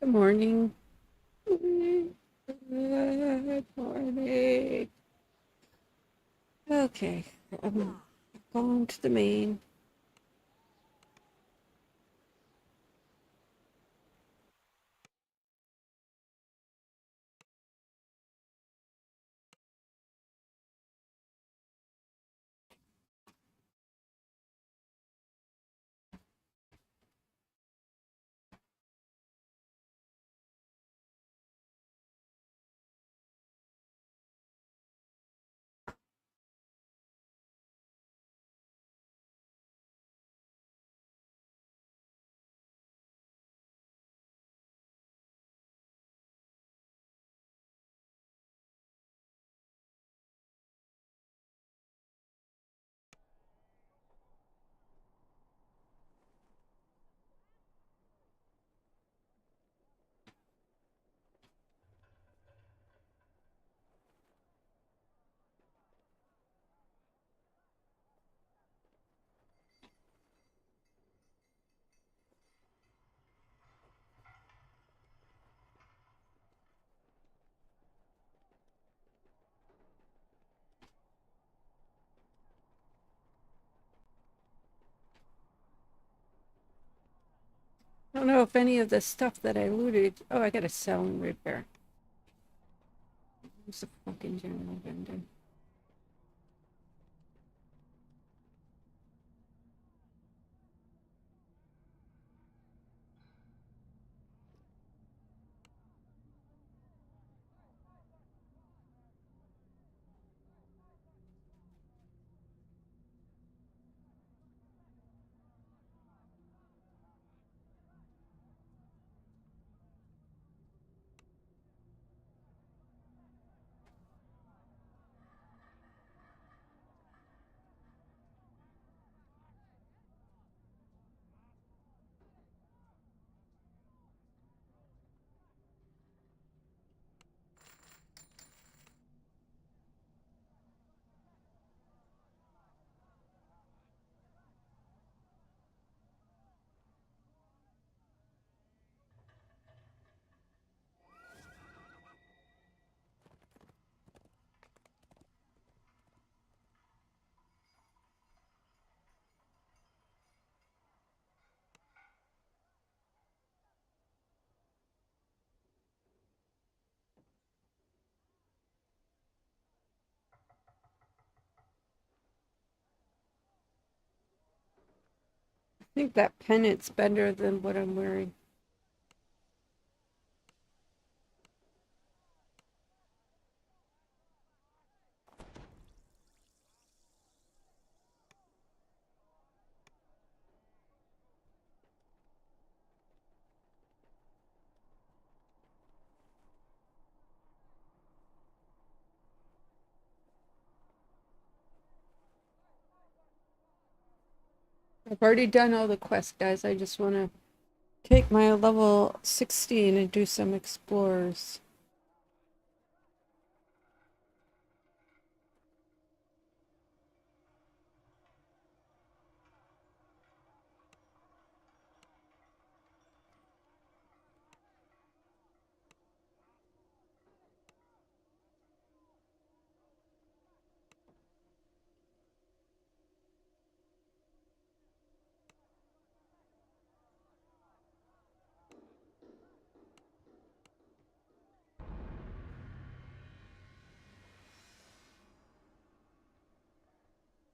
Good morning. Good morning. Okay, I'm going to the main. I don't know if any of the stuff that I looted. Oh, I gotta sell and repair. Who's the fucking general vendor? I think that pennant's better than what I'm wearing. I've already done all the quests, guys. I just want to take my level 16 and do some explorers.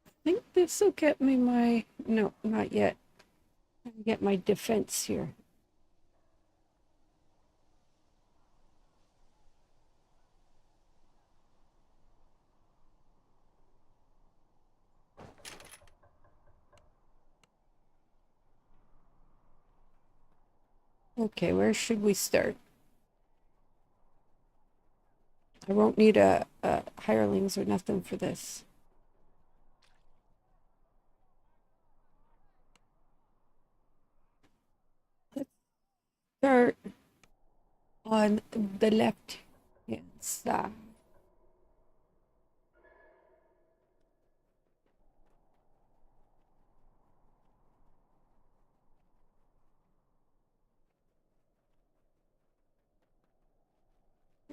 I think this will get me my... No, not yet. Get my defense here. Okay, where should we start? I won't need a hirelings or nothing for this. Let's start on the left hand side.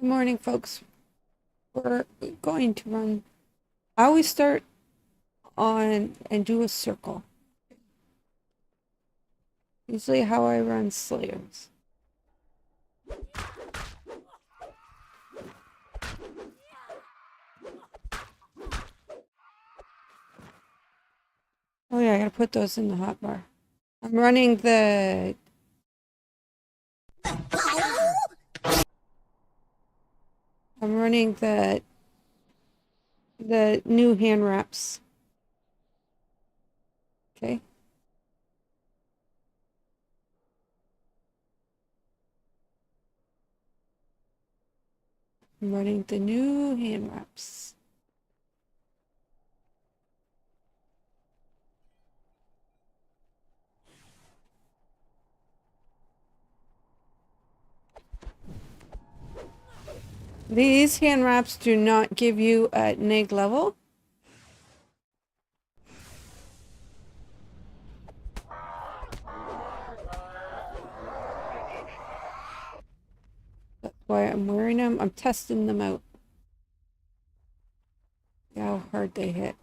Good morning, folks. We're going to run. I always start on and do a circle. Usually how I run Slayers. Oh yeah, I gotta put those in the hotbar. I'm running the new hand wraps. Okay. I'm running the new hand wraps. These hand wraps do not give you a neg level. That's why I'm wearing them. I'm testing them out. See how hard they hit.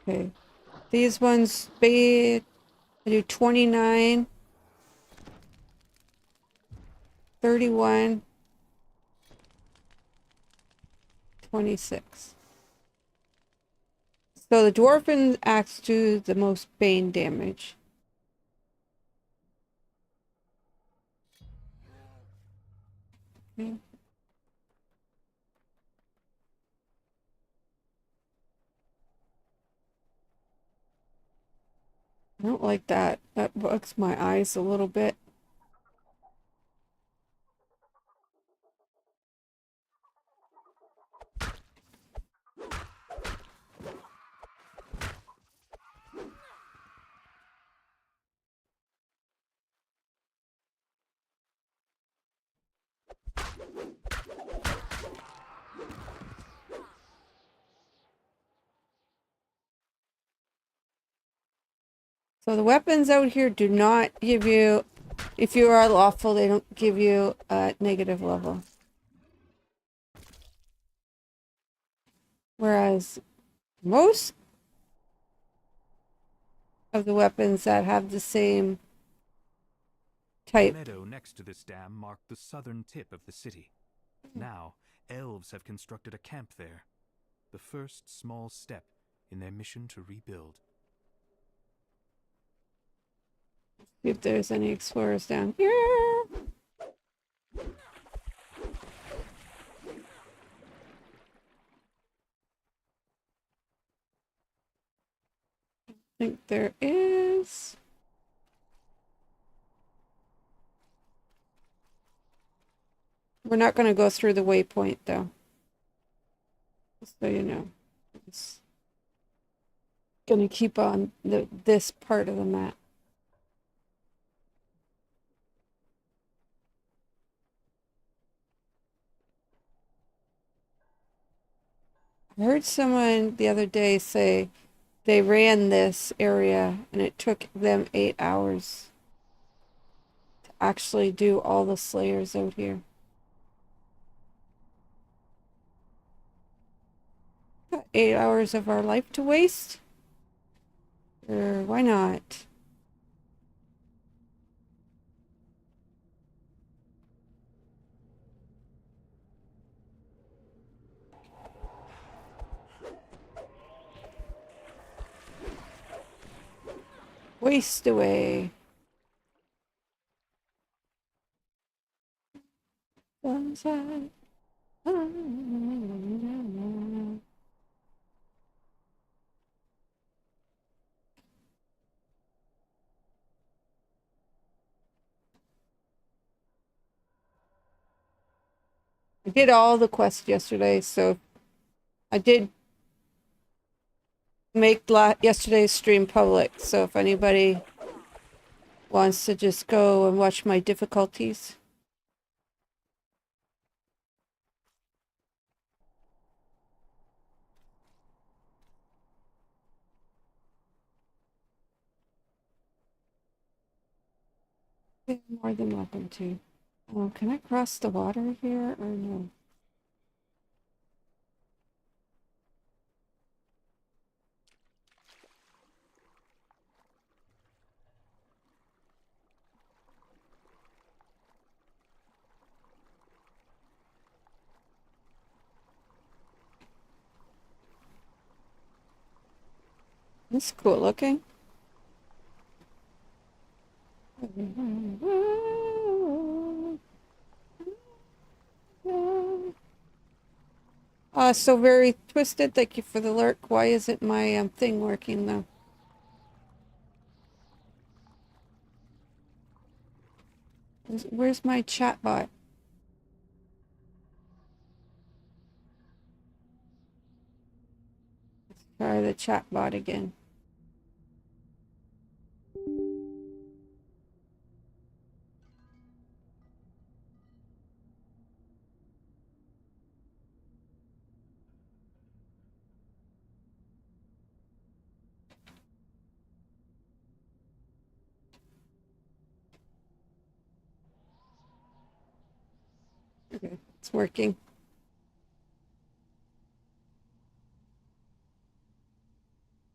Okay. These ones, I do 29, 31, 26. So the dwarven axe do the most bane damage. Okay. I don't like that. That bugs my eyes a little bit. So the weapons out here do not give you, if you are lawful, they don't give you a negative level. Whereas most of the weapons that have the same type. The meadow next to this dam marked the southern tip of the city. Now, elves have constructed a camp there. The first small step in their mission to rebuild. See if there's any explorers down here. I think there is. We're not going to go through the waypoint though. Just so you know. It's going to keep on this part of the map. I heard someone the other day say they ran this area and it took them 8 hours to actually do all the slayers out here. 8 hours of our life to waste? Sure, why not? Waste away. Sunshine. I did all the quests yesterday, so I did make yesterday's stream public, so if anybody wants to just go and watch my difficulties. They're more than welcome to. Oh, can I cross the water here or no? It's cool looking. So very twisted. Thank you for the lurk. Why isn't my thing working though? Where's my chat bot? Try the chat bot again. Okay, it's working.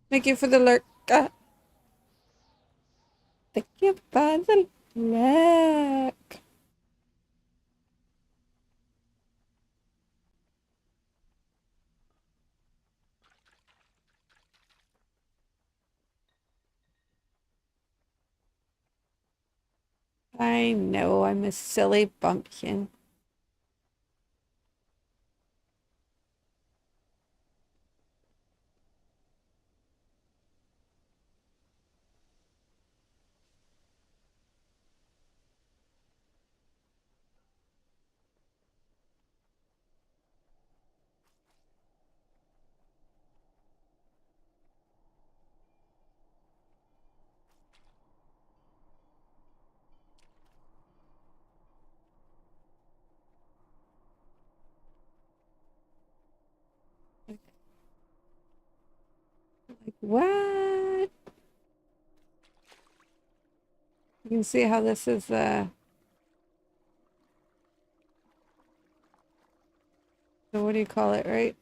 Thank you for the lurk. Thank you for the lurk. I know I'm a silly bumpkin. Like, what? You can see how this is so what do you call it, right?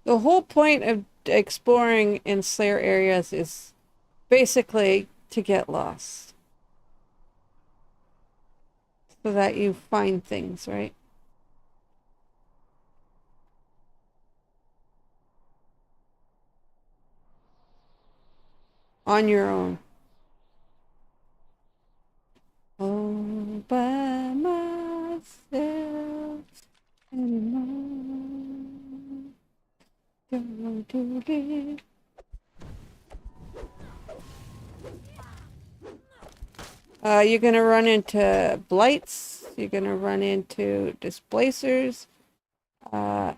The whole point of exploring in Slayer areas is basically to get lost. So that you find things, right? On your own. All by myself anymore. Don't want to live. You're gonna run into blights. You're gonna run into displacers. Uh,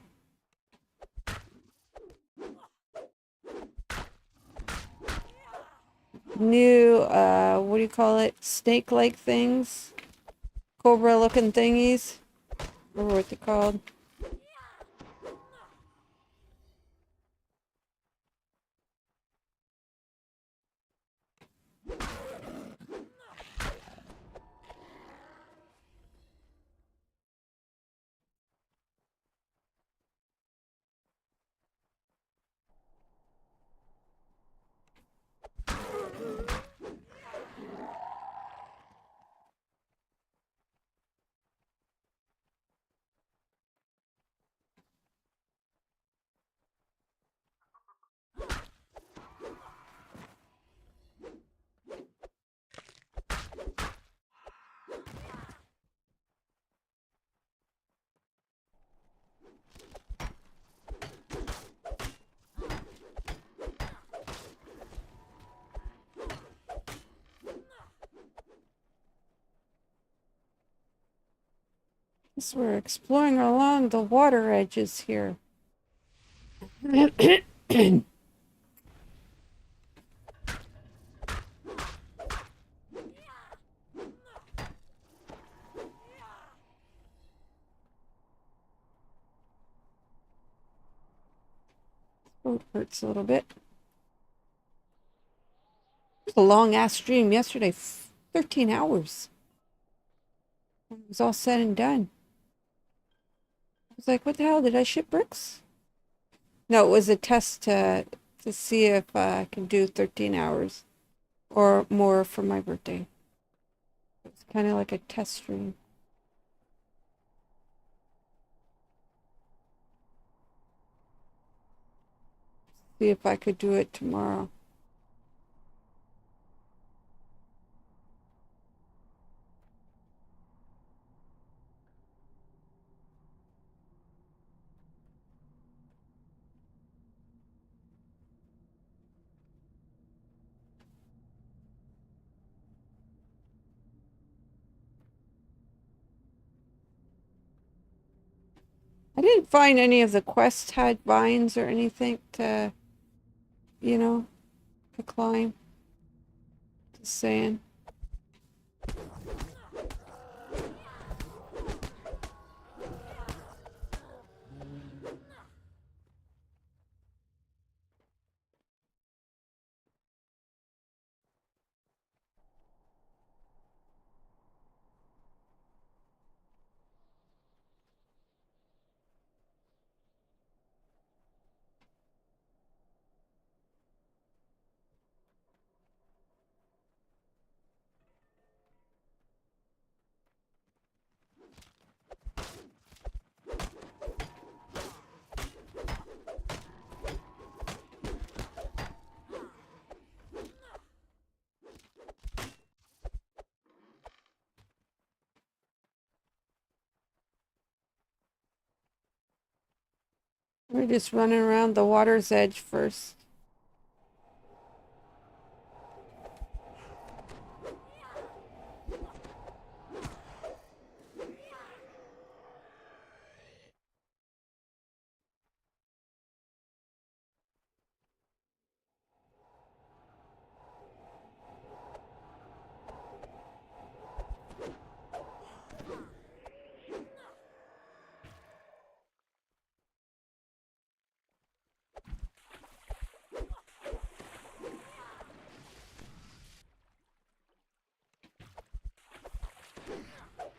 New, what do you call it? Snake-like things. Cobra-looking thingies. I remember what they're called. Guess we're exploring along the water edges here. Oh, it hurts a little bit. It was a long ass stream yesterday, 13 hours. When it was all said and done. I was like, what the hell? Did I ship bricks? No, it was a test to see if I can do 13 hours or more for my birthday. It's kind of like a test stream. See if I could do it tomorrow. I didn't find any of the quests had vines or anything to, you know, to climb. Just saying. We're just running around the water's edge first.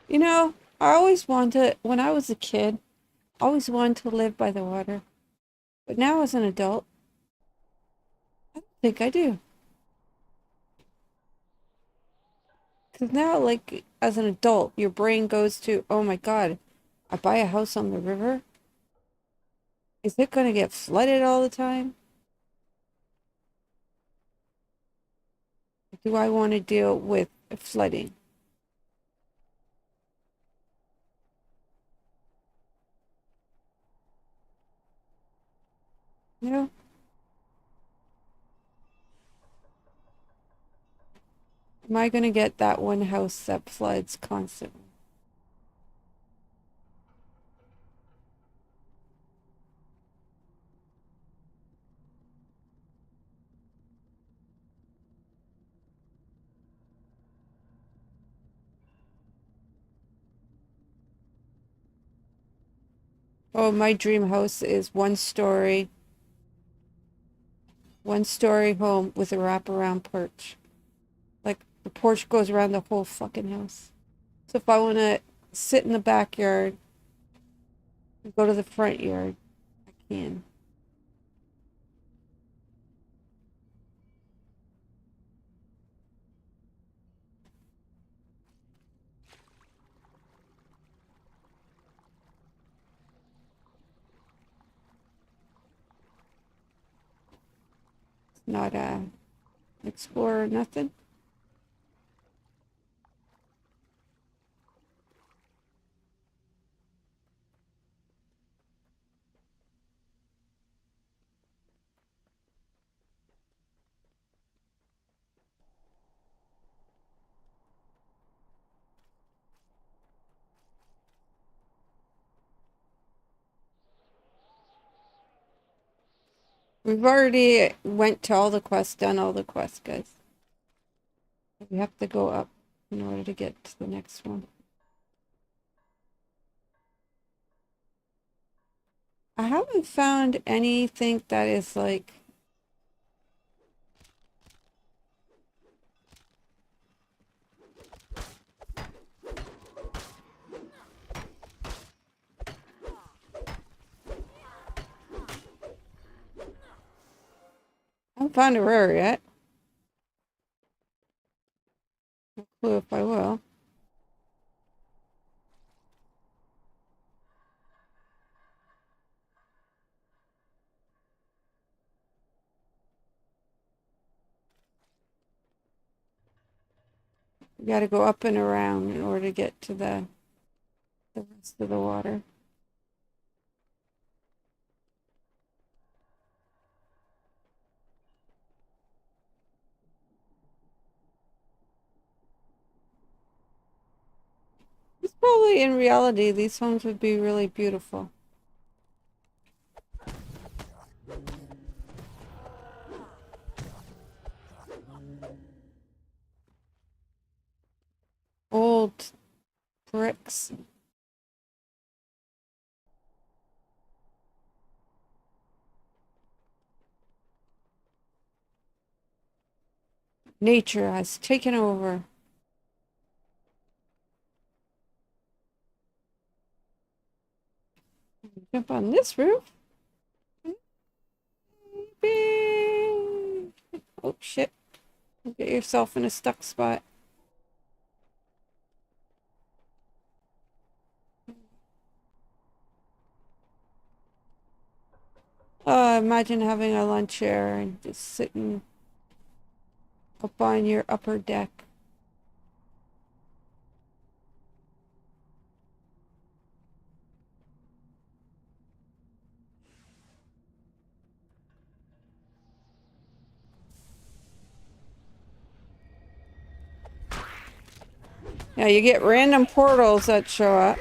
You know, I always wanted, when I was a kid, I always wanted to live by the water. But now as an adult, I don't think I do. Because now, like, as an adult, your brain goes to, oh my God, I buy a house on the river. Is it going to get flooded all the time? Do I want to deal with flooding? You know, am I going to get that one house that floods constantly? Oh, my dream house is one story home with a wraparound porch. Like the porch goes around the whole fucking house. So if I want to sit in the backyard and go to the front yard, I can. It's not a explorer, nothing. We've already went to all the quests, done all the quests, guys. We have to go up in order to get to the next one. I haven't found anything that is like... I haven't found a rare yet. No clue if I will. We gotta go up and around in order to get to the rest of the water. It's probably in reality, these homes would be really beautiful. Old bricks. Nature has taken over. Jump on this roof. Beep. Oh shit. Get yourself in a stuck spot. Imagine having a lunch chair and just sitting up on your upper deck. Yeah, you get random portals that show up.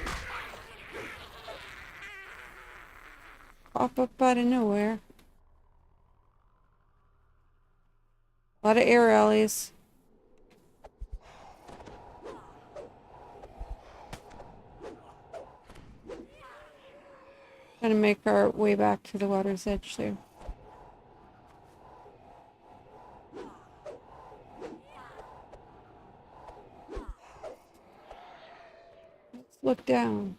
Pop up out of nowhere. A lot of air alleys. Trying to make our way back to the water's edge there. Let's look down.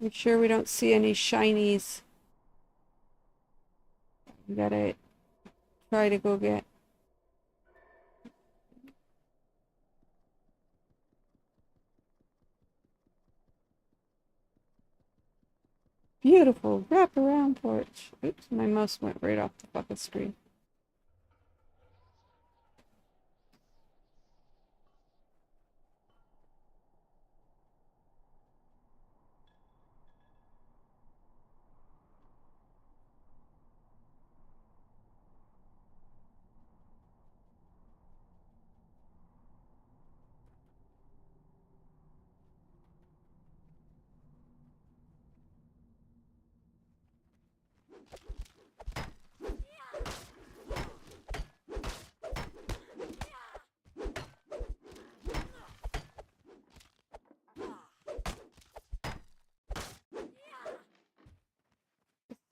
Make sure we don't see any shinies. We gotta try to go get. Beautiful wraparound porch. Oops, my mouse went right off the fucking screen.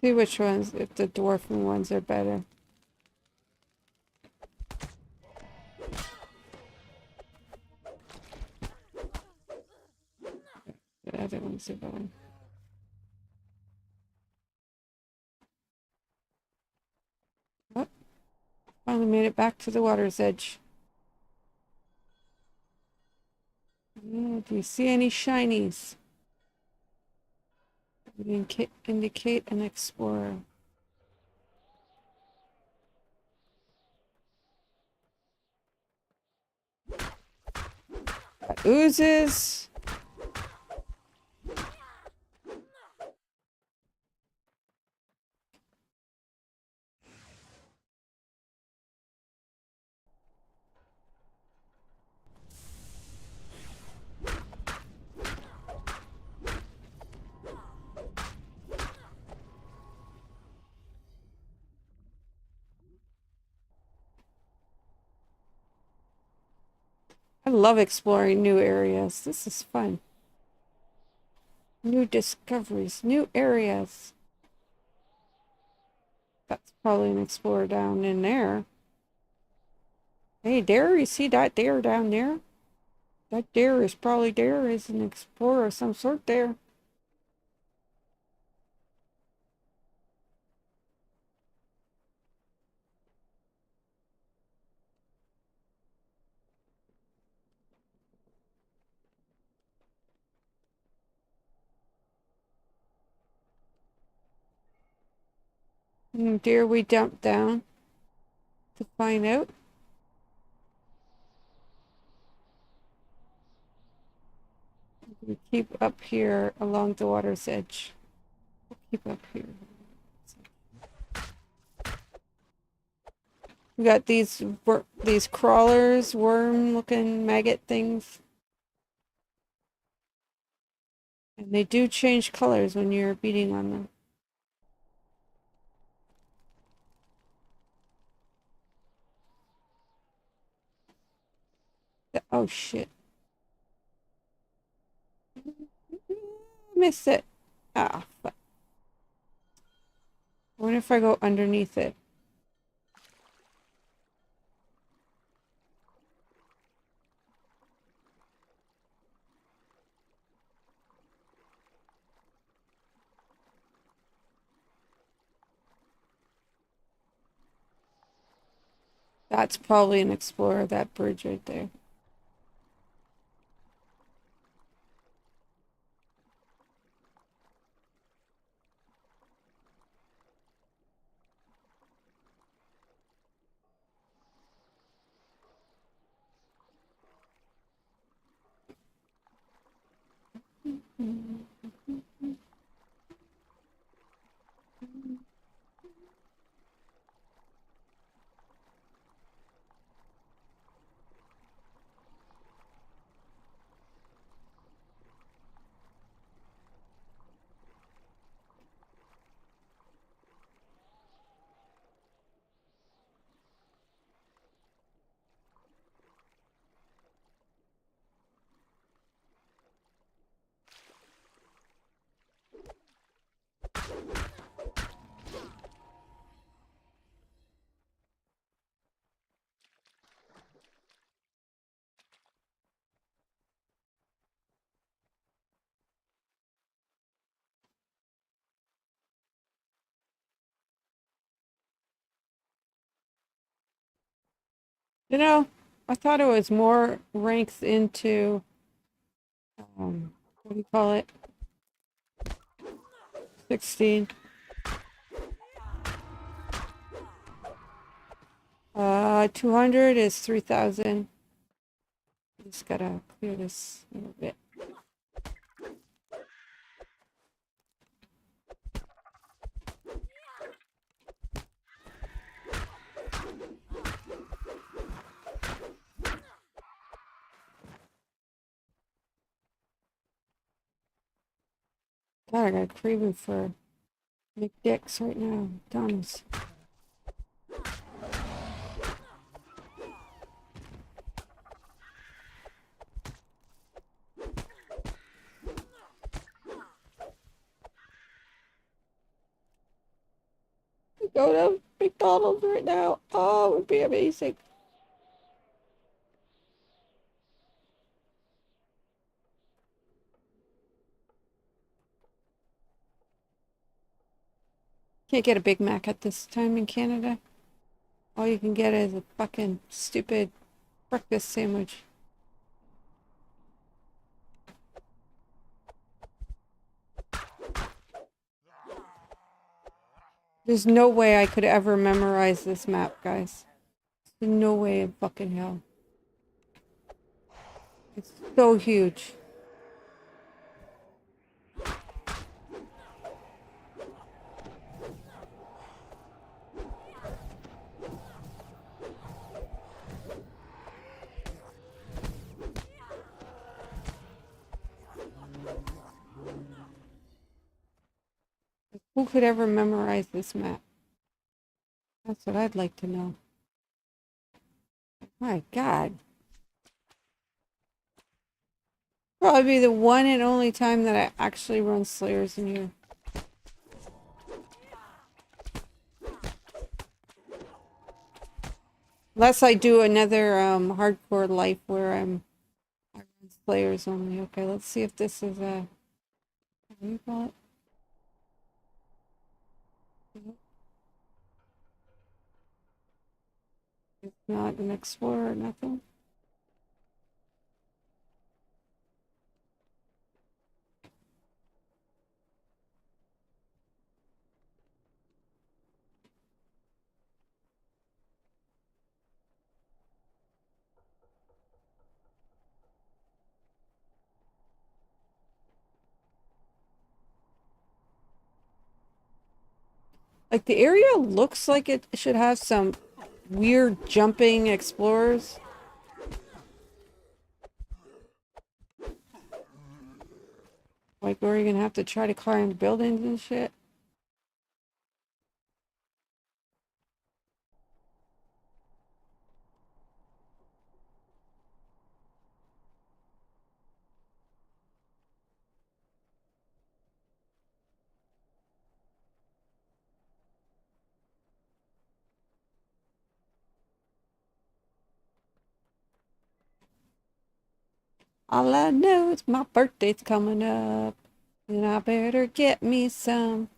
See which ones, if the dwarfing ones are better. The other ones are better. Oh, finally made it back to the water's edge. Yeah, do you see any shinies? Indicate an explorer. Got oozes. I love exploring new areas. This is fun. New discoveries, new areas. That's probably an explorer down in there. Hey, there, you see that there down there? That there is probably there is an explorer of some sort there. Deer we dumped down to find out. We keep up here along the water's edge. Keep up here. We got these crawlers, worm-looking maggot things. And they do change colors when you're beating on them. Oh shit. Missed it. Ah, fuck. I wonder if I go underneath it. That's probably an explorer, that bridge right there. You know, I thought it was more ranks into, what do you call it? 16. 200 is 3,000. Just gotta clear this a little bit. God, I got a craving for McDicks right now. McDonald's. Go to McDonald's right now. Oh, it would be amazing. Can't get a Big Mac at this time in Canada. All you can get is a fucking stupid breakfast sandwich. There's no way I could ever memorize this map, guys. There's no way in fucking hell. It's so huge. Who could ever memorize this map? That's what I'd like to know. My God. Probably be the one and only time that I actually run Slayers in here. Unless I do another hardcore life where I run Slayers only. Okay, let's see if this is a what do you call it? It's not an explorer, nothing. Like the area looks like it should have some weird jumping explorers. Like where you're gonna have to try to climb buildings and shit. All I know is my birthday's coming up, and I better get me some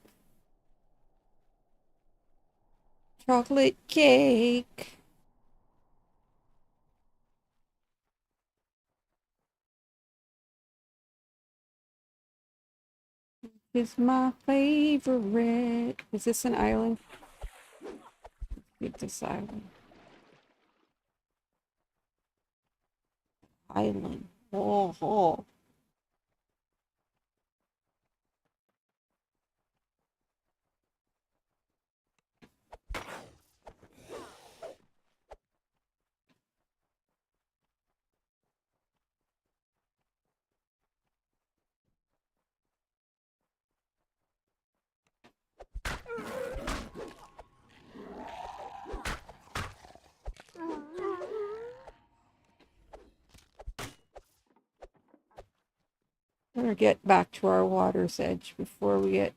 chocolate cake. It's my favorite. Is this an island? Get this island. Island. Oh, oh. Better get back to our water's edge before we get.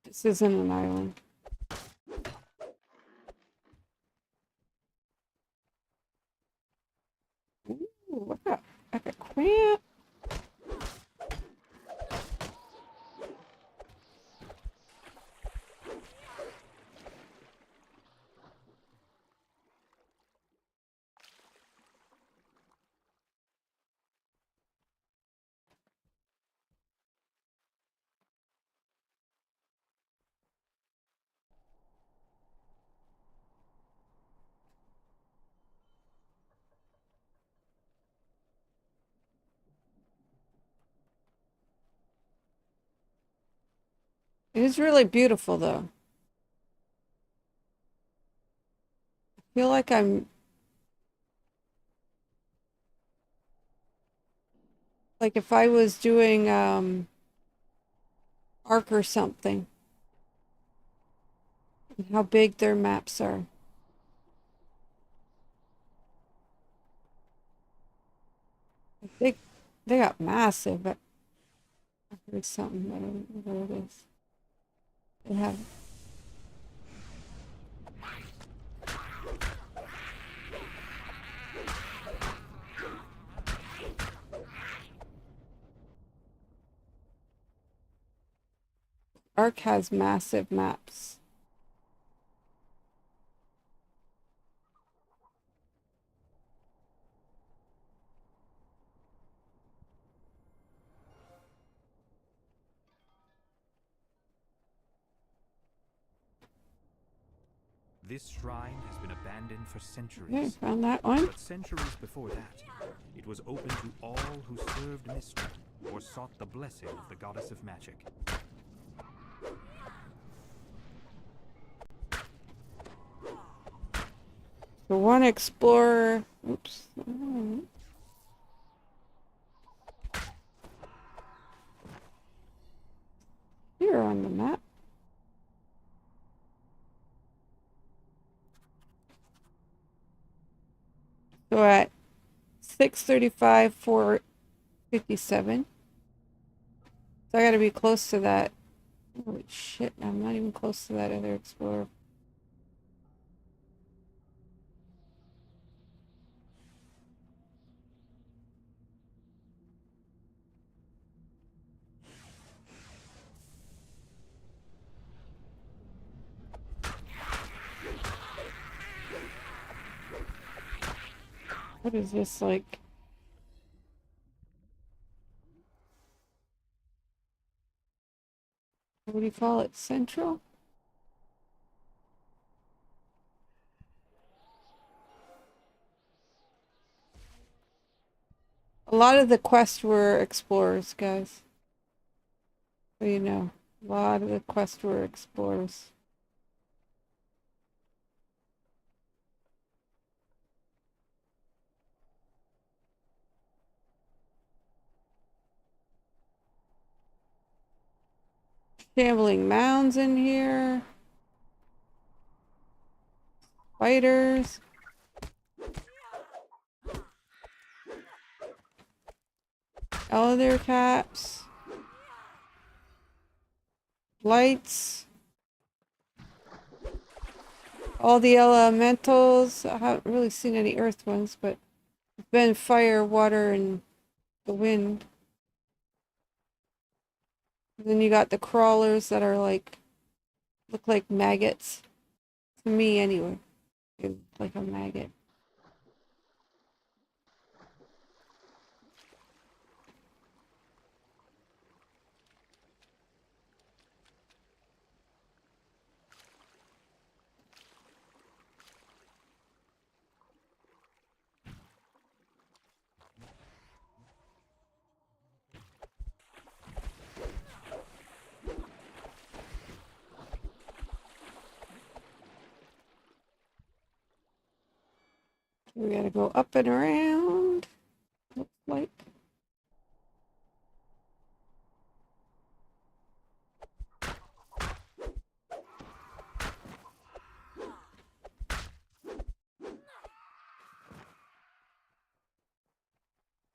This isn't an island. Ooh, what the? Like a crab? It is really beautiful, though. I feel like I'm like if I was doing Ark or something. And how big their maps are. They got massive, but I heard something. I don't know what it is. They have. Ark has massive maps. This shrine has been abandoned for Okay, centuries. found that one. But centuries before that, it was open to all who served Mistra or sought the blessing of the goddess of magic. The one explorer. Oops. Here on the map. So at 6:35 for 57. So I gotta be close to that. Holy shit, I'm not even close to that other explorer. What is this like? What do you call it? Central? A lot of the quests were explorers, guys. So you know, a lot of the quests were explorers. Shambling mounds in here. Spiders. Elevator caps. Lights. All the elementals. I haven't really seen any earth ones, but it's been fire, water, and the wind. And then you got the crawlers that are like, look like maggots. To me, anyway. They look like a maggot. We gotta go up and around. Looks like.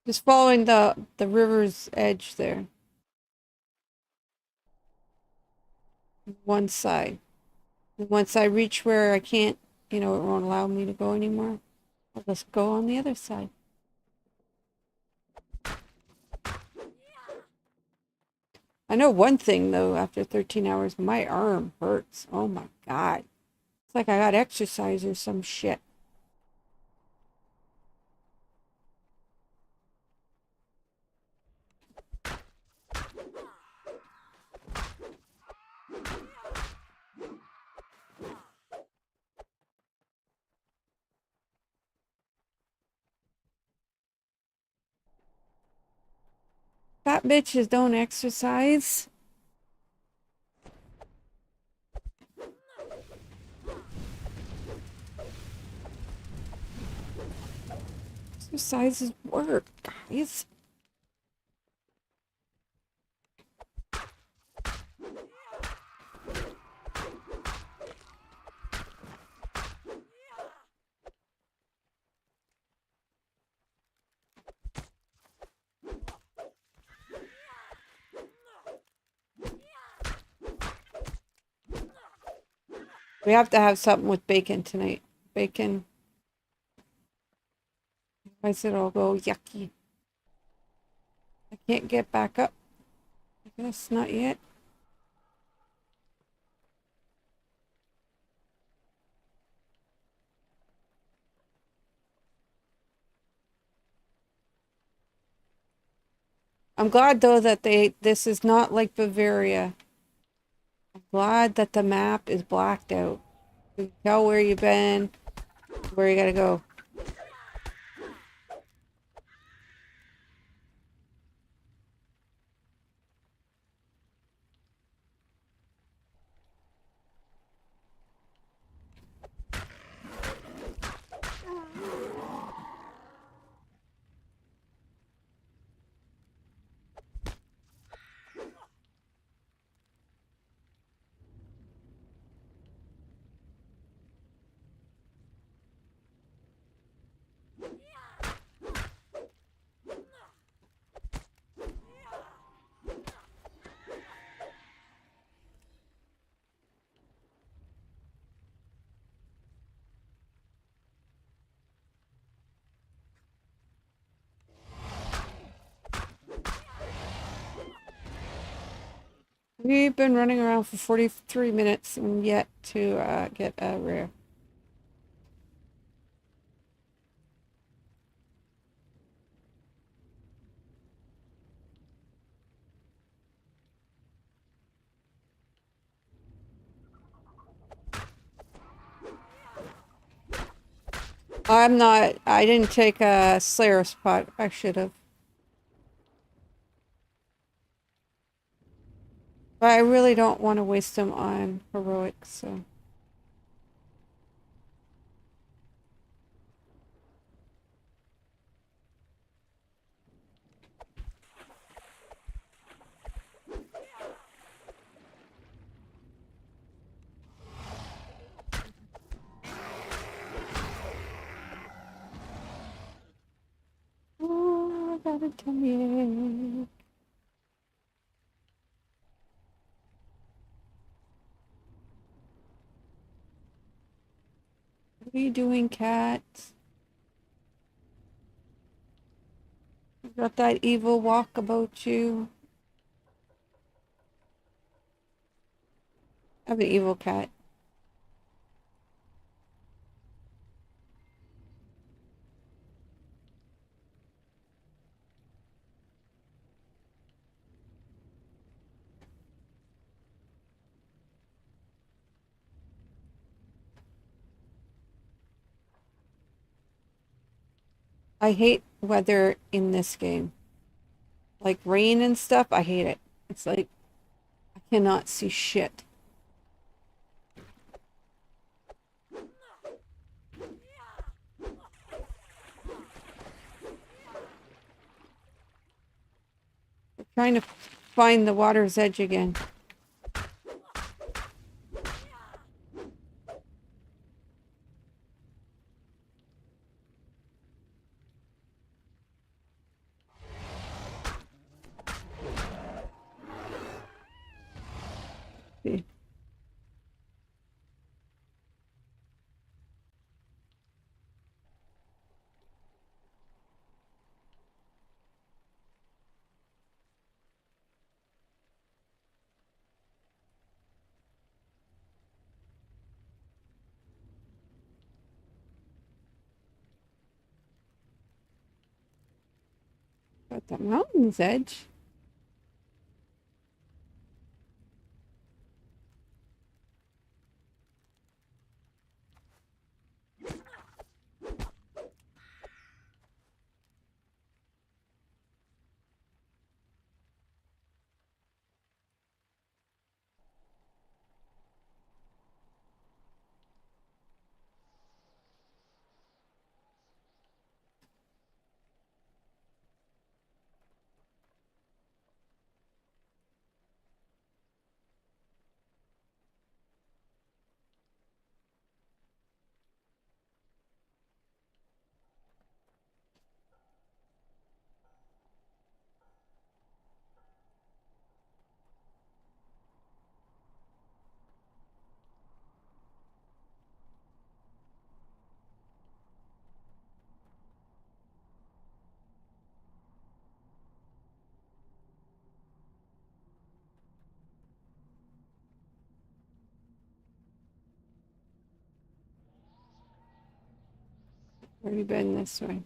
Just following the river's edge there. One side. And once I reach where I can't, it won't allow me to go anymore, I'll just go on the other side. I know one thing though, after 13 hours, my arm hurts. Oh my God. It's like I got exercise or some shit. Fat bitches don't exercise. Exercise is work, guys. We have to have something with bacon tonight. Bacon. Otherwise it'll go yucky. I can't get back up. I guess not yet. I'm glad though that this is not like Bavaria. I'm glad that the map is blacked out. You can tell where you've been, where you gotta go. We've been running around for 43 minutes and yet to get a rare. I didn't take a Slayer spot. I should have. But I really don't want to waste them on heroics, so. Oh, I got a tummy ache. What are you doing, cat? You got that evil walk about you. I have an evil cat. I hate weather in this game. Like rain and stuff, I hate it. It's like I cannot see shit. I'm trying to find the water's edge again. See. Got the mountain's edge. Already been this way.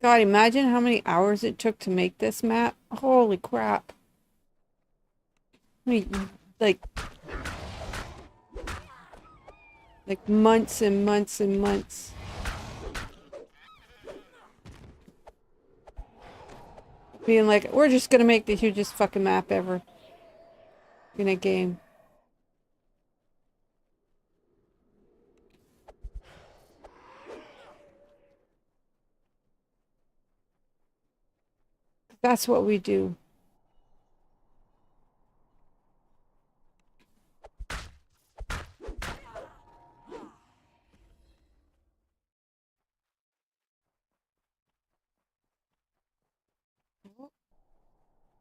God, imagine how many hours it took to make this map. Holy crap. I mean, like months and months and months. Being like, we're just gonna make the hugest fucking map ever in a game. That's what we do.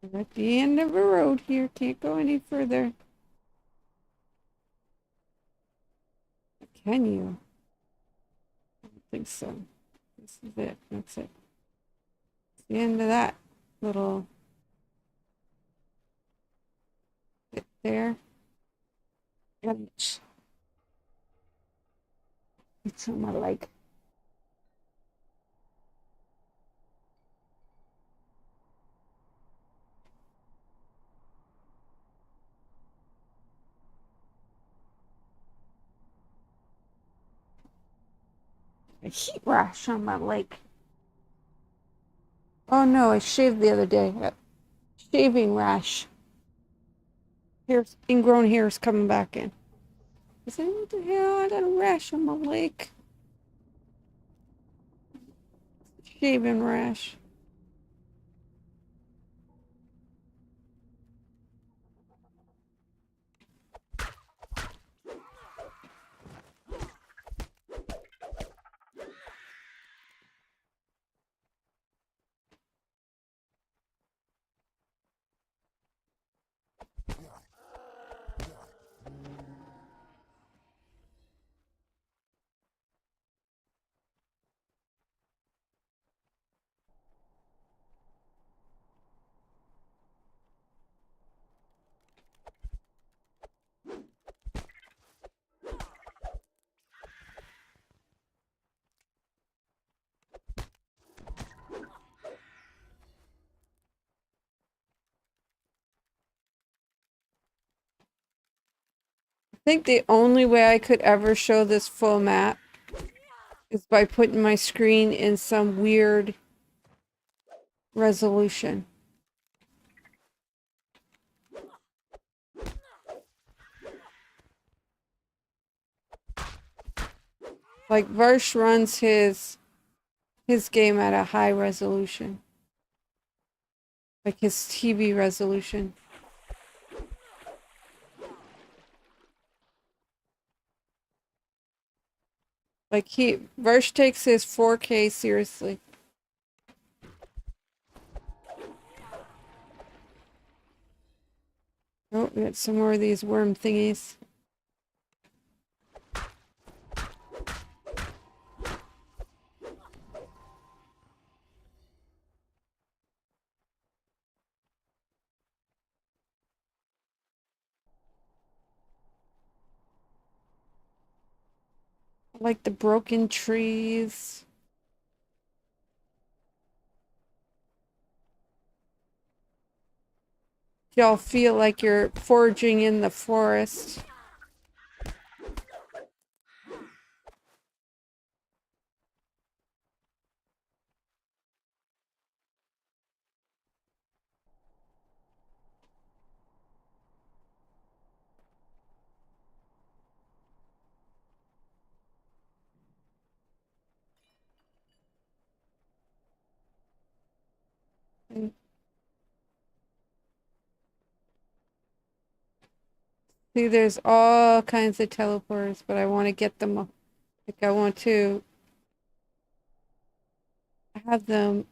We're at the end of a road here. Can't go any further. Can you? I don't think so. This is it. That's it. It's the end of that little bit there. It's on my leg. A heat rash on my leg. Oh no, I shaved the other day. A shaving rash. Hair's ingrown hairs coming back in. I said, what the hell? I got a rash on my leg. Shaving rash. I think the only way I could ever show this full map is by putting my screen in some weird resolution. Like Varsh runs his game at a high resolution. Like his TV resolution. Like Varsh takes his 4K seriously. Oh, we got some more of these worm thingies. I like the broken trees. Y'all feel like you're foraging in the forest. And see, there's all kinds of teleporters, but I want to get them. Like, I want to have them.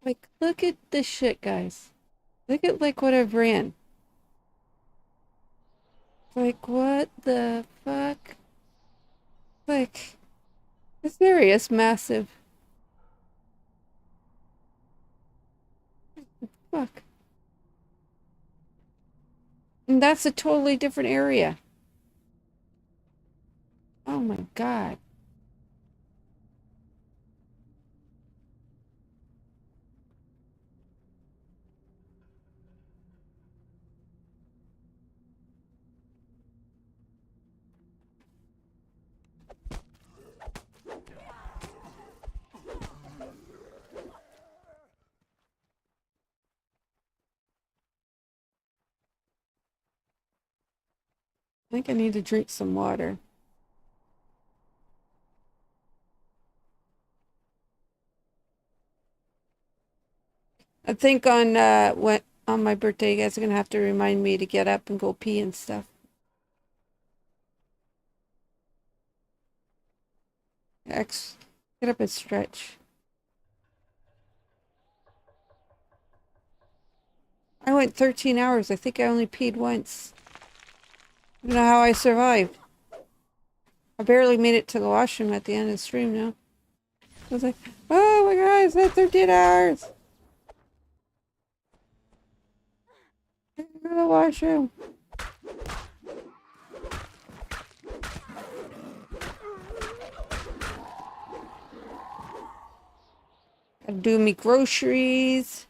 Like, look at this shit, guys. Look at, like, what I've ran. Like, what the fuck? Like, this area is massive. Fuck. And that's a totally different area. Oh my god. I think I need to drink some water. I think on my birthday, you guys are gonna have to remind me to get up and go pee and stuff. Get up and stretch. I went 13 hours. I think I only peed once. I don't know how I survived. I barely made it to the washroom at the end of the stream now. I was like, oh my god, I said 13 hours. Go to the washroom. Gotta do me groceries.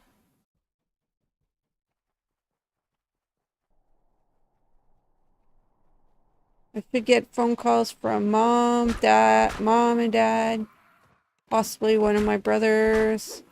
I should get phone calls from mom and dad, possibly one of my brothers.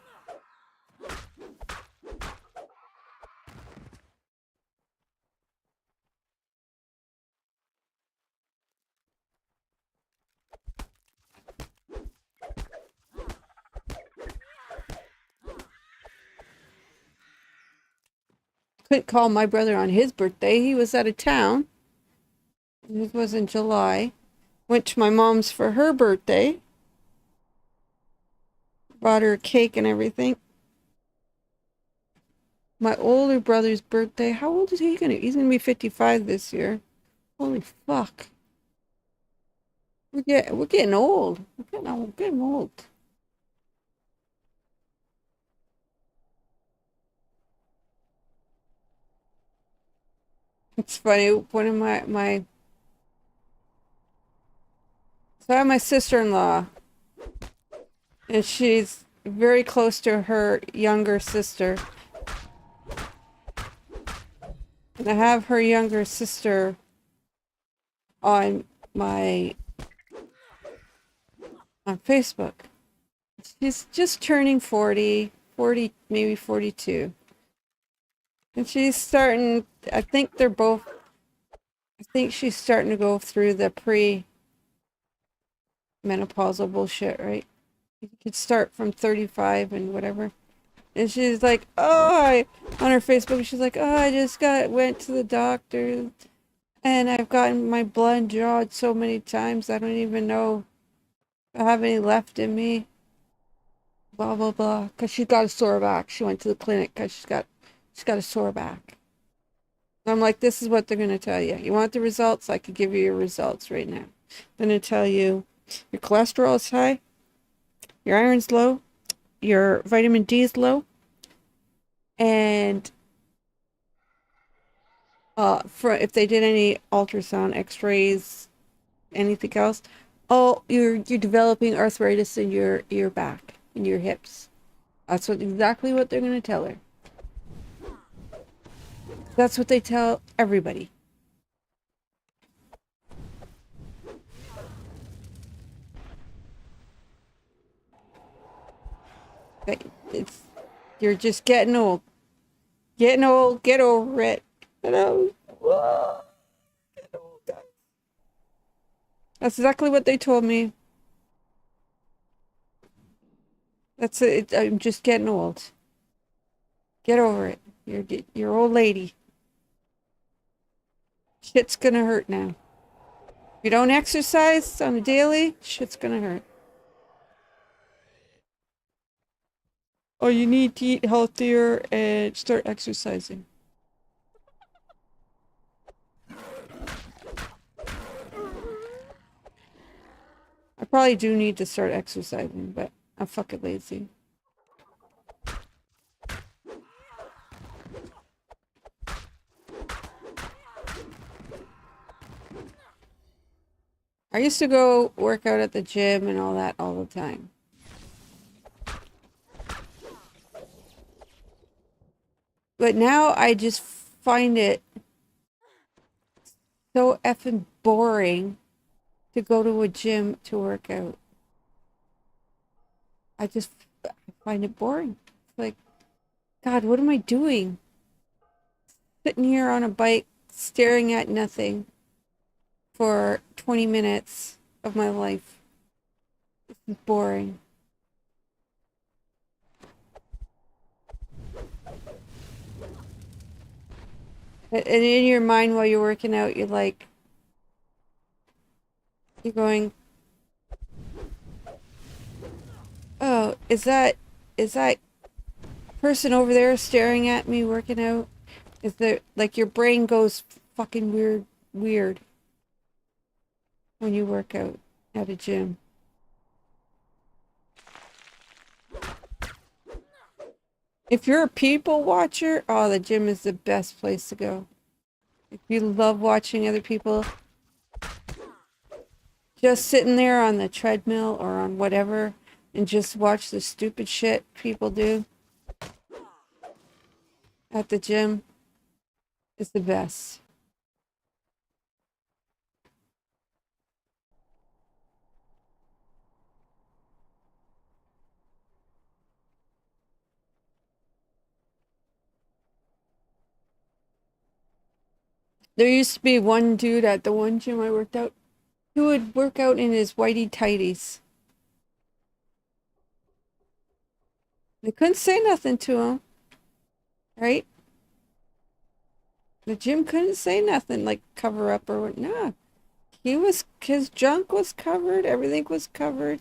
Couldn't call my brother on his birthday. He was out of town. It was in July. Went to my mom's for her birthday. Brought her a cake and everything. My older brother's birthday. How old is he gonna? He's gonna be 55 this year. Holy fuck. We're getting old. We're getting old. It's funny. One of so I have my sister-in-law, and she's very close to her younger sister. And I have her younger sister on on Facebook. She's just turning 40, maybe 42. And she's starting, I think she's starting to go through the pre-menopausal bullshit, right? You could start from 35 and whatever. And she's like, on her Facebook, she's like, oh, I just went to the doctor and I've gotten my blood drawn so many times, I don't even know if I have any left in me. Blah, blah, blah. Because she's got a sore back. She went to the clinic because she's got a sore back. And I'm like, this is what they're going to tell you. You want the results? I could give you your results right now. They're going to tell you your cholesterol is high, your iron's low, your vitamin D is low, and if they did any ultrasound, x-rays, anything else, oh, you're developing arthritis in your back, in your hips. That's exactly what they're going to tell her. That's what they tell everybody. You're just getting old. Getting old, get over it. You know? Get old, guys. That's exactly what they told me. That's it. I'm just getting old. Get over it. You're old lady. Shit's gonna hurt now. If you don't exercise on a daily, shit's gonna hurt. Oh, you need to eat healthier and start exercising. I probably do need to start exercising, but I'm fucking lazy. I used to go work out at the gym and all that all the time. But now I just find it so effing boring to go to a gym to work out. I just find it boring. It's like, God, what am I doing? Sitting here on a bike, staring at nothing for 20 minutes of my life. This is boring. And in your mind while you're working out, you're going, oh, is that person over there staring at me working out? Is there, like, your brain goes fucking weird when you work out at a gym. If you're a people watcher, oh, the gym is the best place to go. If you love watching other people just sitting there on the treadmill or on whatever and just watch the stupid shit people do at the gym, is the best. There used to be one dude at the one gym I worked out who would work out in his whitey tighties. They couldn't say nothing to him, right? The gym couldn't say nothing like cover up or what. Nah, his junk was covered, everything was covered.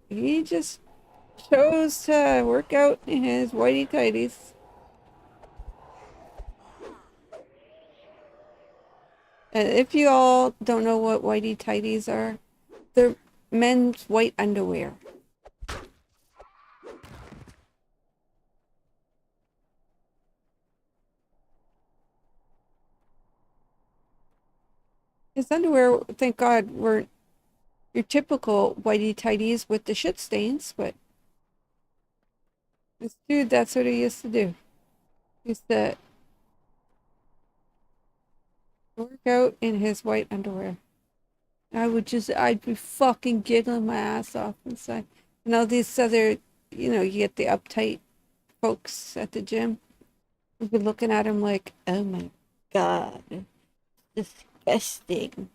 He just chose to work out in his whitey tighties. And if you all don't know what whitey tighties are, they're men's white underwear. His underwear, thank God, weren't your typical whitey tighties with the shit stains, but this dude, that's what he used to do. He used to work out in his white underwear. I'd be fucking giggling my ass off inside. And all these other, you get the uptight folks at the gym would be looking at him like, oh my God, disgusting.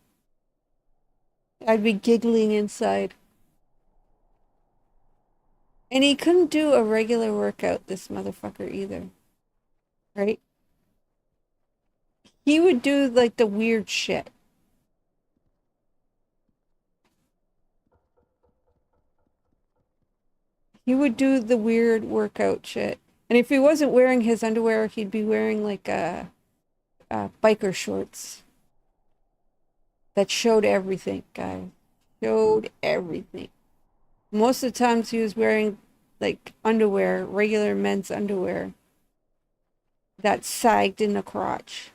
I'd be giggling inside. And he couldn't do a regular workout, this motherfucker, either. Right? He would do like the weird shit. He would do the weird workout shit. And if he wasn't wearing his underwear, he'd be wearing like biker shorts that showed everything, guys. Showed everything. Most of the times he was wearing like underwear, regular men's underwear that sagged in the crotch.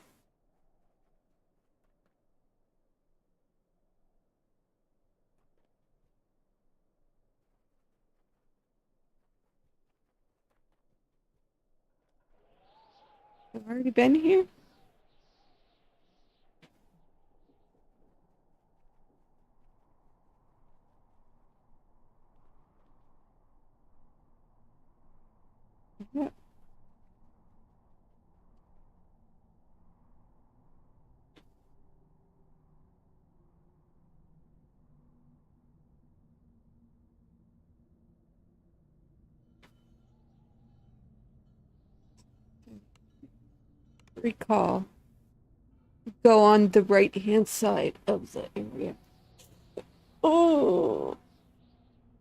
I've already been here? Yeah. Recall. Go on the right hand side of the area. Oh,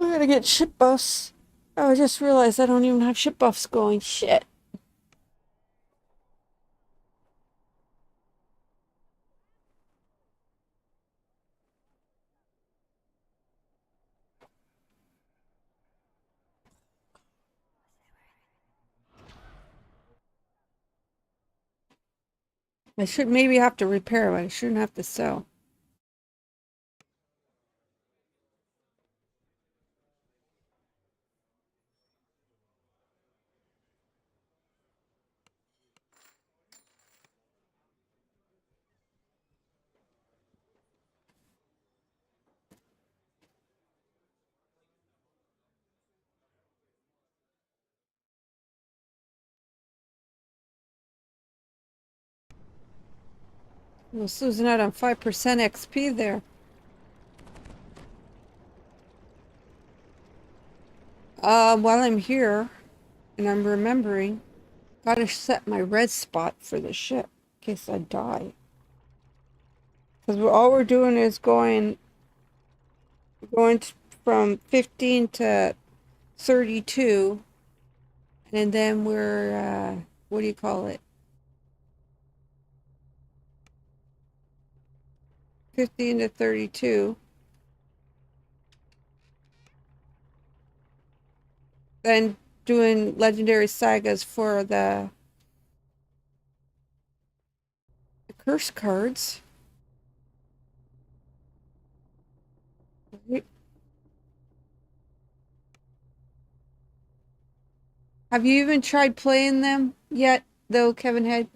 I gotta get ship buffs. Oh, I just realized I don't even have ship buffs going. Shit. I should maybe have to repair, but I shouldn't have to sell. I was losing out on 5% XP there. While I'm here, and I'm remembering, Gotta set my red spot for the ship in case I die. Because all we're doing is going from 15 to 32, and then we're what do you call it? 15 to 32. Then doing legendary sagas for the curse cards. Have you even tried playing them yet, though, Kevin Head?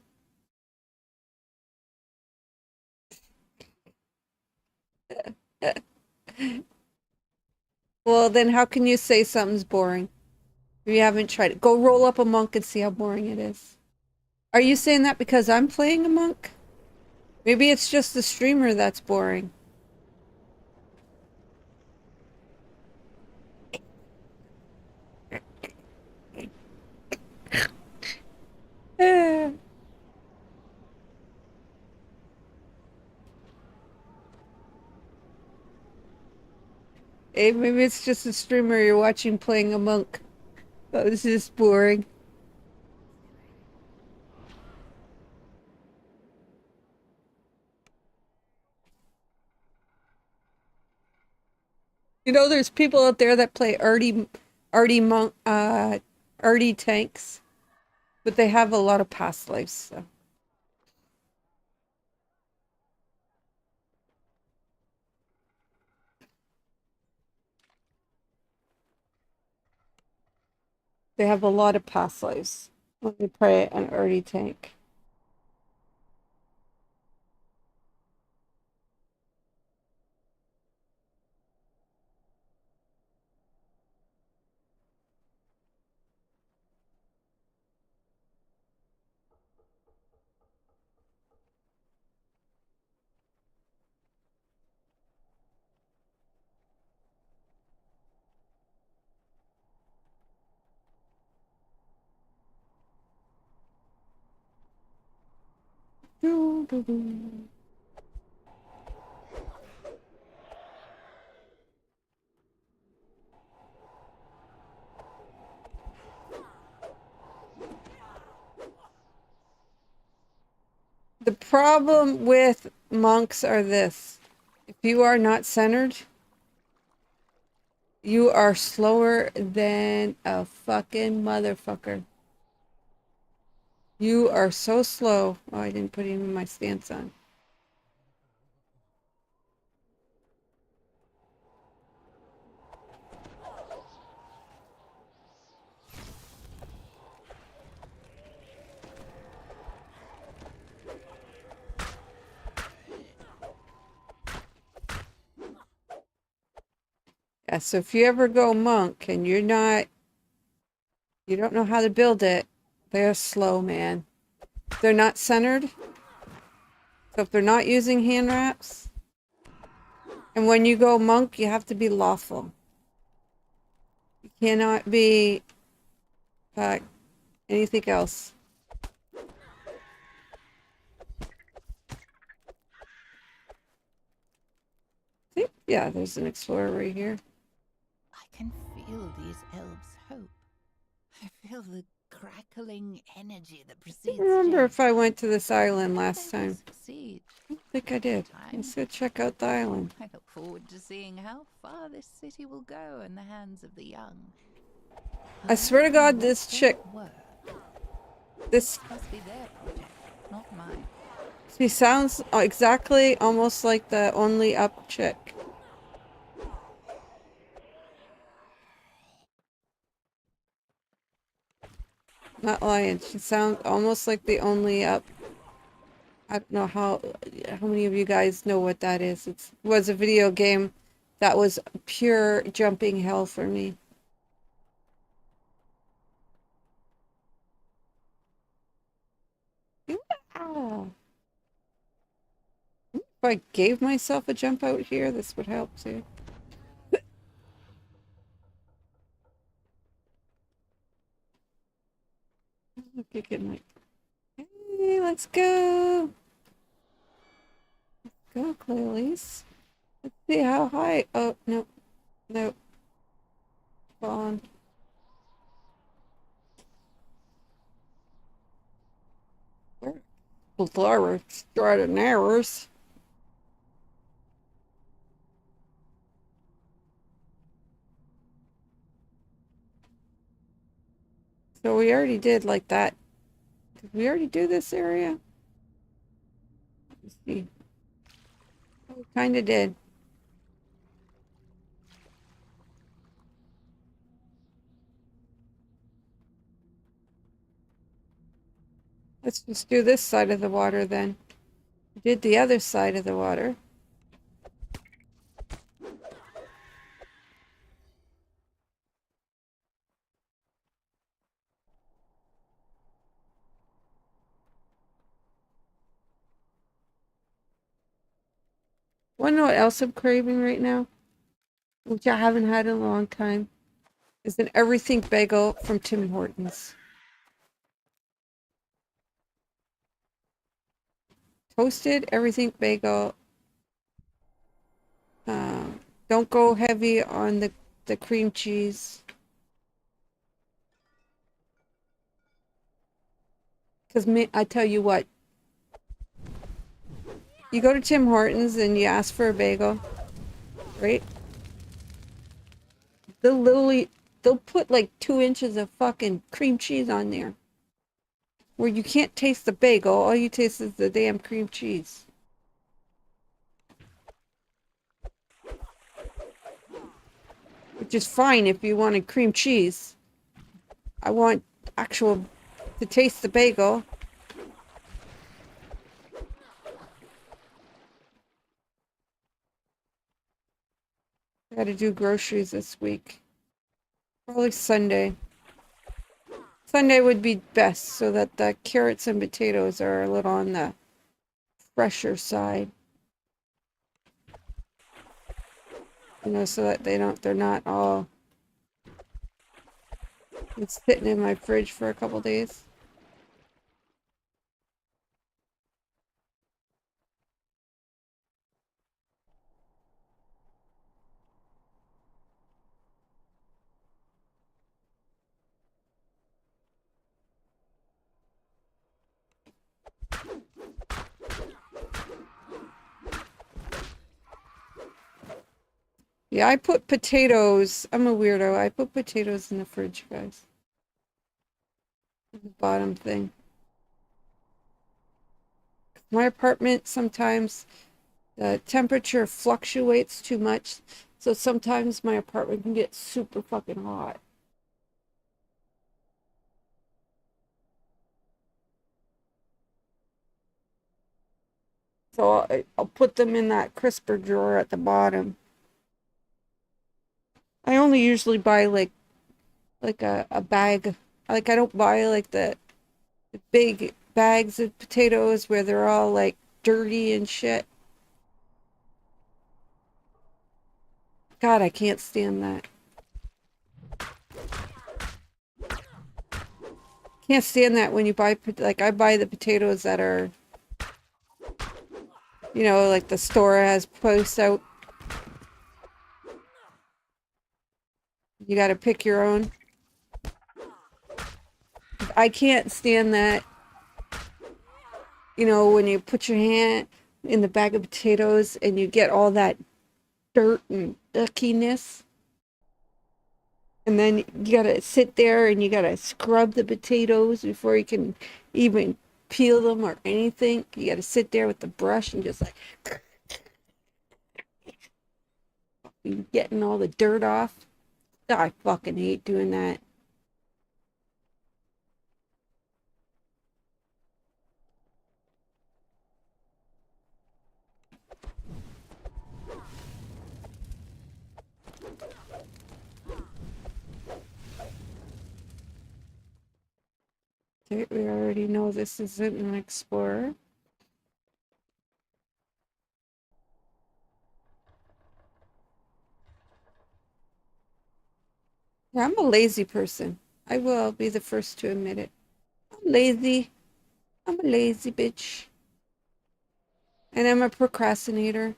Well, then how can you say something's boring if you haven't tried it? Go roll up a monk and see how boring it is. Are you saying that because I'm playing a monk? Maybe it's just the streamer that's boring. Eh. Hey, maybe it's just a streamer you're watching playing a monk. Oh, this is boring. You know, there's people out there that play arty monk, arty tanks, but they have a lot of past lives, so. They have a lot of past lives when they play an arty tank. The problem with monks are this. If you are not centered, you are slower than a fucking motherfucker. You are so slow. Oh, I didn't put even my stance on. Yeah, so if you ever go monk and you don't know how to build it, they're slow, man. They're not centered. So if they're not using hand wraps, and when you go monk, you have to be lawful. You cannot be anything else. See? Yeah, there's an explorer right here. I can feel these elves' hope. I feel the crackling energy that precedes I don't remember change. if I went to this island They last will time. succeed. I don't think I did. Let's go check out the island. I look forward to seeing how far this city will go in the hands of the young. I swear to God, this chick, this must be their project, not mine. she sounds exactly almost like the Only Up chick. Not lying. She sounds almost like the Only Up. I don't know how many of you guys know what that is. It was a video game that was pure jumping hell for me. Ah. If I gave myself a jump out here, this would help too. You can like, hey, let's go. Go, Clarice. Let's see how high. Oh, no. No. Gone. Laura Stradinaris. So we already did like that. Did we already do this area? Let's see. We kind of did. Let's just do this side of the water then. We did the other side of the water. Wanna know what else I'm craving right now? Which I haven't had in a long time. Is an everything bagel from Tim Hortons. Toasted everything bagel. Don't go heavy on the cream cheese. Because I tell you what, you go to Tim Hortons and you ask for a bagel, right? They'll put like 2 inches of fucking cream cheese on there. Where you can't taste the bagel, all you taste is the damn cream cheese. Which is fine if you wanted cream cheese. I want actual to taste the bagel. I gotta do groceries this week. Probably Sunday. Sunday would be best so that the carrots and potatoes are a little on the fresher side. You know, so that they're not all it's sitting in my fridge for a couple days. Yeah, I put potatoes. I'm a weirdo. I put potatoes in the fridge, guys. The bottom thing. My apartment sometimes the temperature fluctuates too much, so sometimes my apartment can get super fucking hot. So I'll put them in that crisper drawer at the bottom. I only usually buy like a bag. Like I don't buy like the big bags of potatoes where they're all like dirty and shit. God, I can't stand that. Can't stand that when you buy like I buy the potatoes that are, you know, like the store has posts out. You got to pick your own. I can't stand that. You know, when you put your hand in the bag of potatoes and you get all that dirt and ickiness. And then you gotta sit there and you gotta scrub the potatoes before you can even peel them or anything. You gotta sit there with the brush and just like getting all the dirt off. I fucking hate doing that. Okay, we already know this isn't an explorer. Yeah, I'm a lazy person. I will be the first to admit it. I'm lazy. I'm a lazy bitch. And I'm a procrastinator.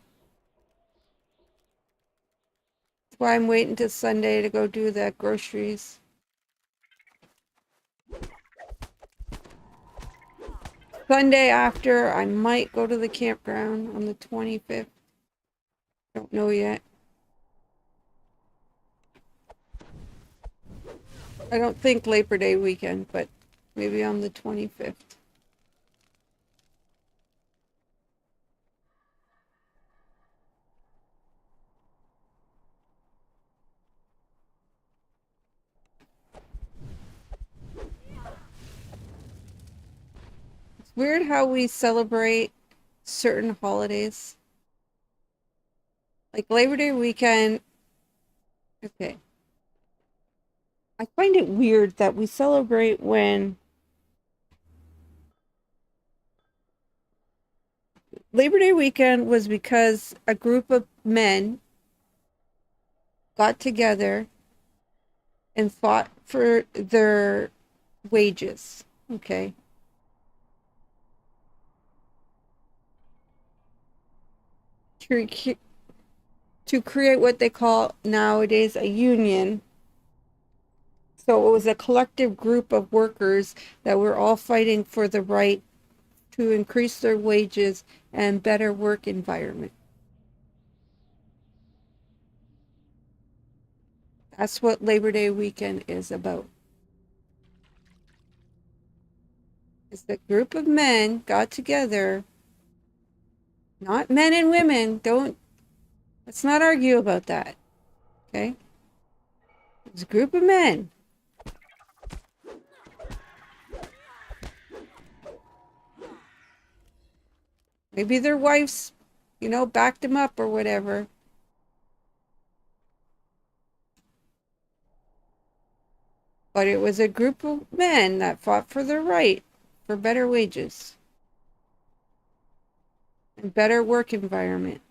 That's why I'm waiting till Sunday to go do the groceries. Sunday after, I might go to the campground on the 25th. Don't know yet. I don't think Labor Day weekend, but maybe on the 25th. It's weird how we celebrate certain holidays. Like Labor Day weekend. Okay. I find it weird that we celebrate when Labor Day weekend was because a group of men got together and fought for their wages. Okay. To create what they call nowadays a union. So it was a collective group of workers that were all fighting for the right to increase their wages and better work environment. That's what Labor Day weekend is about. Is the group of men got together, not men and women. Let's not argue about that. Okay? It's a group of men. Maybe their wives, backed them up or whatever. But it was a group of men that fought for their right for better wages and better work environment.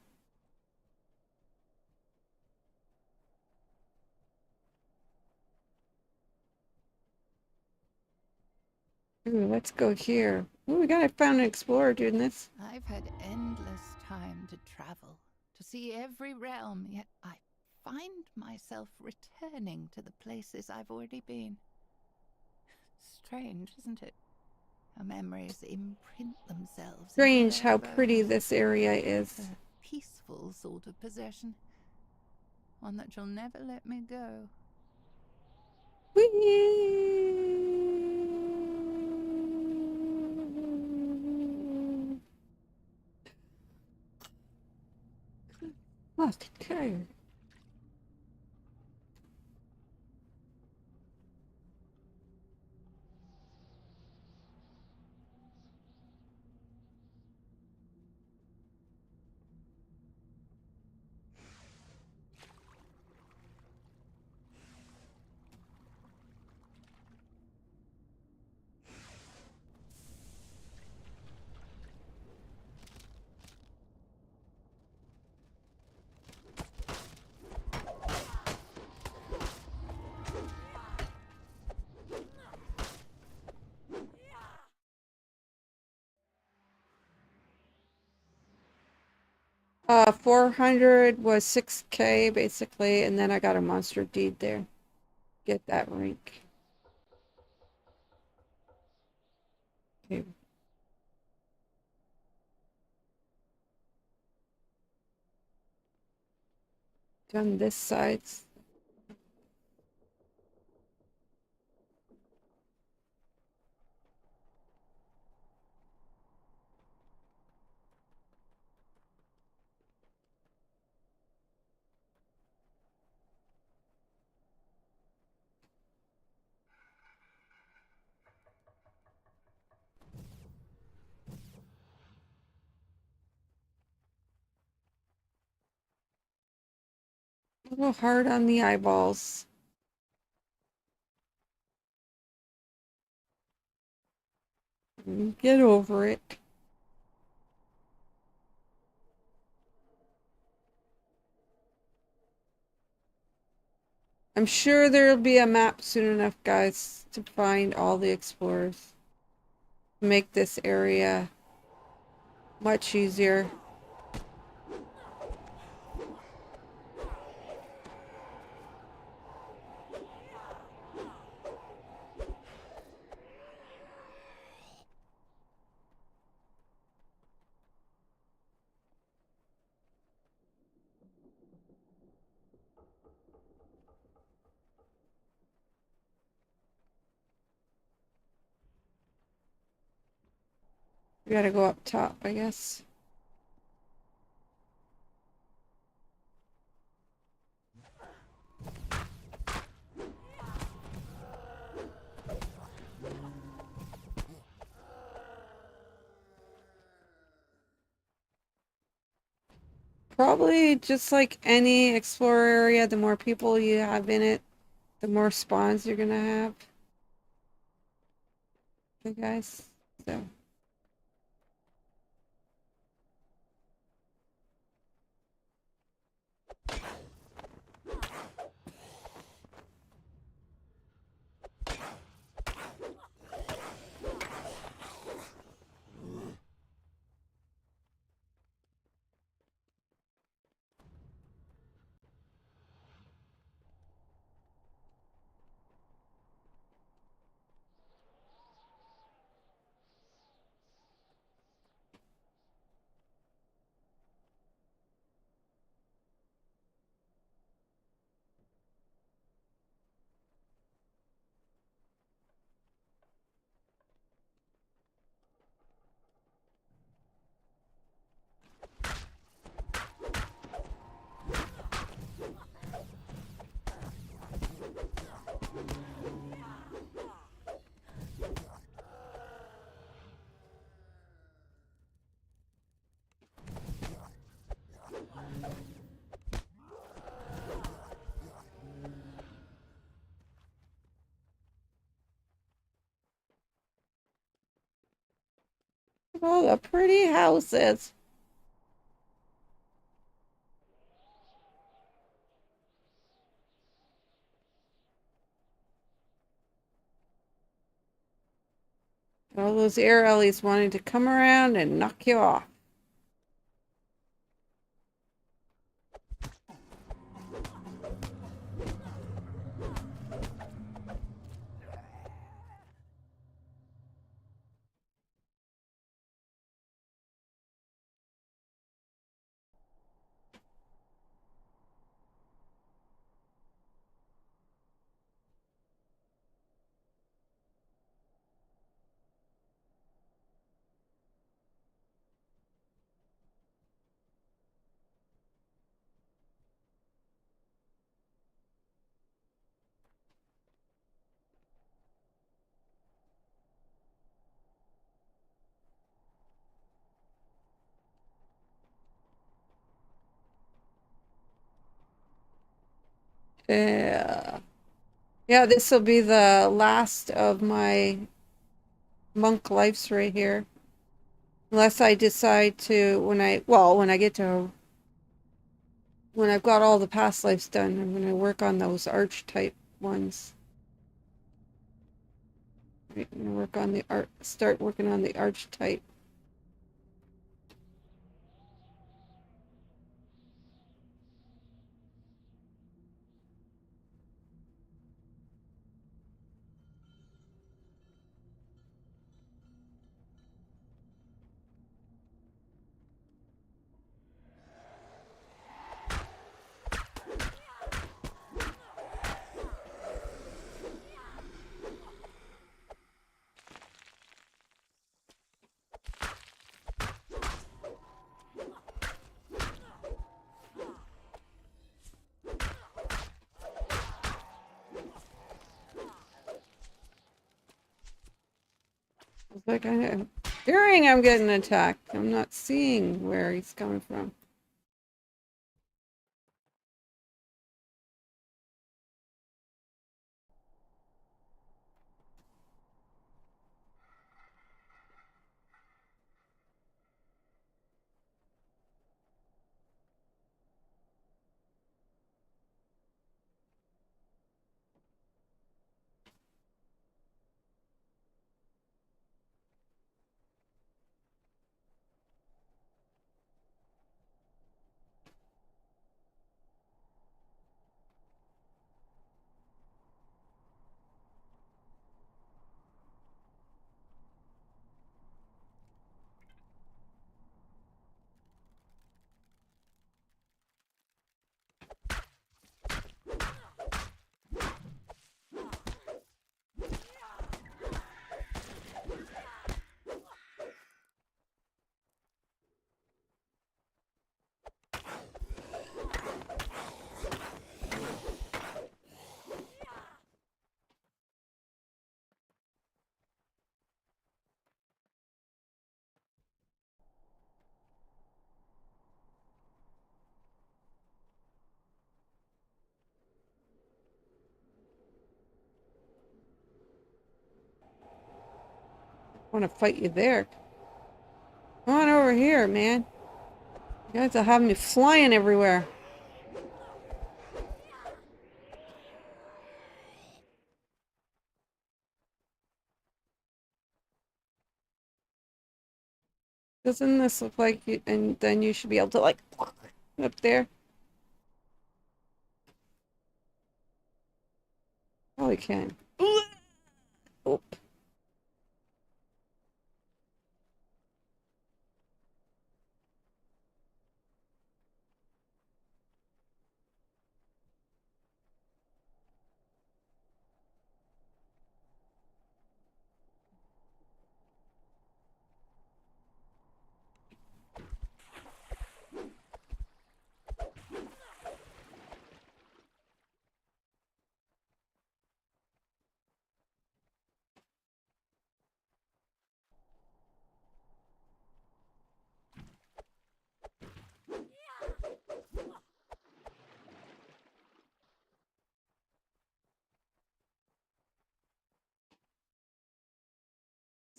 Ooh, let's go here. Ooh, I found an explorer doing this. I've had endless time to travel, to see every realm, yet I find myself returning to the places I've already been. Strange, isn't it? How memories imprint themselves into Strange their how pretty bones. this area is. A peaceful sort of possession. One that shall never let me go. Okay. 400 was 6K basically, and then I got a monster deed there. Get that rank. Okay. Done this side. A little hard on the eyeballs. Get over it. I'm sure there'll be a map soon enough, guys, to find all the explorers. make this area much easier. We gotta go up top, I guess. Probably just like any explorer area, the more people you have in it, the more spawns you're gonna have. Okay, guys. So. Oh, the pretty houses. All those air ellies wanting to come around and knock you off. Yeah. Yeah, this will be the last of my monk lives right here. Unless I decide to, when I get to, when I've got all the past lives done, I'm going to work on those arch type ones. I'm going to work on the start working on the arch type. It's like I'm fearing I'm getting attacked. I'm not seeing where he's coming from. want to fight you there. Come on over here, man. You guys are having me flying everywhere. Doesn't this look like you, and then you should be able to like up there? Probably can. Oh.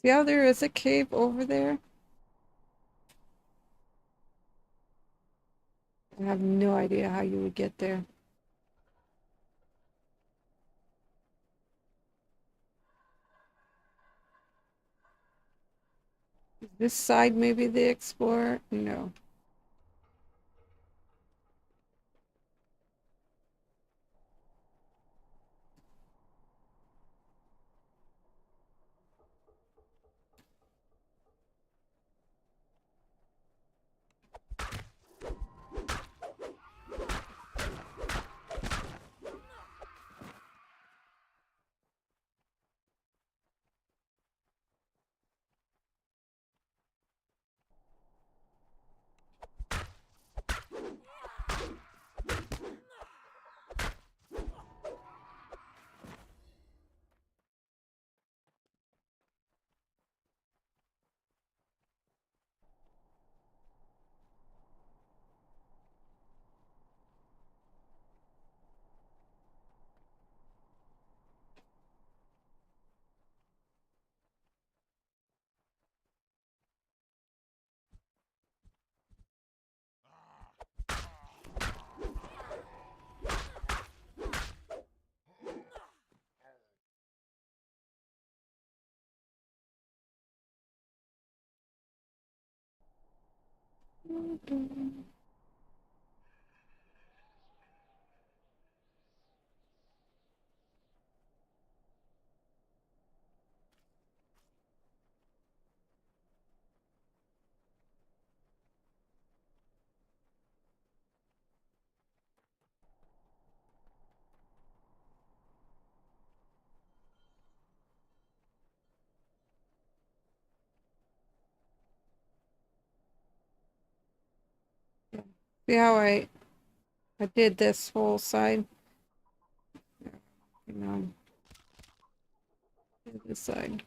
See how there is a cave over there? I have no idea how you would get there. Is this side maybe the explorer? No. See how I did this whole side? You know, this side.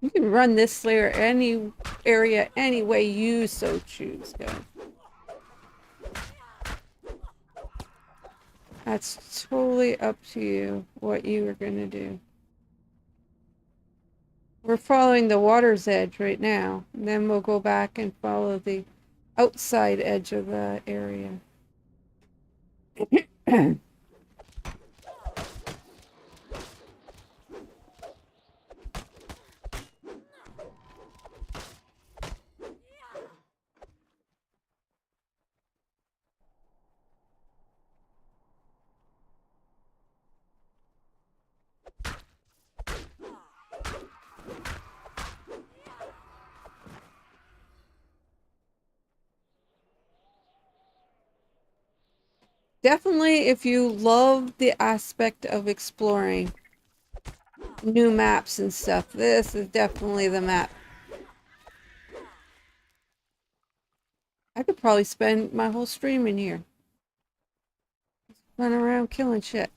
You can run this slayer any area any way you so choose, guys. That's totally up to you what you are gonna do. We're following the water's edge right now. And then we'll go back and follow the outside edge of the area. Definitely, if you love the aspect of exploring new maps and stuff, this is definitely the map. I could probably spend my whole stream in here. Running around killing shit.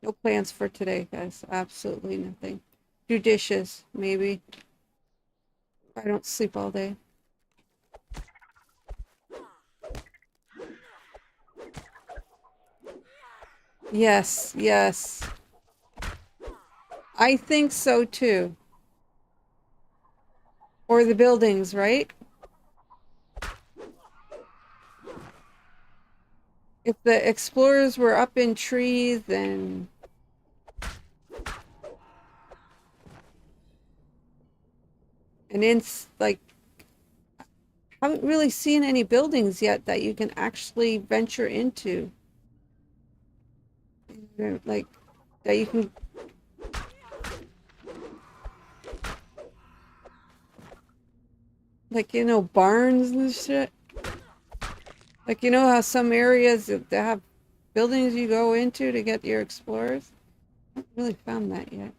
No plans for today, guys. Absolutely nothing. Do dishes, maybe. I don't sleep all day. Yes, yes. I think so too. Or the buildings, right? If the explorers were up in trees and in like, haven't really seen any buildings yet that you can actually venture into. Like, that you can, like, you know, barns and shit. Like, you know how some areas that have buildings you go into to get your explorers? I haven't really found that yet.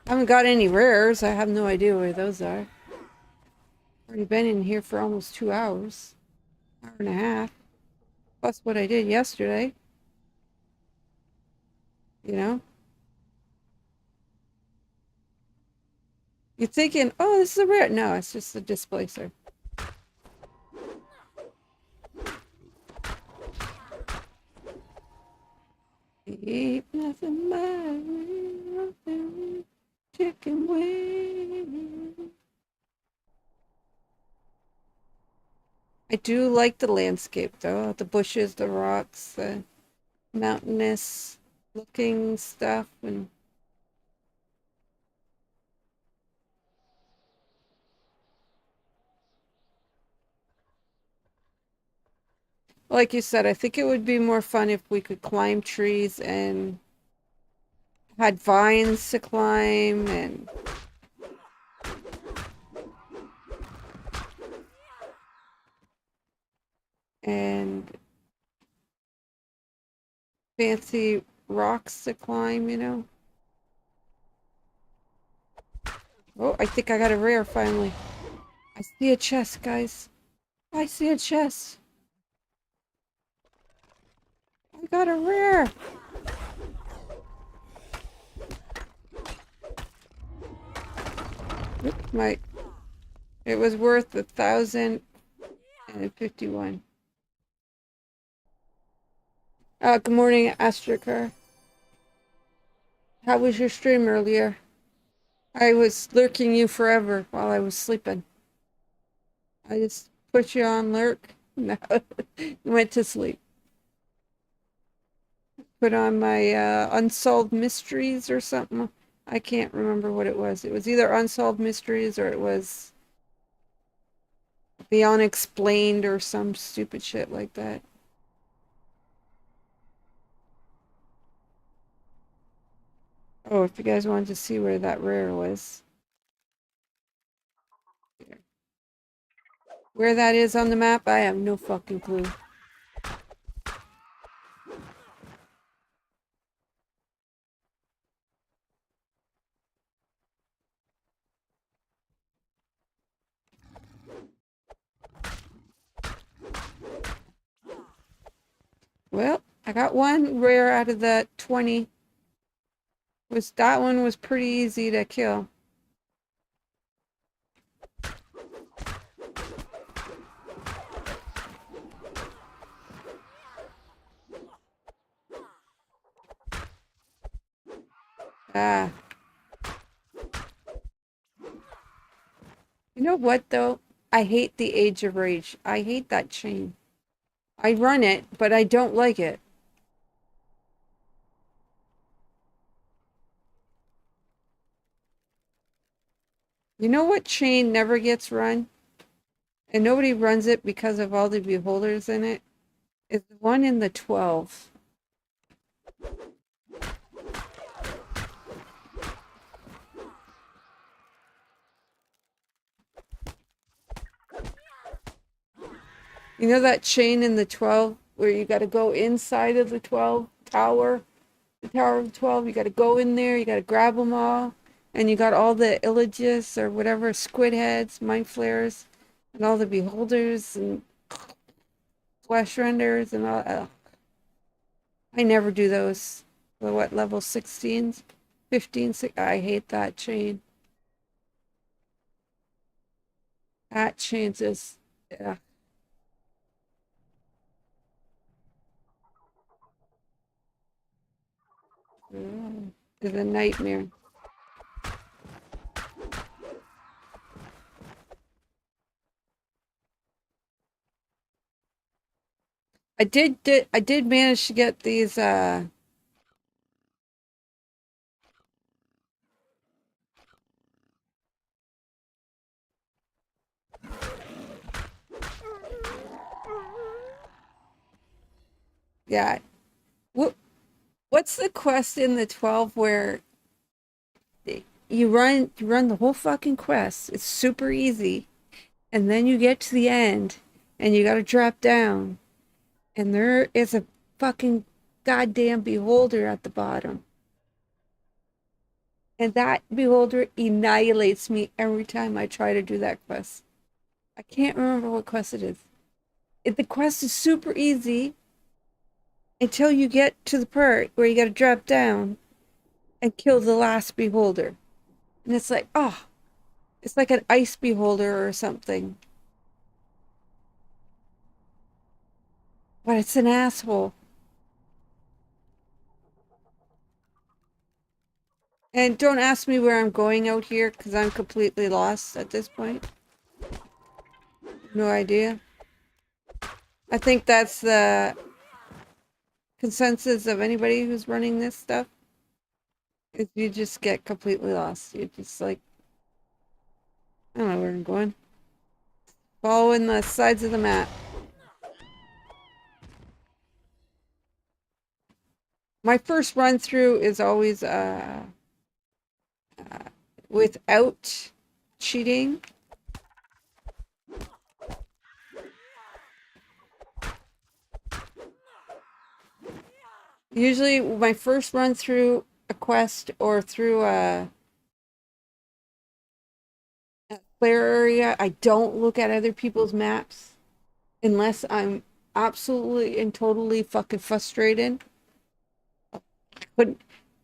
I haven't got any rares. I have no idea where those are. Already been in here for almost 2 hours. Hour and a half. Plus what I did yesterday. You know? You're thinking, oh, this is a rare. No, it's just a displacer. Ain't nothing but chicken wings. I do like the landscape though. The bushes, the rocks, the mountainous looking stuff, and like you said, I think it would be more fun if we could climb trees and had vines to climb and fancy rocks to climb, you know. Oh, I think I got a rare finally. I see a chest, guys. I see a chest. I got a rare. Oops, it was worth 1,051. Good morning, Astraker. How was your stream earlier? I was lurking you forever while I was sleeping. I just put you on lurk. No, went to sleep. Put on my Unsolved Mysteries or something. I can't remember what it was. It was either Unsolved Mysteries or it was The Unexplained or some stupid shit like that. Oh, if you guys wanted to see where that rare was. Where that is on the map, I have no fucking clue. Well, I got one rare out of the 20. That one was pretty easy to kill. Ah. You know what, though? I hate the Age of Rage. I hate that chain. I run it, but I don't like it. You know what chain never gets run? And nobody runs it because of all the beholders in it? Is the one in the 12. You know that chain in the 12 where you got to go inside of the 12 tower? The Tower of 12, you got to go in there, you got to grab them all, and you got all the illages or whatever, squid heads, mind flayers, and all the beholders and flesh renders and all. I never do those. What, level 16s? 15? I hate that chain. That chain just, yeah. It's a nightmare. I did manage to get these yeah. What's the quest in the 12 where you run the whole fucking quest. It's super easy. And then you get to the end and you got to drop down and there is a fucking goddamn beholder at the bottom. And that beholder annihilates me every time I try to do that quest. I can't remember what quest it is. The quest is super easy until you get to the part where you got to drop down and kill the last beholder. And it's like, oh, it's like an ice beholder or something. But it's an asshole. And don't ask me where I'm going out here, because I'm completely lost at this point. No idea. I think that's the consensus of anybody who's running this stuff. Is you just get completely lost. You're just like, I don't know where I'm going. Following the sides of the map. My first run through is always without cheating. Usually my first run through a quest or through a player area, I don't look at other people's maps unless I'm absolutely and totally fucking frustrated. But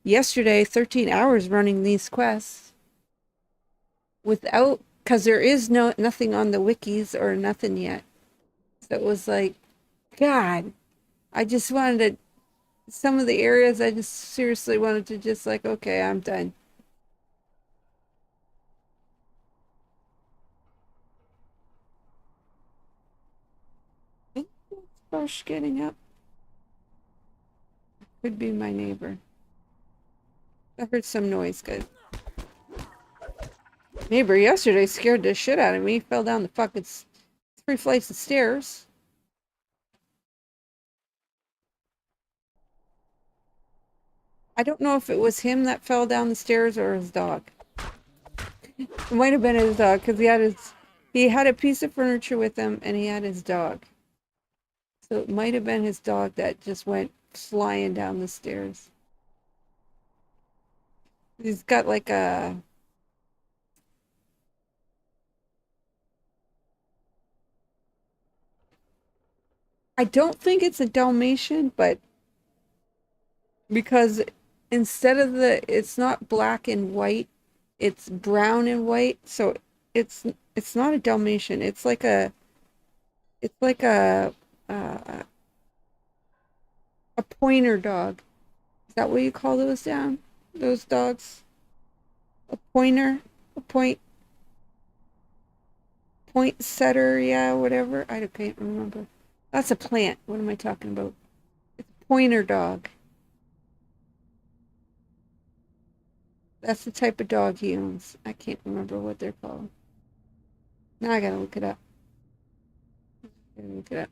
yesterday, 13 hours running these quests without, because there is nothing on the wikis or nothing yet. So it was like, God, I just wanted to, some of the areas I just seriously wanted to just like, okay, I'm done. I think that's Bush getting up. Could be my neighbor. I heard some noise, guys. Neighbor yesterday scared the shit out of me. He fell down the fucking 3 flights of stairs. I don't know if it was him that fell down the stairs or his dog. It might have been his dog because he had a piece of furniture with him and he had his dog. So it might have been his dog that just went flying down the stairs. He's got like a I don't think it's a Dalmatian, but because instead of it's not black and white, it's brown and white, so it's it's not a Dalmatian. It's like uh, a pointer dog. Is that what you call those down? Those dogs? A pointer? A point setter, yeah, whatever. I can't remember. That's a plant. What am I talking about? It's a pointer dog. That's the type of dog he owns. I can't remember what they're called. Now I gotta look it up. Gotta look it up.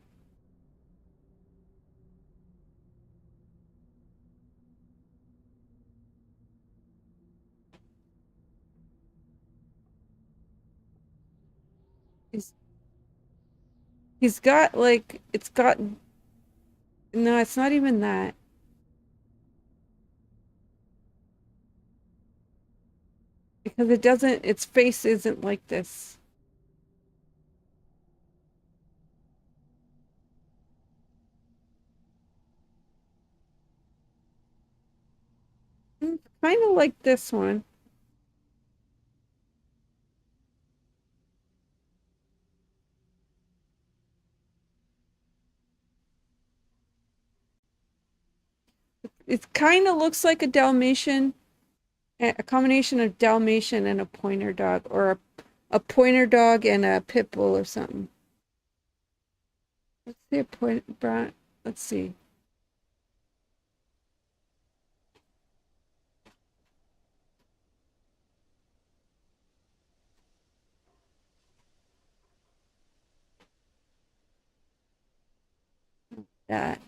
He's he's got like it's got no, it's not even that. Because it doesn't its face isn't like this. Kind of like this one. It kind of looks like a Dalmatian, a combination of Dalmatian and a pointer dog, or a pointer dog and a pit bull or something. Let's see a point brown. Let's see. That.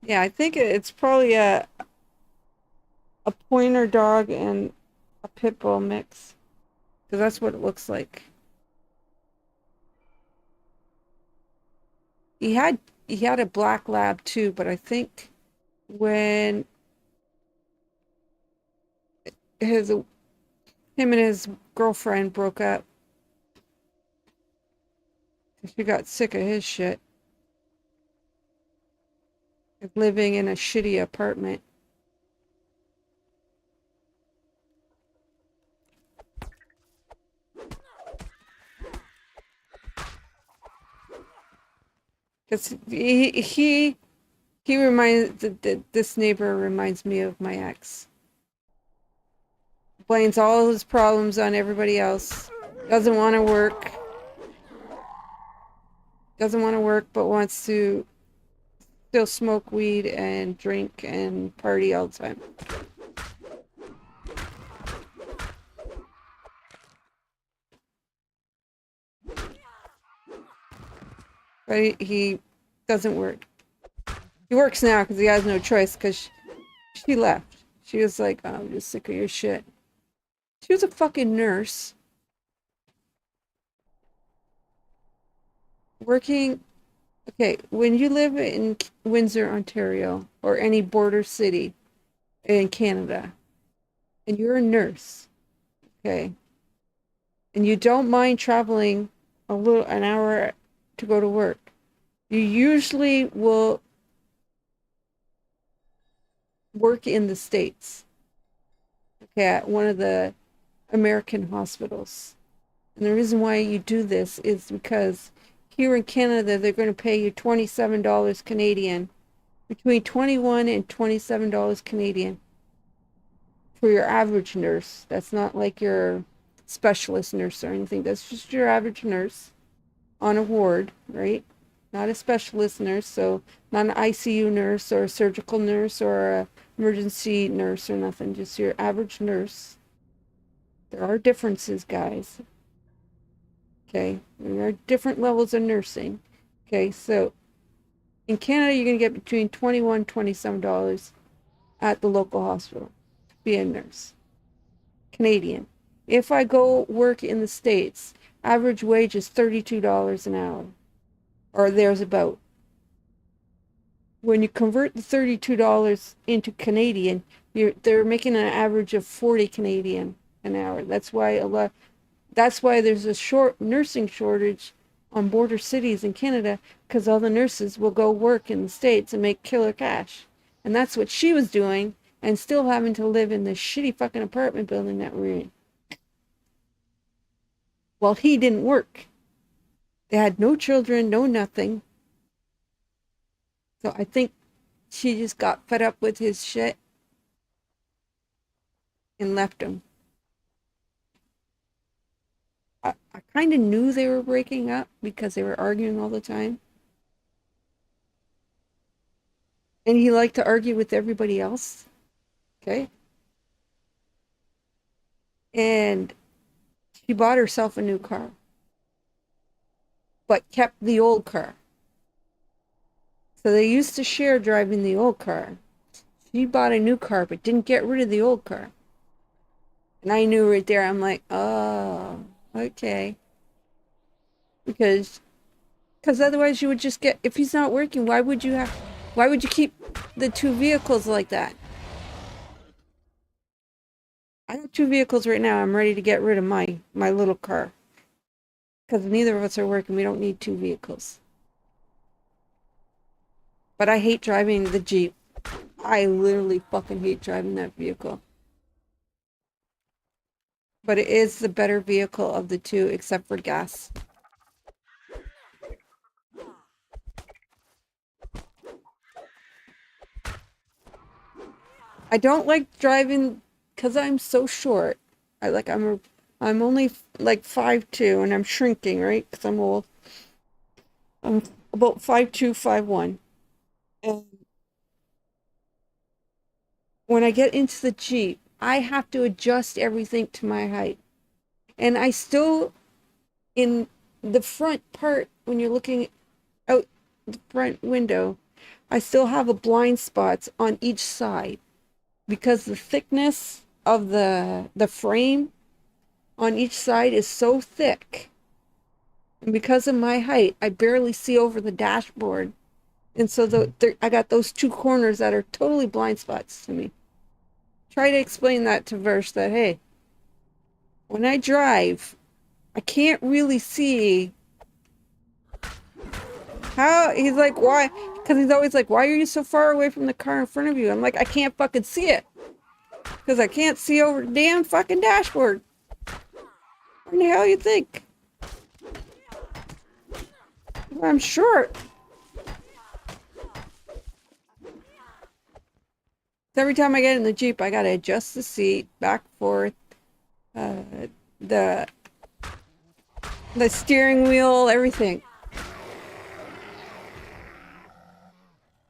Yeah, I think it's probably a pointer dog and a pit bull mix, because that's what it looks like. He had he had a black lab too, but I think when his him and his girlfriend broke up, she got sick of his shit, living in a shitty apartment. Because he reminds this neighbor reminds me of my ex. Blames all his problems on everybody else. Doesn't want to work. Doesn't want to work, but wants to still smoke weed and drink and party all the time. But he doesn't work. He works now because he has no choice, because she left. She was like, oh, I'm just sick of your shit. She was a fucking nurse. Working. Okay, when you live in Windsor, Ontario, or any border city in Canada, and you're a nurse, okay, and you don't mind traveling an hour to go to work, you usually will work in the States, okay, at one of the American hospitals. And the reason why you do this is because here in Canada, they're going to pay you $27 Canadian, between $21 and $27 Canadian for your average nurse. That's not like your specialist nurse or anything. That's just your average nurse on a ward, right? Not a specialist nurse, so not an ICU nurse or a surgical nurse or a emergency nurse or nothing. Just your average nurse. There are differences, guys. Okay, there are different levels of nursing. Okay, so in Canada, you're going to get between $21 and $27 at the local hospital to be a nurse. Canadian. If I go work in the States, average wage is $32 an hour, or there's about. When you convert the $32 into Canadian, they're making an average of 40 Canadian an hour. That's why there's a nursing shortage on border cities in Canada, because all the nurses will go work in the States and make killer cash. And that's what she was doing, and still having to live in this shitty fucking apartment building that we're in. Well, he didn't work. They had no children, no nothing. So I think she just got fed up with his shit and left him. I kind of knew they were breaking up because they were arguing all the time. And he liked to argue with everybody else. Okay. And she bought herself a new car, but kept the old car. So they used to share driving the old car. She bought a new car, but didn't get rid of the old car. And I knew right there, I'm like, oh, okay. Because otherwise you would just get, if he's not working, why would you keep the two vehicles like that? I have two vehicles right now. I'm ready to get rid of my little car. Because neither of us are working. We don't need two vehicles. But I hate driving the Jeep. I literally fucking hate driving that vehicle. But it is the better vehicle of the two, except for gas. I don't like driving because I'm so short. I'm only like 5'2", and I'm shrinking, right? Because I'm old. I'm about 5'2", 5'1". And when I get into the Jeep, I have to adjust everything to my height. And I still, in the front part, when you're looking out the front window, I still have a blind spots on each side because the thickness of the frame on each side is so thick. And because of my height, I barely see over the dashboard. And so I got those two corners that are totally blind spots to me. Try to explain that to Verse that, hey, when I drive, I can't really see how. He's like, why? Because he's always like, why are you so far away from the car in front of you? I'm like, I can't fucking see it. Because I can't see over the damn fucking dashboard. What in the hell you think? I'm short. Every time I get in the Jeep, I gotta adjust the seat back, forth, the steering wheel, everything.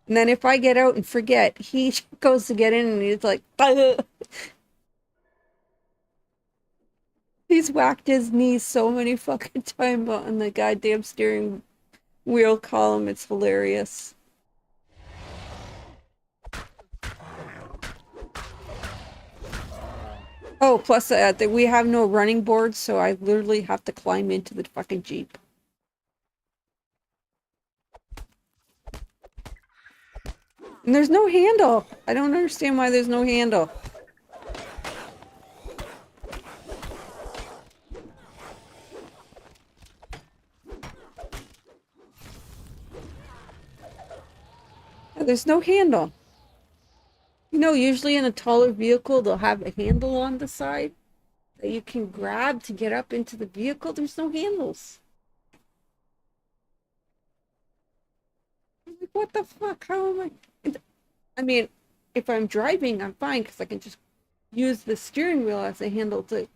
And then if I get out and forget, he goes to get in and he's like, he's whacked his knees so many fucking times on the goddamn steering wheel column. It's hilarious. Oh, plus we have no running boards, so I literally have to climb into the fucking Jeep. And there's no handle. I don't understand why there's no handle. There's no handle. You know, usually in a taller vehicle, they'll have a handle on the side that you can grab to get up into the vehicle. There's no handles. I'm like, what the fuck? How am I mean, if I'm driving, I'm fine because I can just use the steering wheel as a handle to,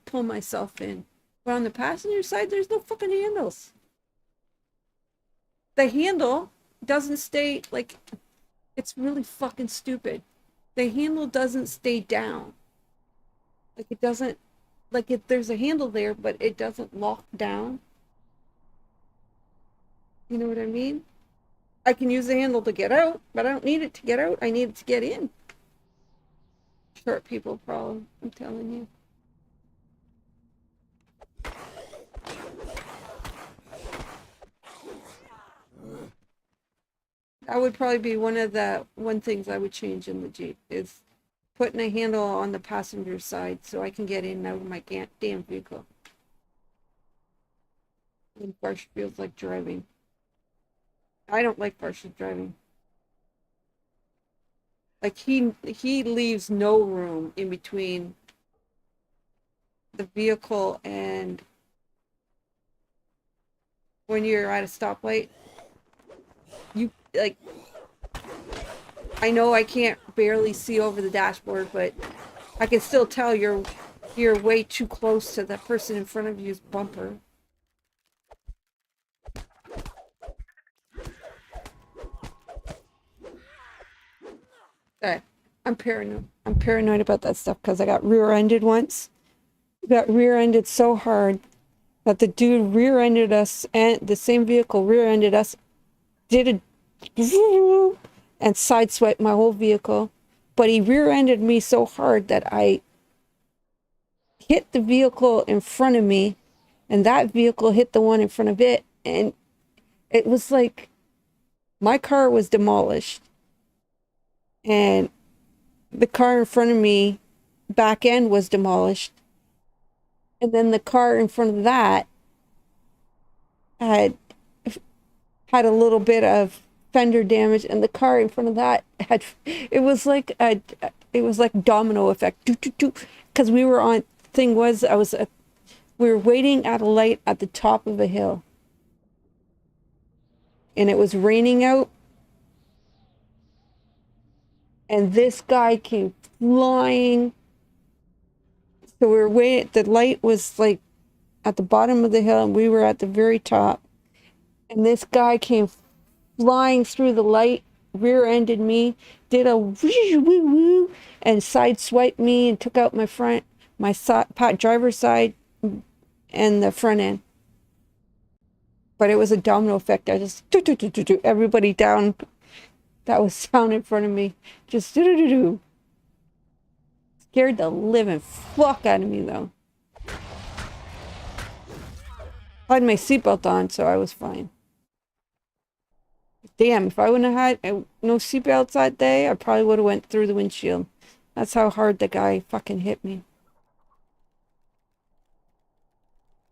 pull myself in. But on the passenger side, there's no fucking handles. The handle doesn't stay, like, it's really fucking stupid. The handle doesn't stay down. Like, it doesn't, like, there's a handle there, but it doesn't lock down. You know what I mean? I can use the handle to get out, but I don't need it to get out. I need it to get in. Short people problem, I'm telling you. That would probably be one things I would change in the Jeep is putting a handle on the passenger side so I can get in and out of my damn vehicle. And Farsh feels like driving. I don't like Farsh's driving. Like he leaves no room in between the vehicle and when you're at a stoplight. You like I know I can't barely see over the dashboard, but I can still tell you're way too close to the person in front of you's bumper. I'm paranoid. I'm paranoid about that stuff because I got rear-ended once. Got rear-ended so hard that the dude rear-ended us, and the same vehicle rear-ended us, did a and sideswiped my whole vehicle. But he rear-ended me so hard that I hit the vehicle in front of me, and that vehicle hit the one in front of it, and it was like my car was demolished, and the car in front of me, back end was demolished, and then the car in front of that had a little bit of fender damage, and the car in front of that had it was like domino effect, because we were on thing was we were waiting at a light at the top of a hill, and it was raining out, and this guy came flying. So we were waiting, the light was like at the bottom of the hill and we were at the very top, and this guy came flying through the light, rear-ended me, did a woo and sideswiped me and took out my driver's side and the front end. But it was a domino effect. I just everybody down that was down in front of me just scared the living fuck out of me though. I had my seatbelt on, so I was fine. Damn, if I wouldn't have had no seatbelts that day, I probably would have went through the windshield. That's how hard the guy fucking hit me.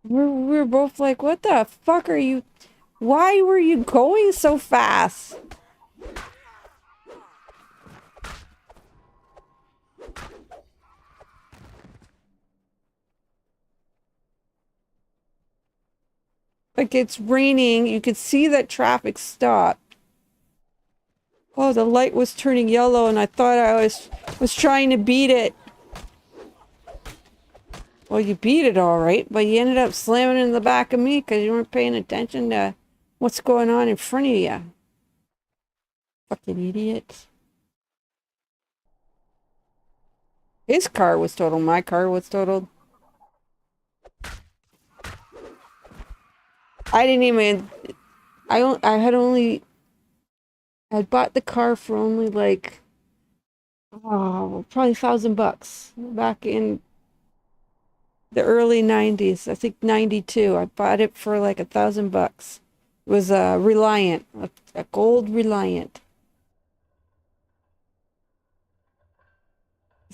We were both like, what the fuck are you... Why were you going so fast? Like, it's raining. You could see that traffic stopped. Oh, the light was turning yellow, and I thought I was trying to beat it. Well, you beat it all right, but you ended up slamming in the back of me because you weren't paying attention to what's going on in front of you. Fucking idiot. His car was totaled. My car was totaled. I didn't even... I bought the car for only like... Oh, probably $1,000 back in the early 90s. I think 92. I bought it for like $1,000. It was a Reliant, a gold Reliant.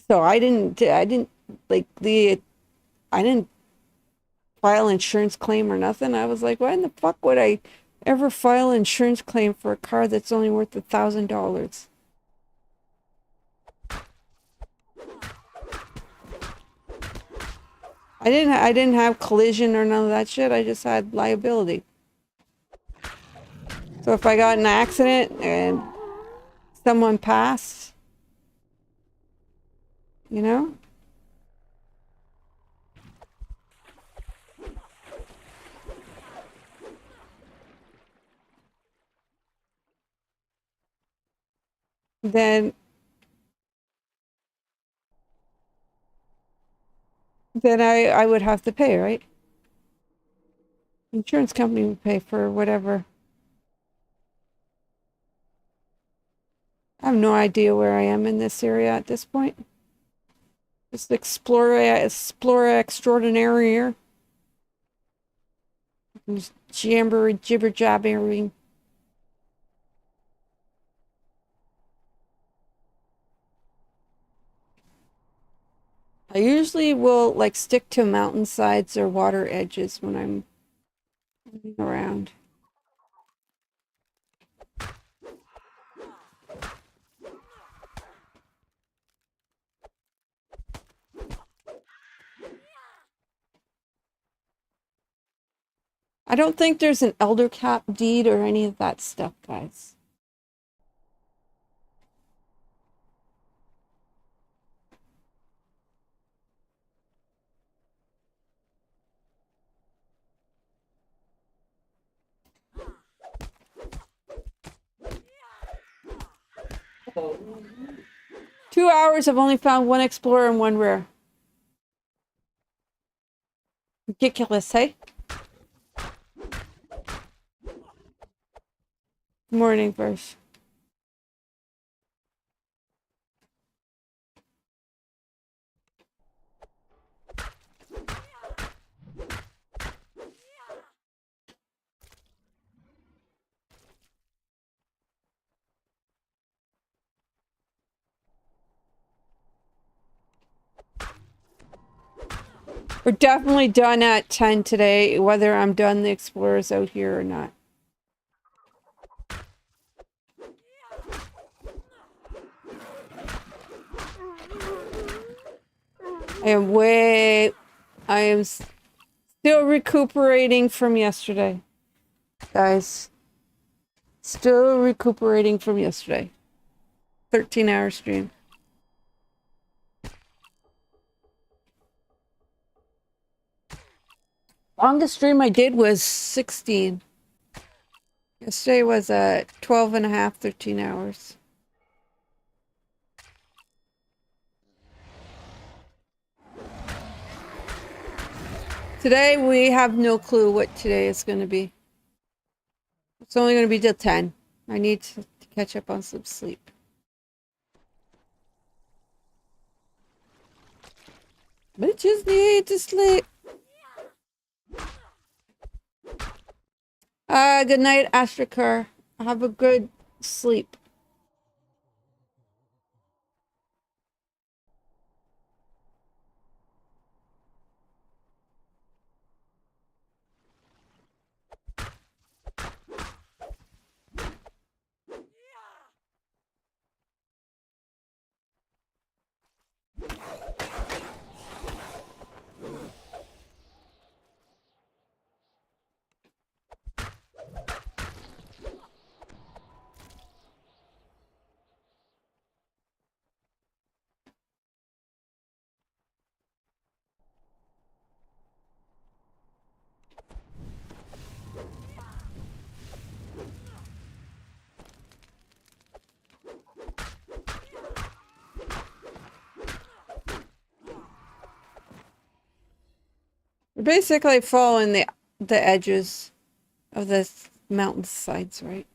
So I didn't file insurance claim or nothing. I was like, why in the fuck would I ever file an insurance claim for a car that's only worth $1,000? I didn't have collision or none of that shit. I just had liability. So if I got in an accident and someone passed, you know? Then I would have to pay, right? Insurance company would pay for whatever. I have no idea where I am in this area at this point. Just explore extraordinary here. Just jibber jabbering. I usually will like stick to mountainsides or water edges when I'm moving around. I don't think there's an elder cap deed or any of that stuff, guys. Oh. 2 hours, I've only found one explorer and one rare. Ridiculous, hey? Morning, verse. We're definitely done at 10 today, whether I'm done the explorers out here or not. I am still recuperating from yesterday. Guys, still recuperating from yesterday. 13-hour stream. Longest stream I did was 16. Yesterday was 12 and a half, 13 hours. Today we have no clue what today is going to be. It's only going to be till 10. I need to catch up on some sleep. Bitches need to sleep. Good night, Astrakar. Have a good sleep. We're basically following the edges of the mountain sides, right?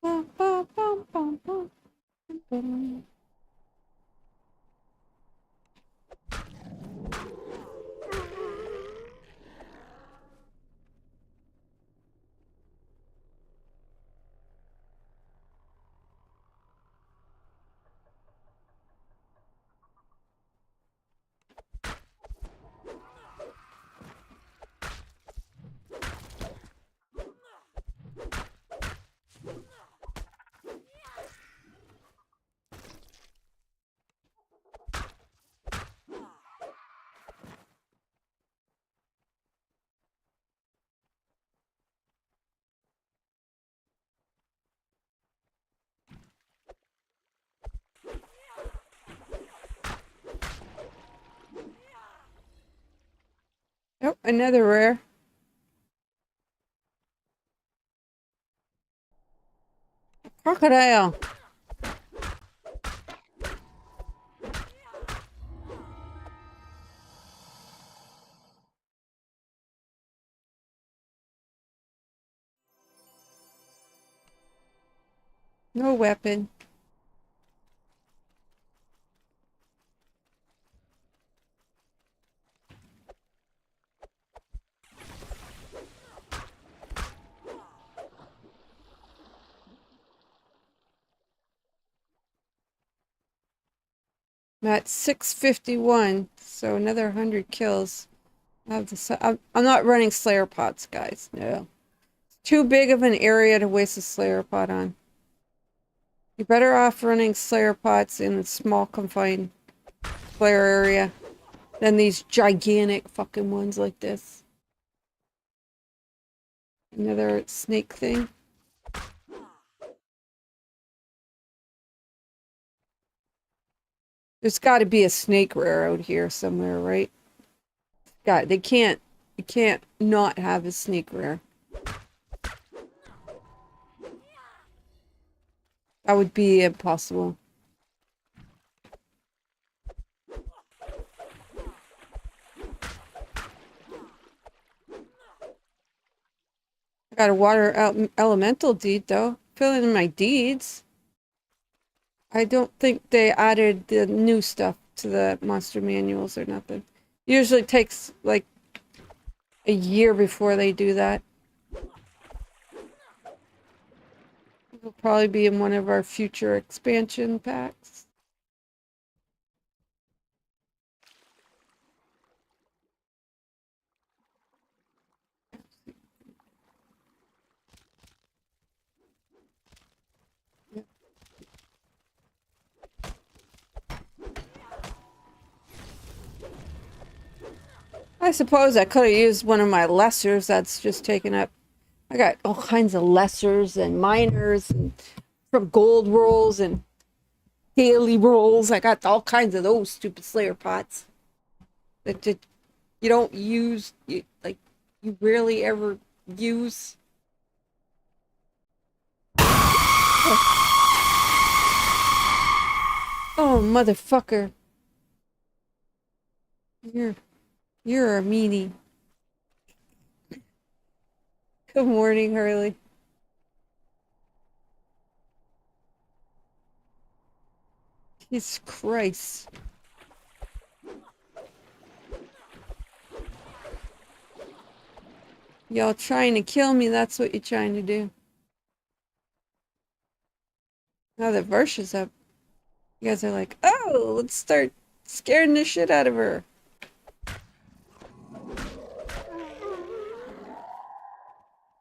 Bum, bum, bum, bum, bum, bum. Another rare. Crocodile. No weapon. I'm at 651, so another 100 kills. I'm not running Slayer pots, guys. No. Too big of an area to waste a Slayer pot on. You're better off running Slayer pots in a small confined Slayer area than these gigantic fucking ones like this. Another snake thing. There's got to be a snake rare out here somewhere, right? God, you can't not have a snake rare. That would be impossible. I got a water elemental deed though. Filling in my deeds. I don't think they added the new stuff to the monster manuals or nothing. Usually takes like a year before they do that. It'll probably be in one of our future expansion packs. I suppose I could have used one of my lessers that's just taken up. I got all kinds of lessers and minors and from gold rolls and daily rolls. I got all kinds of those stupid Slayer pots that you don't use, like you rarely ever use. Oh, motherfucker. You're you're a meanie. Good morning, Hurley. Jesus Christ. Y'all trying to kill me, that's what you're trying to do. Now that Varsha's up, you guys are like, oh, let's start scaring the shit out of her.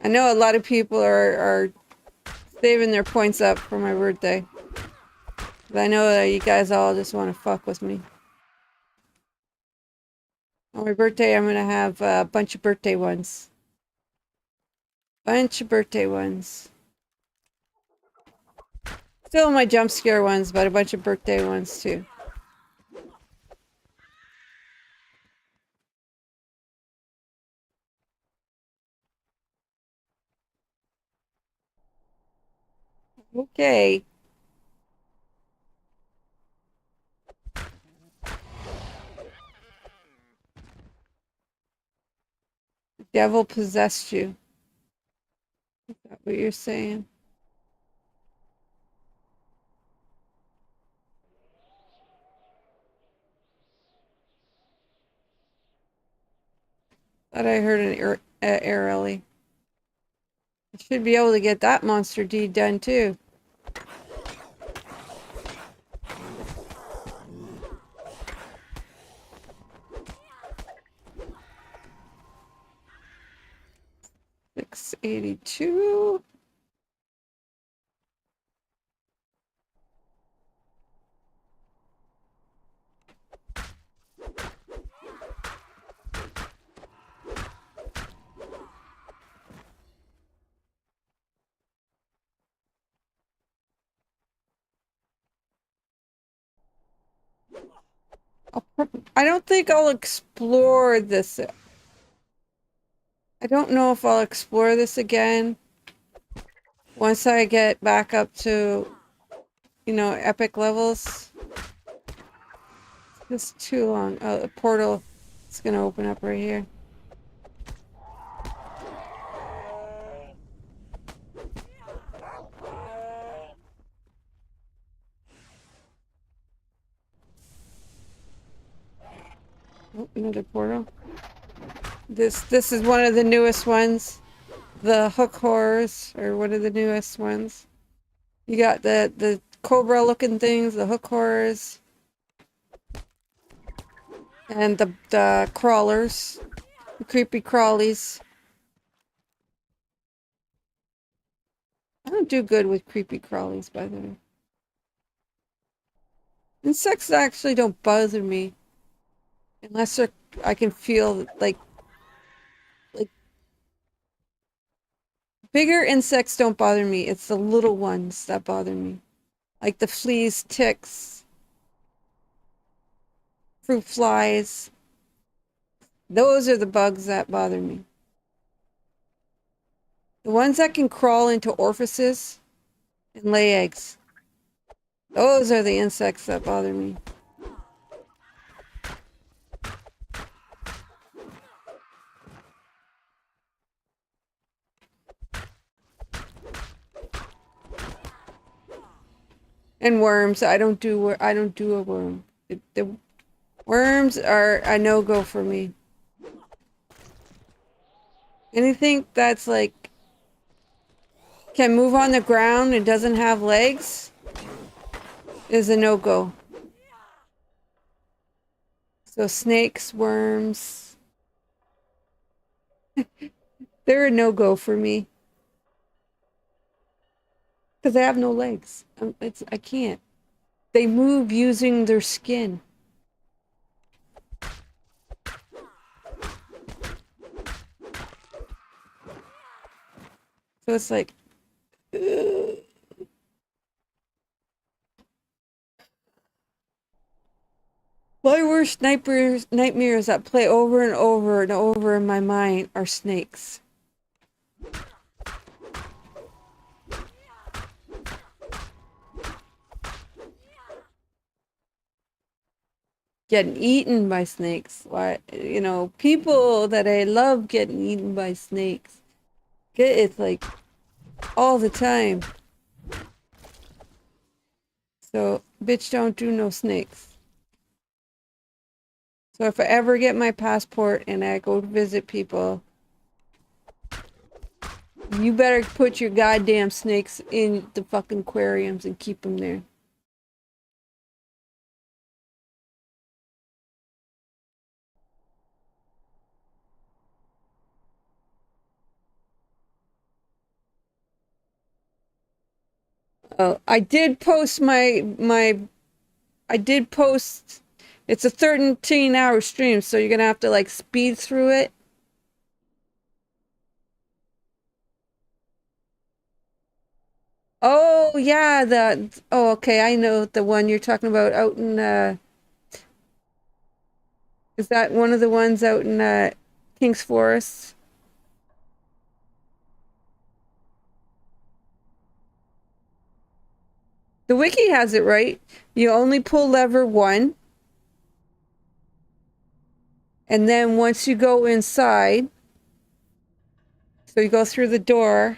I know a lot of people are saving their points up for my birthday. But I know that you guys all just want to fuck with me. On my birthday, I'm gonna have a bunch of birthday ones. Bunch of birthday ones. Still my jump scare ones, but a bunch of birthday ones too. Okay. The devil possessed you. Is that what you're saying? Thought I heard an air alley. I should be able to get that monster deed done too. $682. I don't think I'll explore this. I don't know if I'll explore this again once I get back up to, epic levels. It's too long. Oh, the portal is gonna open up right here. Oh, another portal. This is one of the newest ones. The hook horrors, or one of the newest ones. You got the cobra looking things, the hook horrors, and the crawlers, the creepy crawlies. I don't do good with creepy crawlies, by the way. Insects actually don't bother me unless I can feel like bigger insects don't bother me. It's the little ones that bother me, like the fleas, ticks, fruit flies. Those are the bugs that bother me. The ones that can crawl into orifices and lay eggs. Those are the insects that bother me. And worms. I don't do a worm. The worms are a no-go for me. Anything that's like can move on the ground and doesn't have legs is a no-go. So snakes, worms, they're a no-go for me. Because they have no legs. I can't. They move using their skin. So it's like, ugh. My worst nightmares that play over and over and over in my mind are snakes. Getting eaten by snakes. Why, people that I love getting eaten by snakes. It's like all the time. So, bitch, don't do no snakes. So if I ever get my passport and I go to visit people, you better put your goddamn snakes in the fucking aquariums and keep them there. Oh, I did post I did post, it's a 13-hour stream, so you're gonna have to like speed through it. Oh yeah, okay, I know the one you're talking about out in is that one of the ones out in King's Forest? The wiki has it right. You only pull lever 1. And then once you go inside, so you go through the door,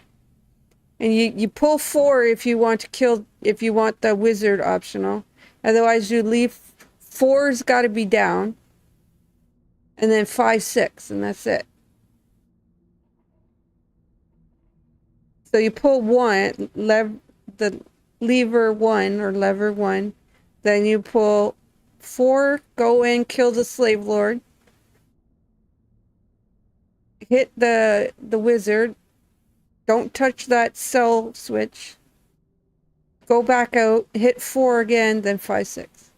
and you pull 4 if you want the wizard optional. Otherwise you leave 4's got to be down. And then 5, 6, and that's it. So you pull 1, the lever 1 or lever 1, then you pull 4, go in, kill the slave lord, hit the wizard, don't touch that cell switch, go back out, hit 4 again, then 5, 6.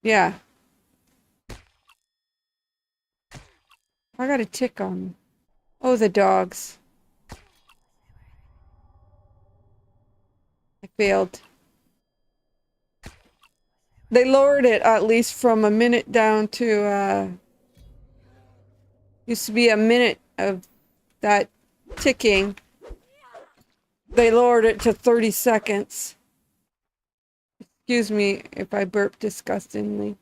Yeah. I got a tick on me. Oh, the dogs. I failed. They lowered it at least from a minute down to, used to be a minute of that ticking. They lowered it to 30 seconds. Excuse me if I burp disgustingly.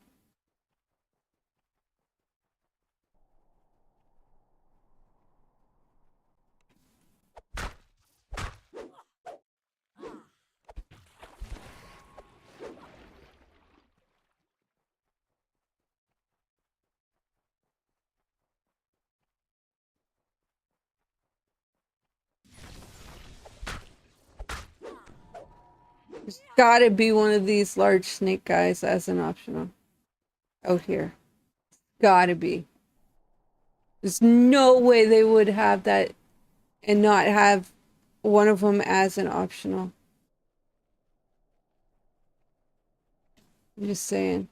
There's gotta be one of these large snake guys as an optional out here. Gotta be. There's no way they would have that and not have one of them as an optional. I'm just saying.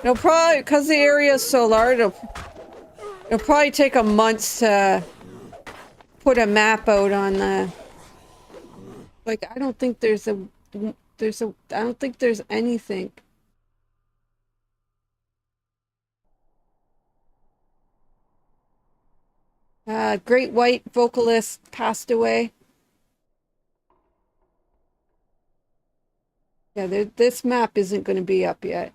It'll probably, because the area is so large, it'll probably take a month to put a map out on the... Like, I don't think I don't think there's anything. Great white vocalist passed away. Yeah, this map isn't going to be up yet.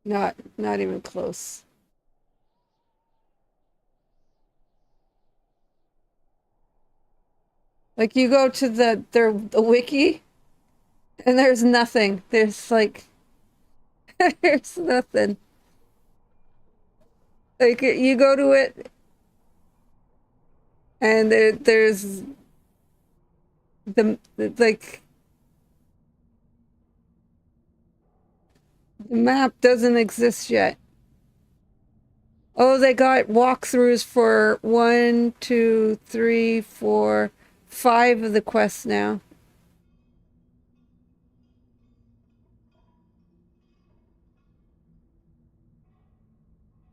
Not even close. Like you go to the wiki and there's nothing. There's like there's nothing. Like you go to it and there's like the map doesn't exist yet. Oh, they got walkthroughs for 1, 2, 3, 4, 5 of the quests now.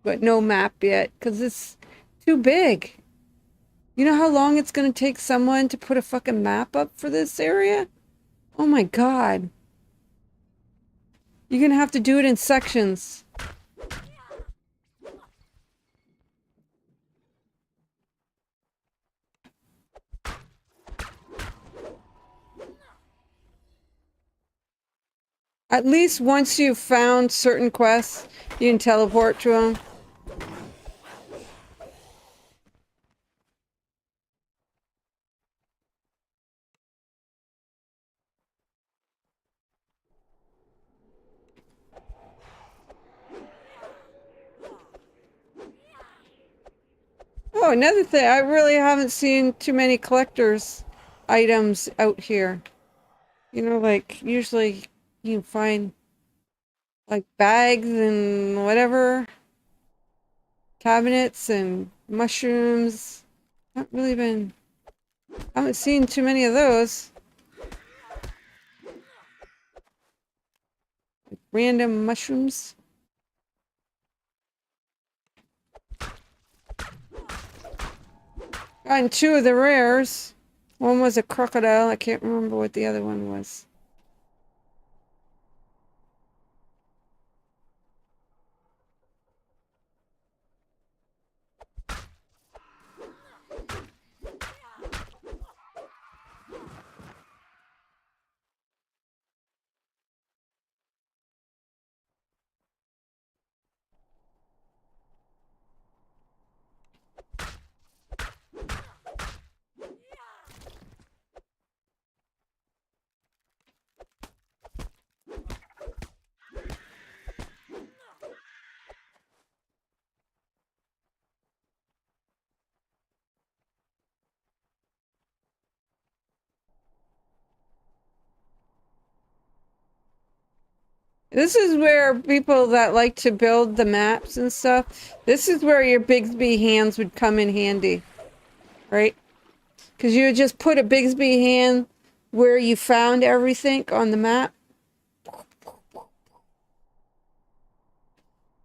But no map yet, because it's too big. You know how long it's going to take someone to put a fucking map up for this area? Oh my god. You're going to have to do it in sections. At least once you've found certain quests, you can teleport to them. Oh, another thing, I really haven't seen too many collectors' items out here. You know, like, usually you can find, like, bags and whatever, cabinets and mushrooms. Haven't seen too many of those. Like, random mushrooms. Gotten 2 of the rares. One was a crocodile. I can't remember what the other one was. This is where people that like to build the maps and stuff, this is where your Bigsby hands would come in handy, right? Because you would just put a Bigsby hand where you found everything on the map.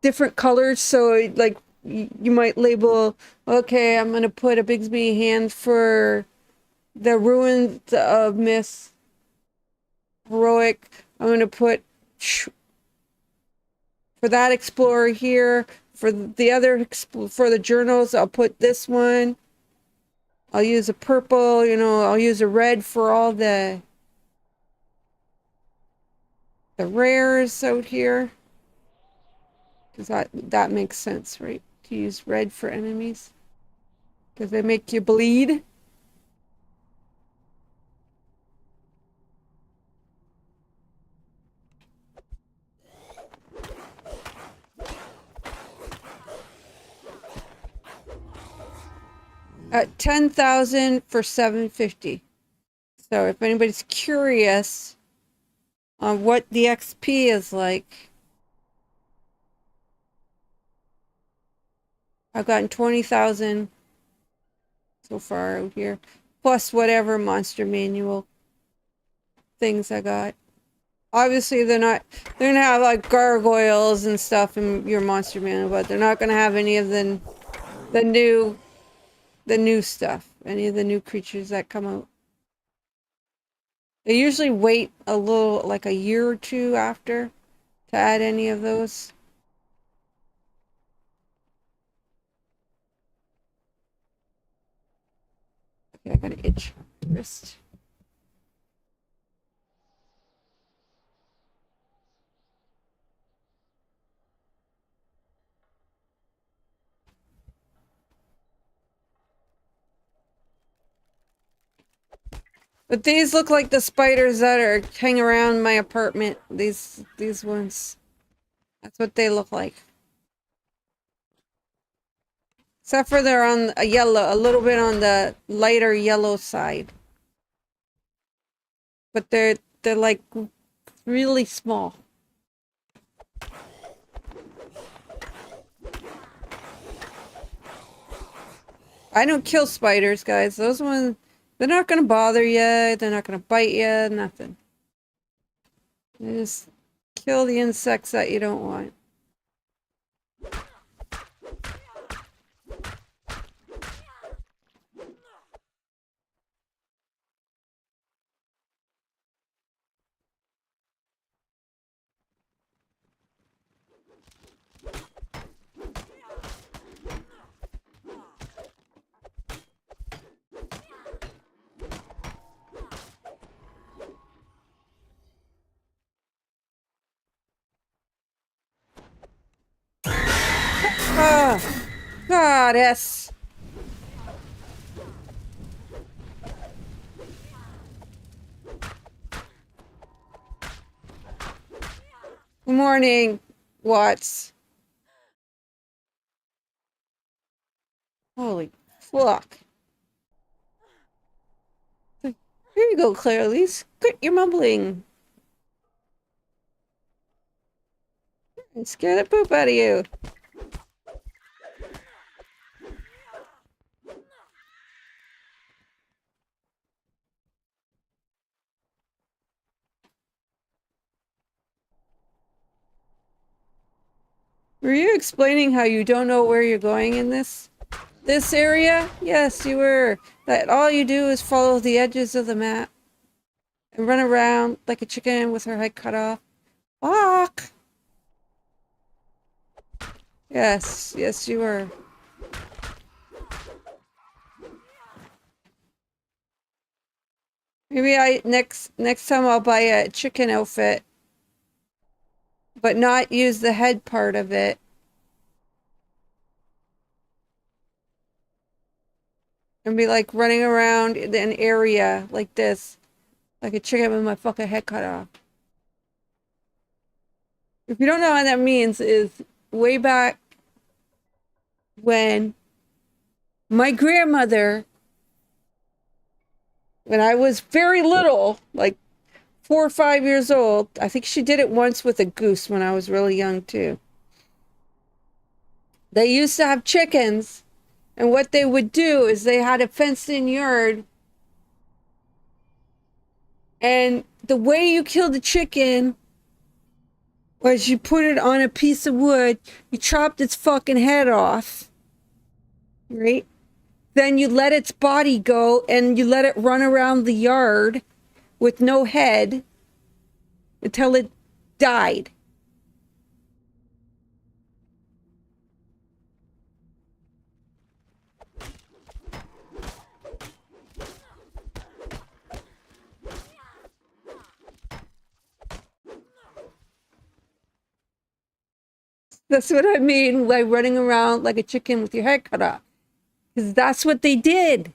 Different colors, so like you might label, okay, I'm gonna put a Bigsby hand for the ruins of Miss Heroic. I'm gonna put for that explorer here. For the other for the journals, I'll put this one. I'll use a purple, you know, I'll use a red for all the rares out here. Because that makes sense, right? To use red for enemies. Because they make you bleed. At 10,000 for 750. So if anybody's curious on what the XP is like, I've gotten 20,000 so far out here, plus whatever monster manual things I got. Obviously, they're gonna have like gargoyles and stuff in your monster manual, but they're not gonna have any of the new stuff, any of the new creatures that come out. They usually wait a little, like a year or two after, to add any of those. Okay, I got an itch wrist. But these look like the spiders that are hang around my apartment. These ones. That's what they look like. Except for they're on a yellow, a little bit on the lighter yellow side. But they're like really small. I don't kill spiders, guys. Those ones, they're not gonna bother you. They're not gonna bite you. Nothing. They just kill the insects that you don't want. Ah, goddess. Good morning, Watts. Holy fuck. Here you go, Clairlise. Quit your mumbling. And scare the poop out of you. Were you explaining how you don't know where you're going in this area? Yes, you were. That all you do is follow the edges of the map and run around like a chicken with her head cut off. Fuck. Yes, yes, you were. Maybe next time I'll buy a chicken outfit, but not use the head part of it. And be like running around in an area like this, like a chicken with my fucking head cut off. If you don't know what that means, is way back when my grandmother, when I was very little, like 4 or 5 years old. I think she did it once with a goose when I was really young too. They used to have chickens, and what they would do is they had a fenced-in yard, and the way you killed the chicken was you put it on a piece of wood, you chopped its fucking head off, right? Then you let its body go and you let it run around the yard with no head until it died. That's what I mean by running around like a chicken with your head cut off. Because that's what they did.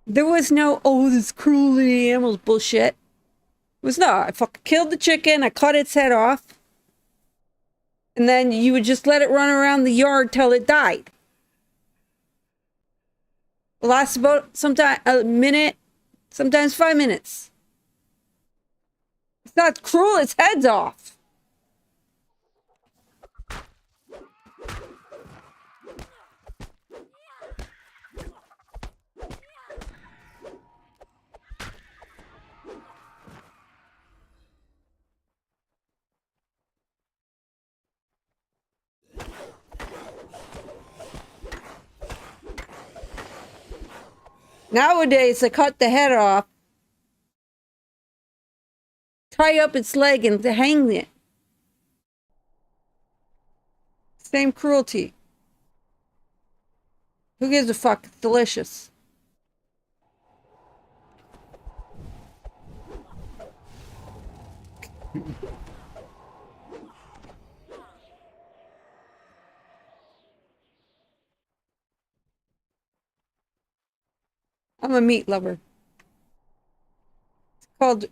There was no, oh, this cruelty animals bullshit. It was no, I fucking killed the chicken, I cut its head off, and then you would just let it run around the yard till it died. It lasts about sometimes a minute, sometimes 5 minutes. It's not cruel, its head's off. Nowadays, they cut the head off, tie up its leg, and hang it. Same cruelty. Who gives a fuck? It's delicious. I'm a meat lover. It's called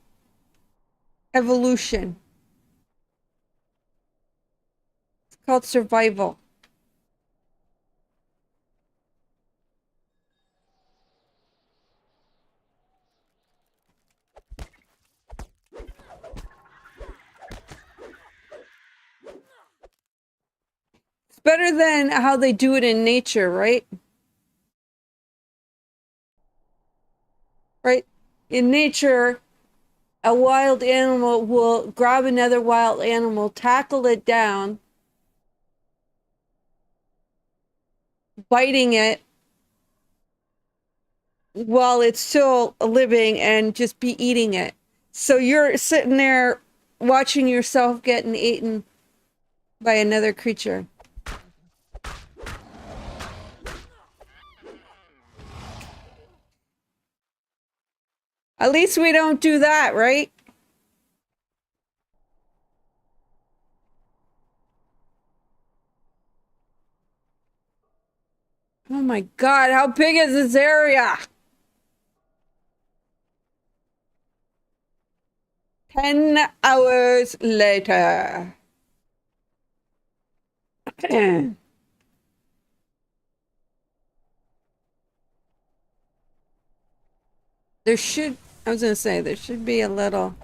evolution. It's called survival. It's better than how they do it in nature, right? Right? In nature, a wild animal will grab another wild animal, tackle it down, biting it while it's still living and just be eating it. So you're sitting there watching yourself getting eaten by another creature. At least we don't do that, right? Oh my God, how big is this area? 10 hours later. There should, I was gonna say, there should be a little.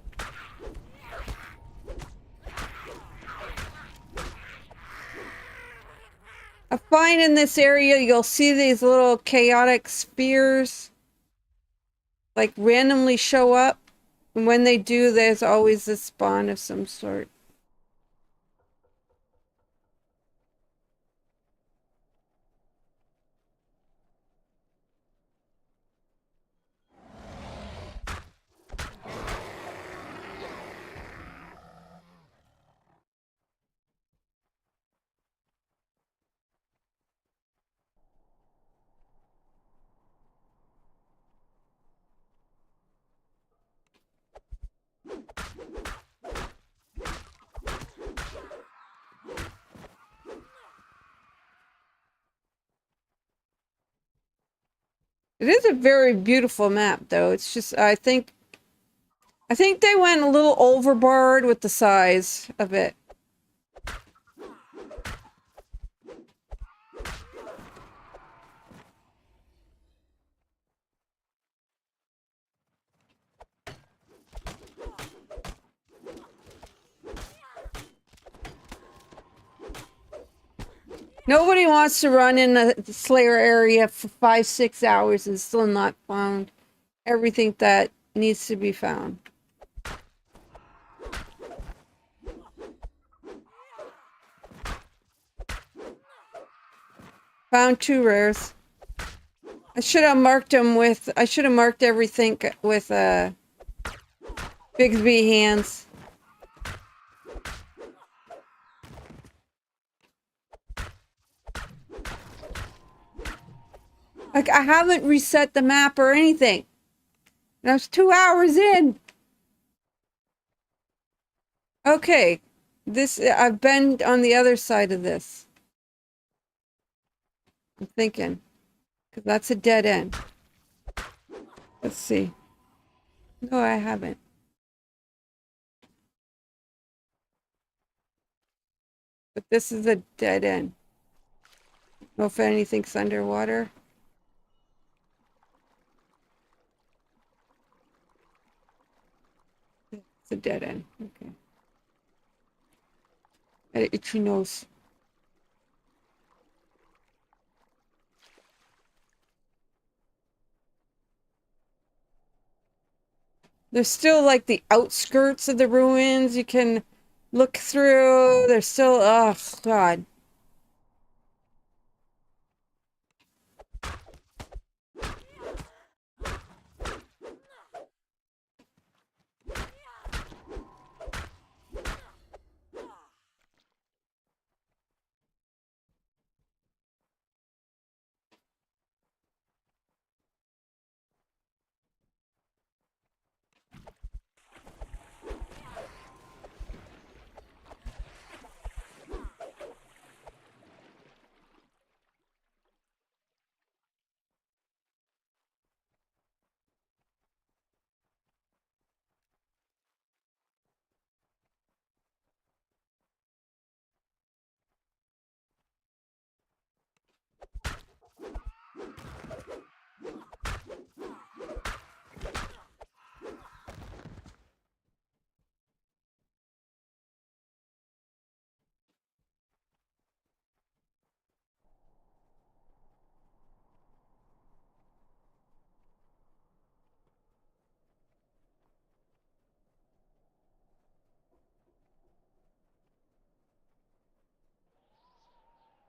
I find in this area you'll see these little chaotic spheres like randomly show up. And when they do, there's always a spawn of some sort. It is a very beautiful map, though. It's just, I think they went a little overboard with the size of it. Nobody wants to run in the Slayer area for 5-6 hours and still not found everything that needs to be found. Found 2 rares. I should have marked them with, I should have marked everything with Bigsby hands. Like, I haven't reset the map or anything. And I was 2 hours in. Okay. This, I've been on the other side of this. I'm thinking. Because that's a dead end. Let's see. No, I haven't. But this is a dead end. Don't know if anything's underwater. It's a dead end. Okay. Itchy nose. There's still like the outskirts of the ruins you can look through. There's still, oh God.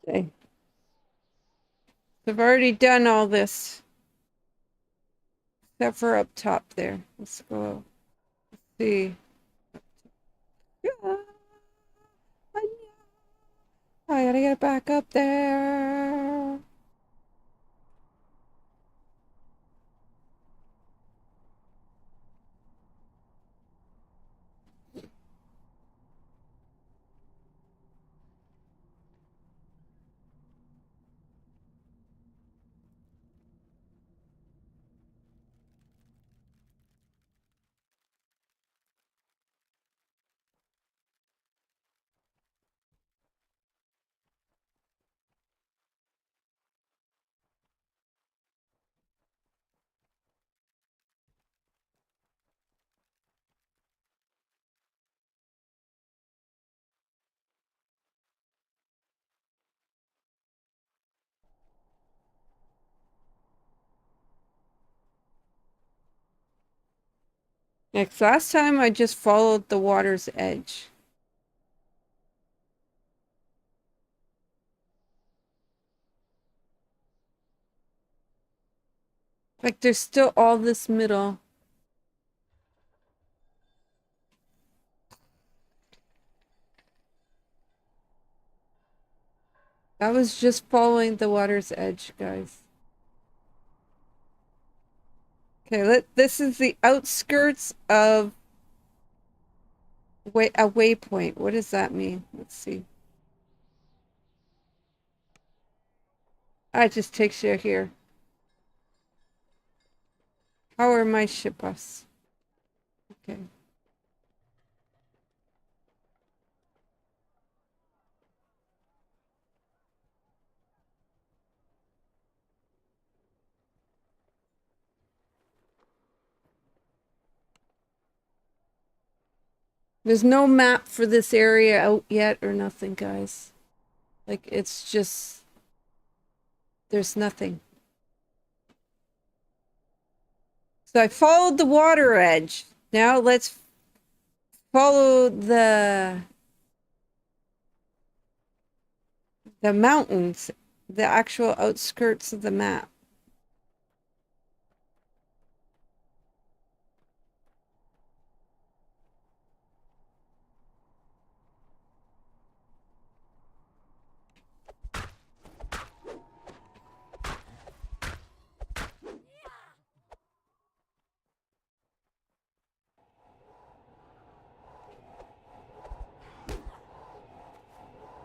Okay. I've already done all this. Except for up top there. Let's go. Let's see. I gotta get back up there. Next, last time I just followed the water's edge. Like there's still all this middle. I was just following the water's edge, guys. Okay, this is the outskirts of a waypoint. What does that mean? Let's see. It just takes you here. How are my ship bus? Okay. There's no map for this area out yet or nothing, guys. Like, it's just, there's nothing. So I followed the water edge. Now let's follow the mountains, the actual outskirts of the map.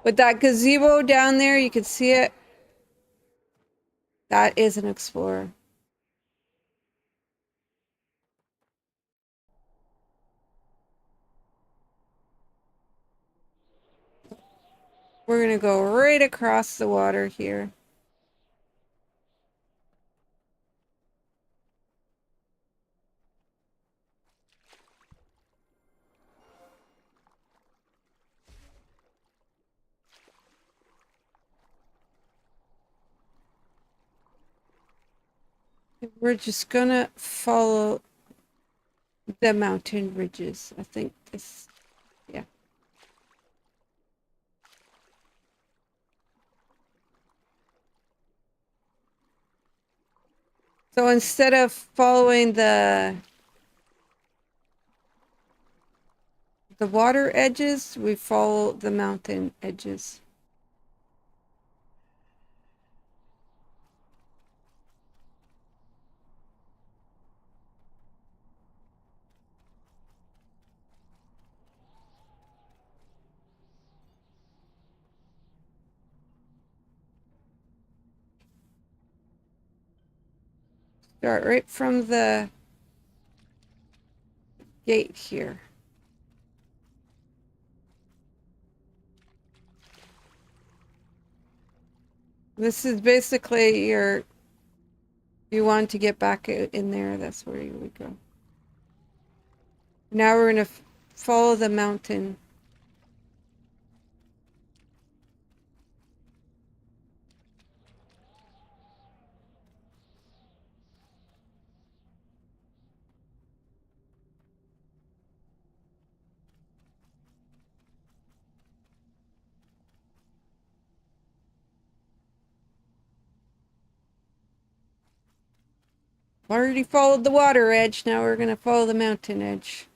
With that gazebo down there, you can see it. That is an explorer. We're gonna go right across the water here. We're just gonna follow the mountain ridges. I think this, yeah. So instead of following the water edges, we follow the mountain edges. Start right from the gate here. This is basically you want to get back in there, that's where you would go. Now we're gonna follow the mountain. Already followed the water edge, now we're gonna follow the mountain edge.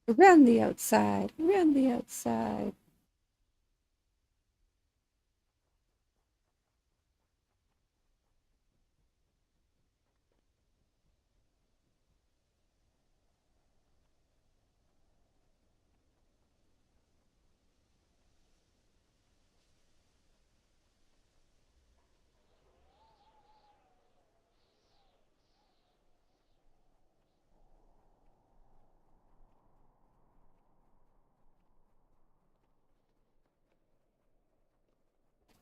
Around the outside, around the outside.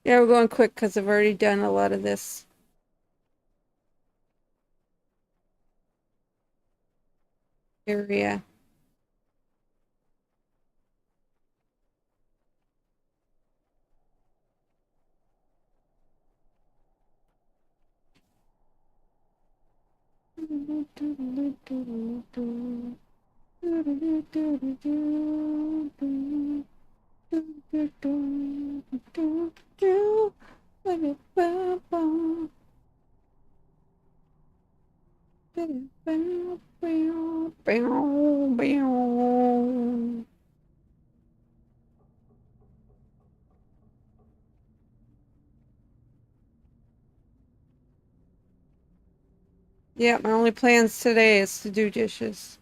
Yeah, we're going quick because I've already done a lot of this area. Yeah, my only plans today is to do dishes.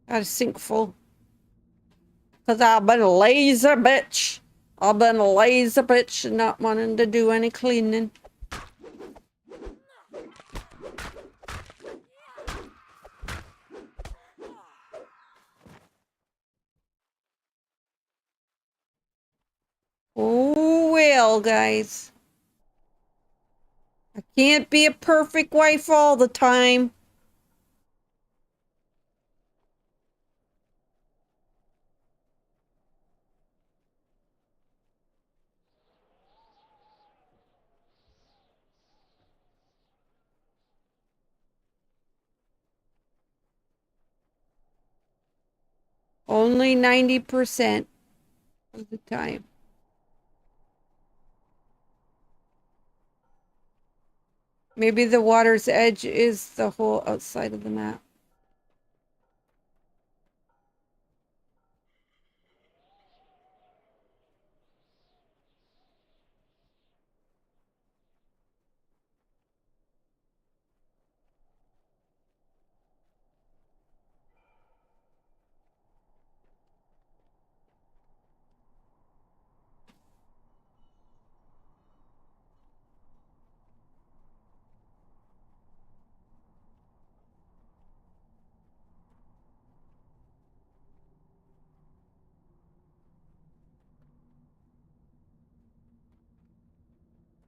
Got a sink full. Because I've been a lazy bitch. I've been a lazy bitch and not wanting to do any cleaning. Oh, well, guys. I can't be a perfect wife all the time. Only 90% of the time. Maybe the water's edge is the whole outside of the map.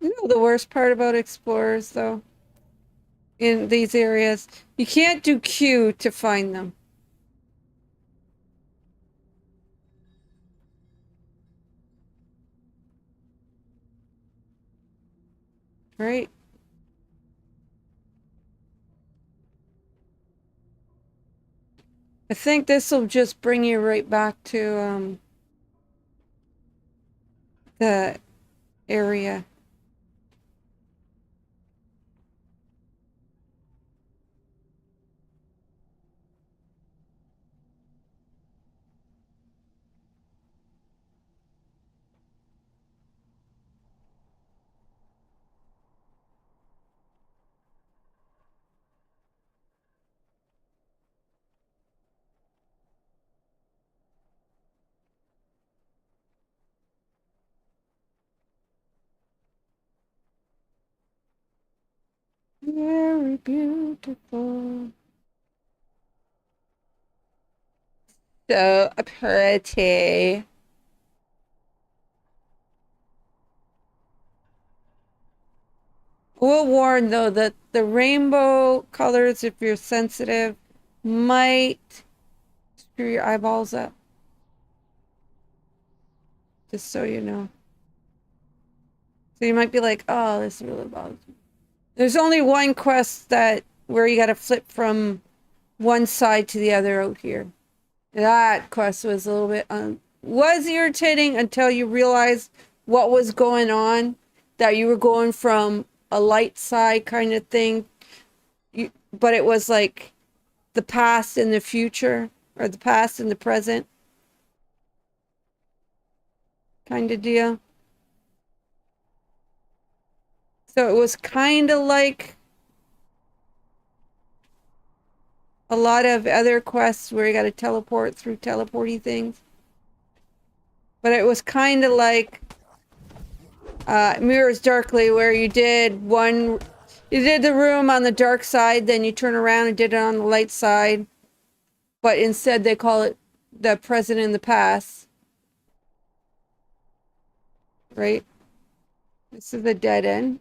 You know the worst part about explorers, though, in these areas, you can't do Q to find them. Right? I think this will just bring you right back to the area. Very beautiful. So pretty. We'll warn though that the rainbow colors, if you're sensitive, might screw your eyeballs up. Just so you know. So you might be like, oh, this really bothers me. There's only one quest that where you gotta flip from one side to the other out here. That quest was a little bit was irritating until you realized what was going on, that you were going from a light side kind of thing, but it was like the past and the future, or the past and the present kind of deal. So it was kind of like a lot of other quests where you got to teleport through teleporty things. But it was kind of like Mirrors Darkly, where you did the room on the dark side, then you turn around and did it on the light side. But instead they call it the present and the past. Right? This is a dead end.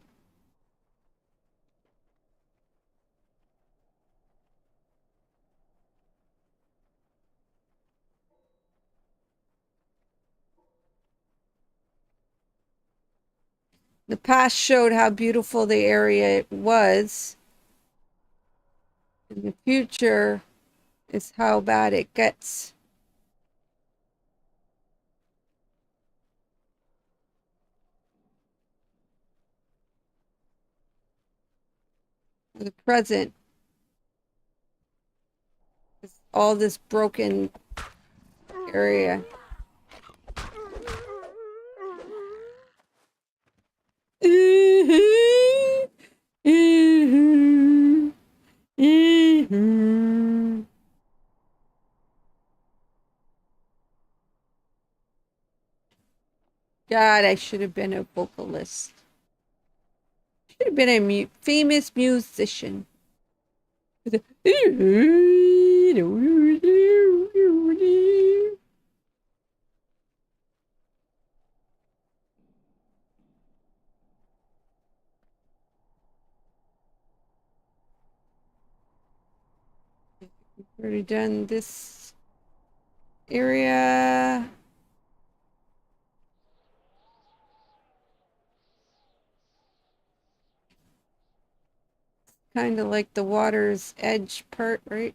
The past showed how beautiful the area was. And the future is how bad it gets. The present is all this broken area. God, I should have been a vocalist. Should have been a famous musician. Already done this area. Kind of like the water's edge part, right?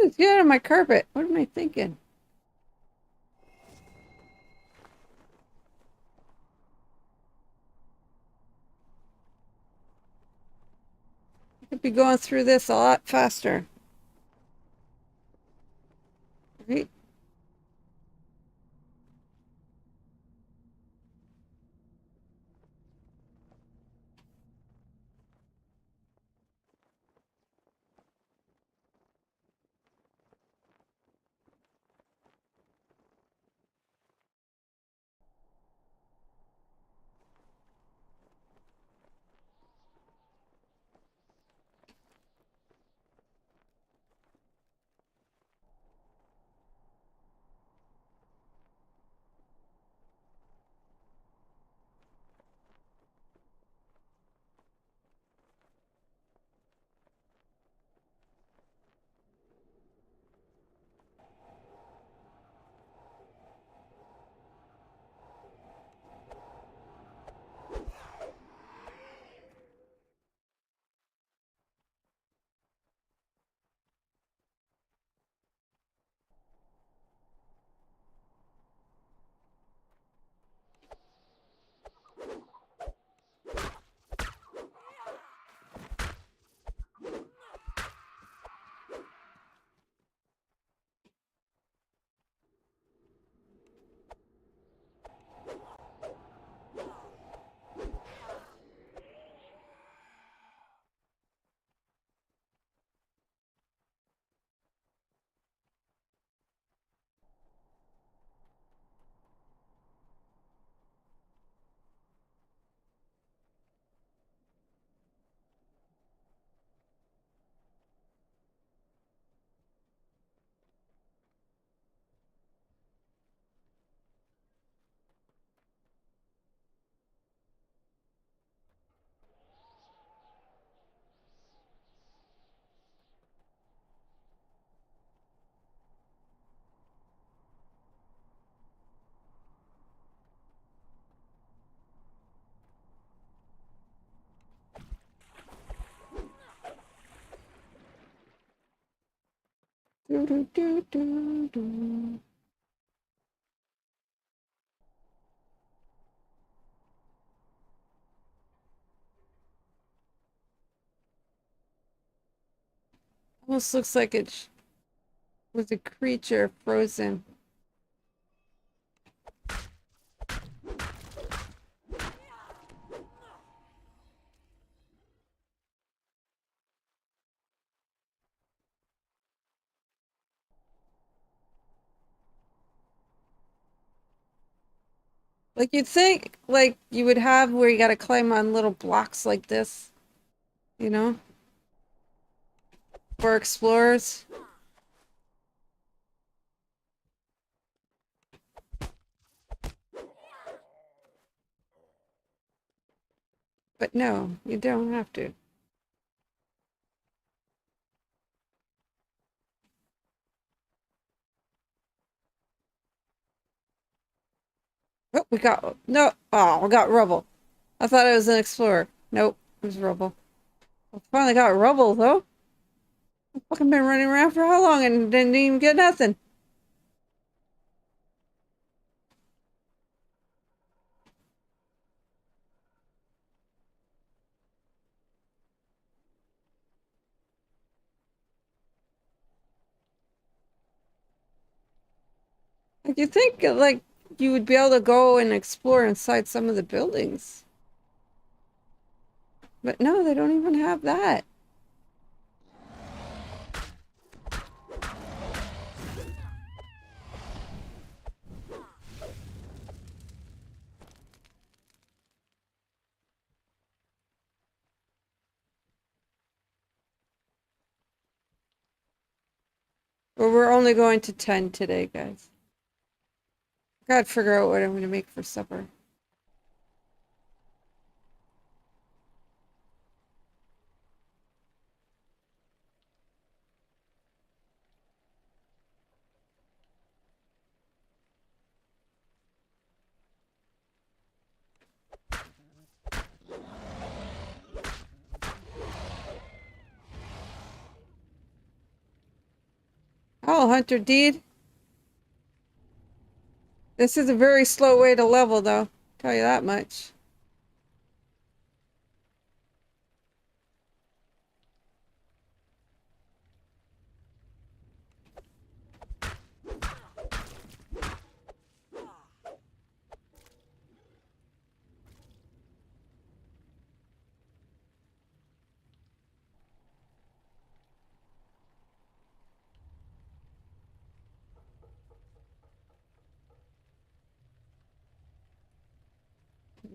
Get out of my carpet. What am I thinking? I could be going through this a lot faster. Right? Do, do, do, do, do. Almost looks like it was a creature frozen. Like you'd think, like you would have where you got to climb on little blocks like this, you know, for explorers. But no, you don't have to. Oh, we got no. Oh, we got rubble. I thought it was an explorer. Nope, it was rubble. I finally got rubble though. I've fucking been running around for how long and didn't even get nothing. Like you think like you would be able to go and explore inside some of the buildings. But no, they don't even have that. But we're only going to 10 today, guys. Gotta figure out what I'm gonna make for supper. Hello, Hunter Deed. This is a very slow way to level, though. Tell you that much.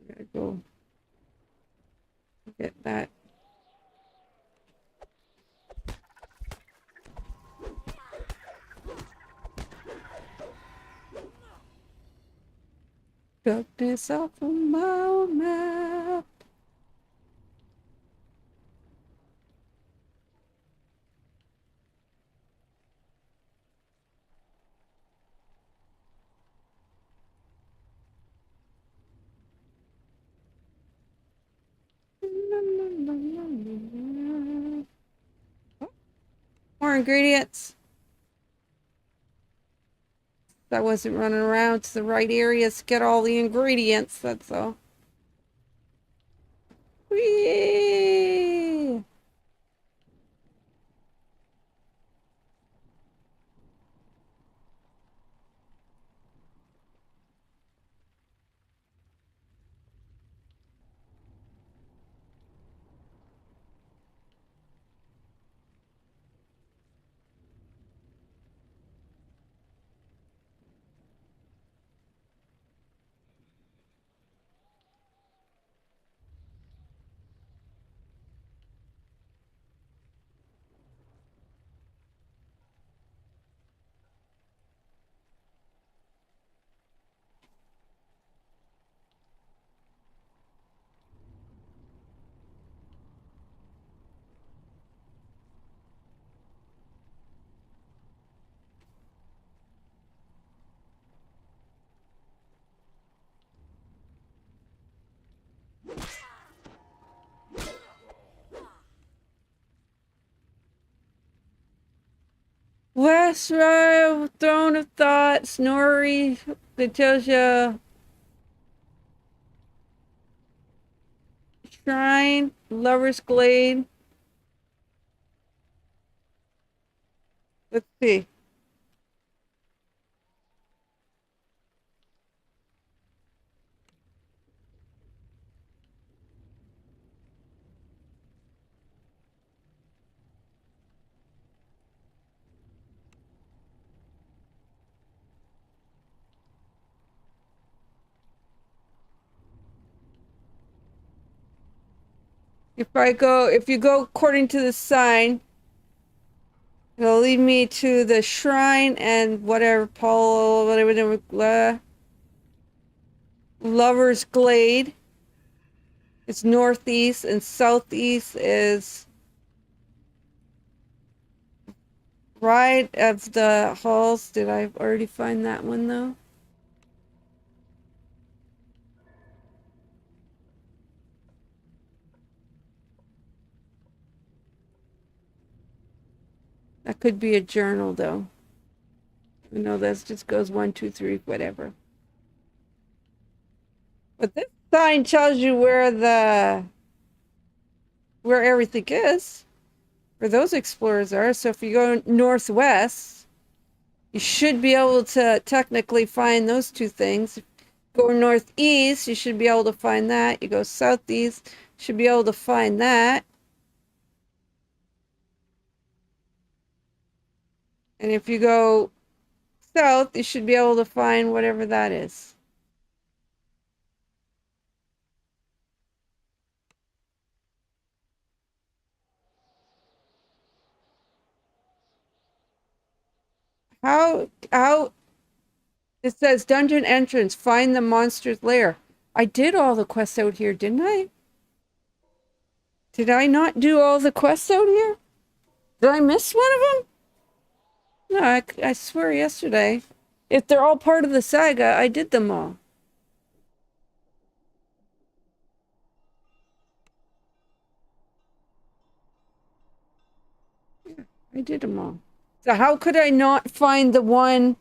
Gotta go get that. Darkness off of my map. More ingredients. I wasn't running around to the right areas to get all the ingredients, that's all. Whee! West Ride, Throne of Thought, Snorri, that tells you Shrine, Lover's Glade. Let's see. If you go according to the sign, it'll lead me to the shrine and whatever, Lover's Glade. It's northeast, and southeast is right of the halls. Did I already find that one though? That could be a journal though. You know, that just goes 1, 2, 3, whatever. But this sign tells you where everything is, where those explorers are. So if you go northwest, you should be able to technically find those two things. Go northeast, you should be able to find that. You go southeast, you should be able to find that. And if you go south, you should be able to find whatever that is. How it says dungeon entrance, find the monster's lair. I did all the quests out here, didn't I? Did I not do all the quests out here? Did I miss one of them? No, I swear yesterday. If they're all part of the saga, I did them all. I did them all. So how could I not find the one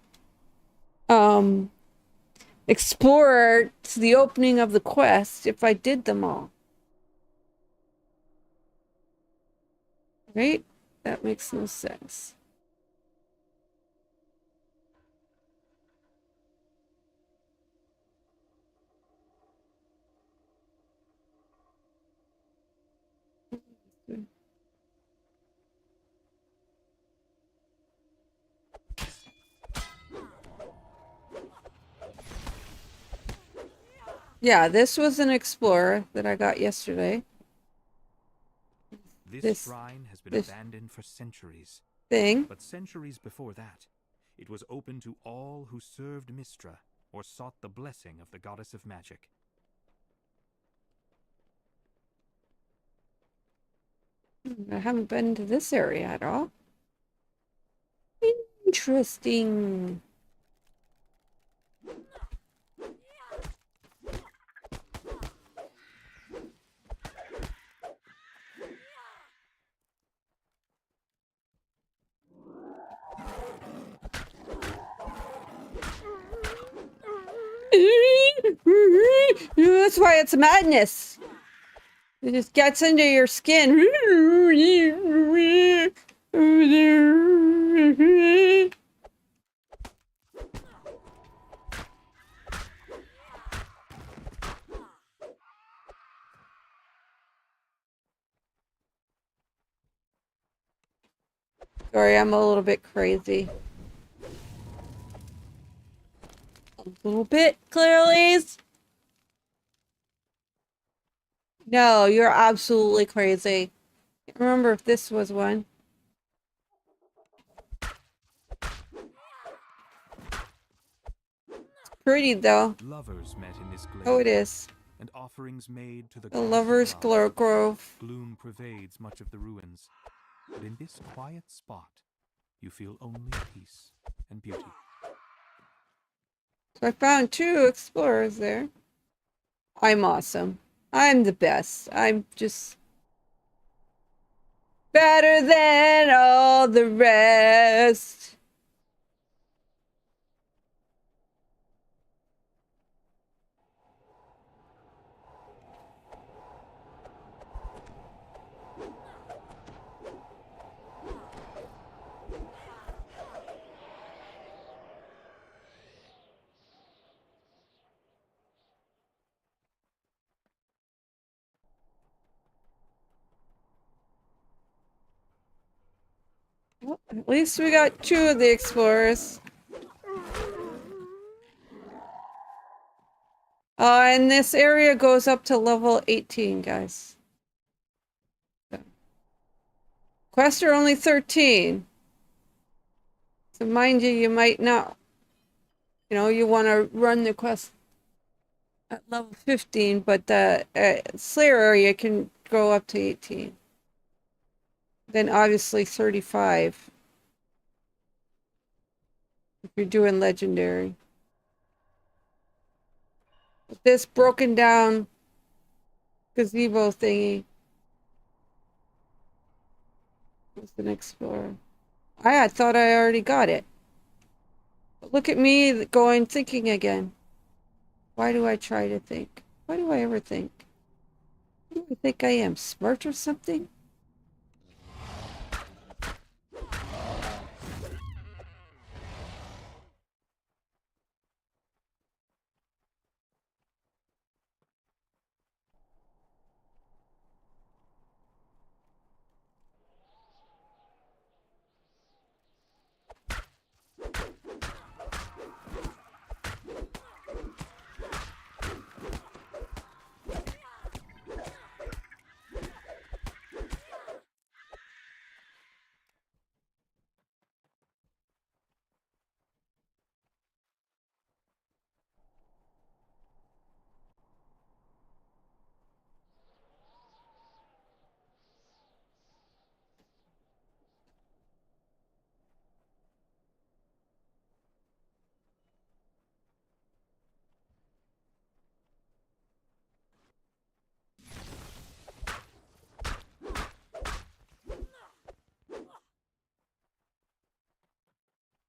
explorer to the opening of the quest if I did them all? Right? That makes no sense. Yeah, this was an explorer that I got yesterday. This shrine has been this abandoned for centuries. thing. But centuries before that, it was open to all who served Mistra or sought the blessing of the goddess of magic. I haven't been to this area at all. Interesting. That's why it's madness. It just gets into your skin. Sorry, I'm a little bit crazy. A little bit, clearly. No, you're absolutely crazy. Can't remember if this was one. Pretty though. Lovers met in this glade. Oh, it is. And offerings made to the Lovers' Grove. Gloom pervades much of the ruins. But in this quiet spot, you feel only peace and beauty. So I found 2 explorers there. I'm awesome. I'm the best. I'm just better than all the rest. Well, at least we got 2 of the explorers. And this area goes up to level 18, guys. So. Quests are only 13. So mind you, you might not, you want to run the quest at level 15, but the Slayer area can go up to 18. Then obviously 35. If you're doing legendary. This broken down gazebo thingy was an explorer. I thought I already got it. But look at me thinking again. Why do I try to think? Why do I ever think? Who do I think I am? Smart or something?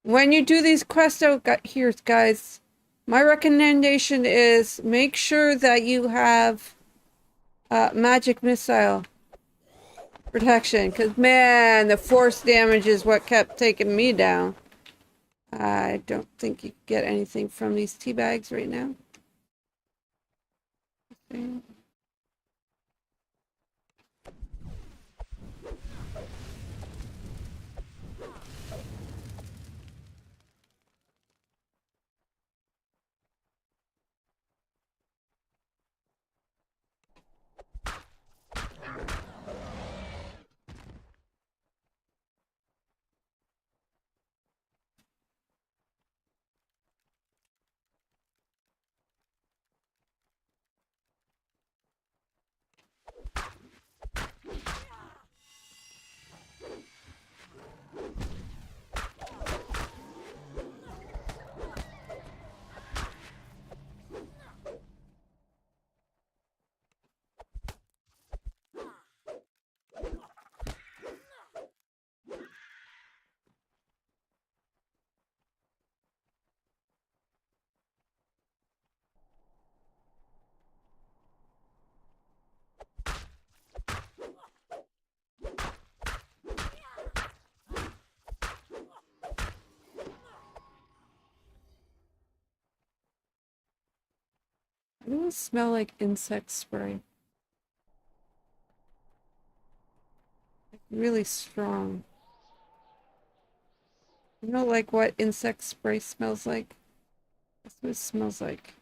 when you do these quests out here, guys, my recommendation is make sure that you have magic missile protection, because man, the force damage is what kept taking me down. I don't think you can get anything from these tea bags right now. Okay. It doesn't smell like insect spray. Really strong. You know, like what insect spray smells like? That's what it smells like.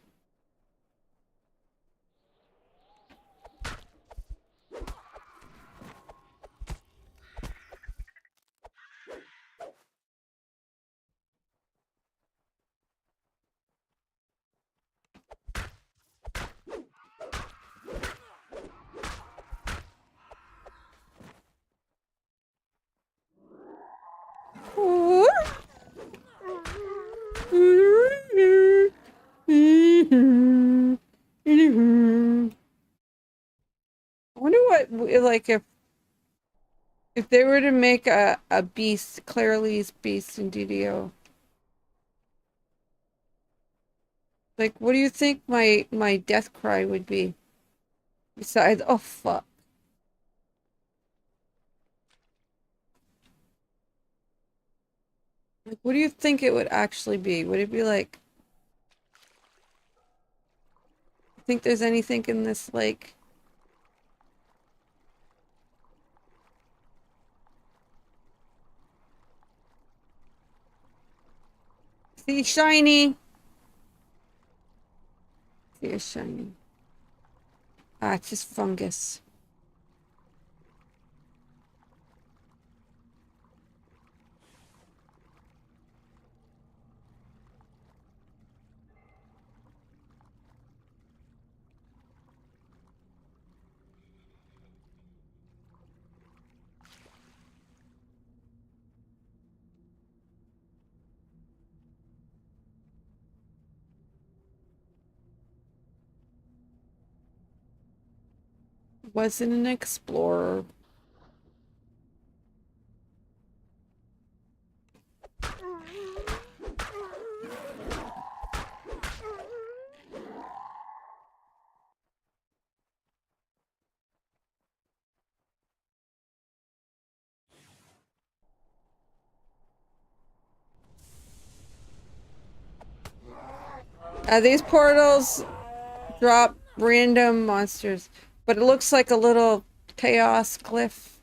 I wonder what, like, if they were to make a beast, Claire Lee's beast in DDO. Like, what do you think my death cry would be? Besides, oh fuck. Like, what do you think it would actually be? Would it be like, think there's anything in this lake? See shiny. See a shiny. Ah, it's just fungus. Wasn't an explorer. These portals drop random monsters, but it looks like a little chaos glyph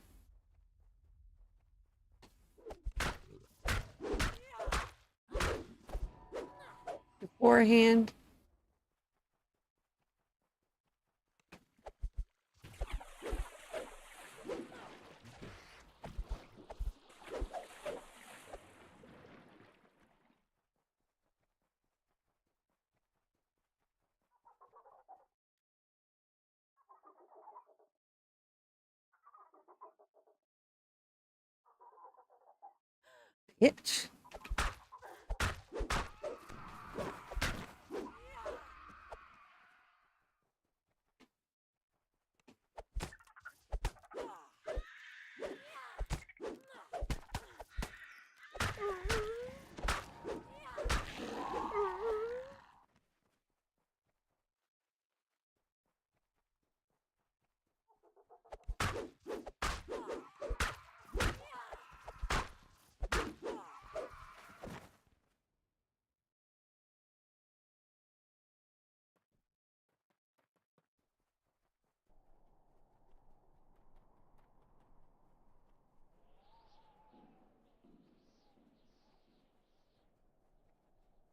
beforehand. Itch.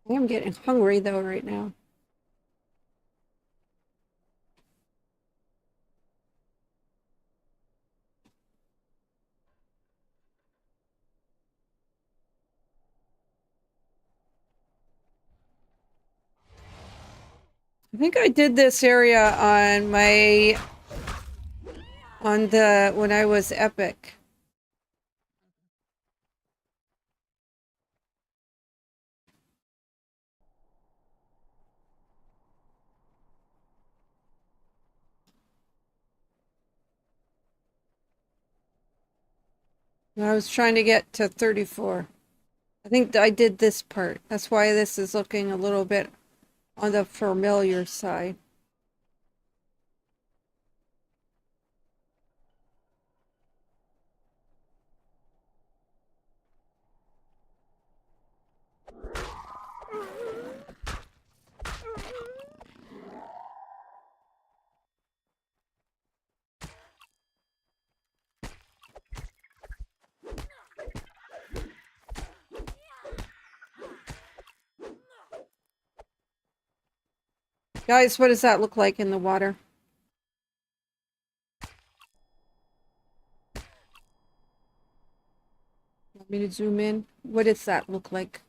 I am getting hungry though right now. I think I did this area on when I was epic. I was trying to get to 34. I think I did this part. That's why this is looking a little bit on the familiar side. Guys, what does that look like in the water? Want me to zoom in? What does that look like?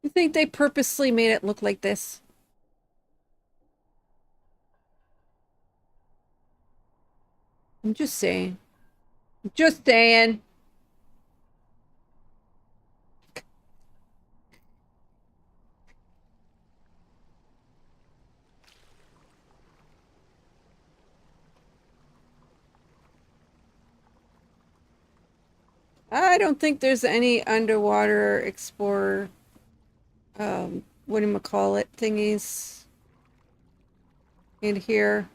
You think they purposely made it look like this? I'm just saying. I'm just saying. I don't think there's any underwater explorer, whatchamacallit thingies in here.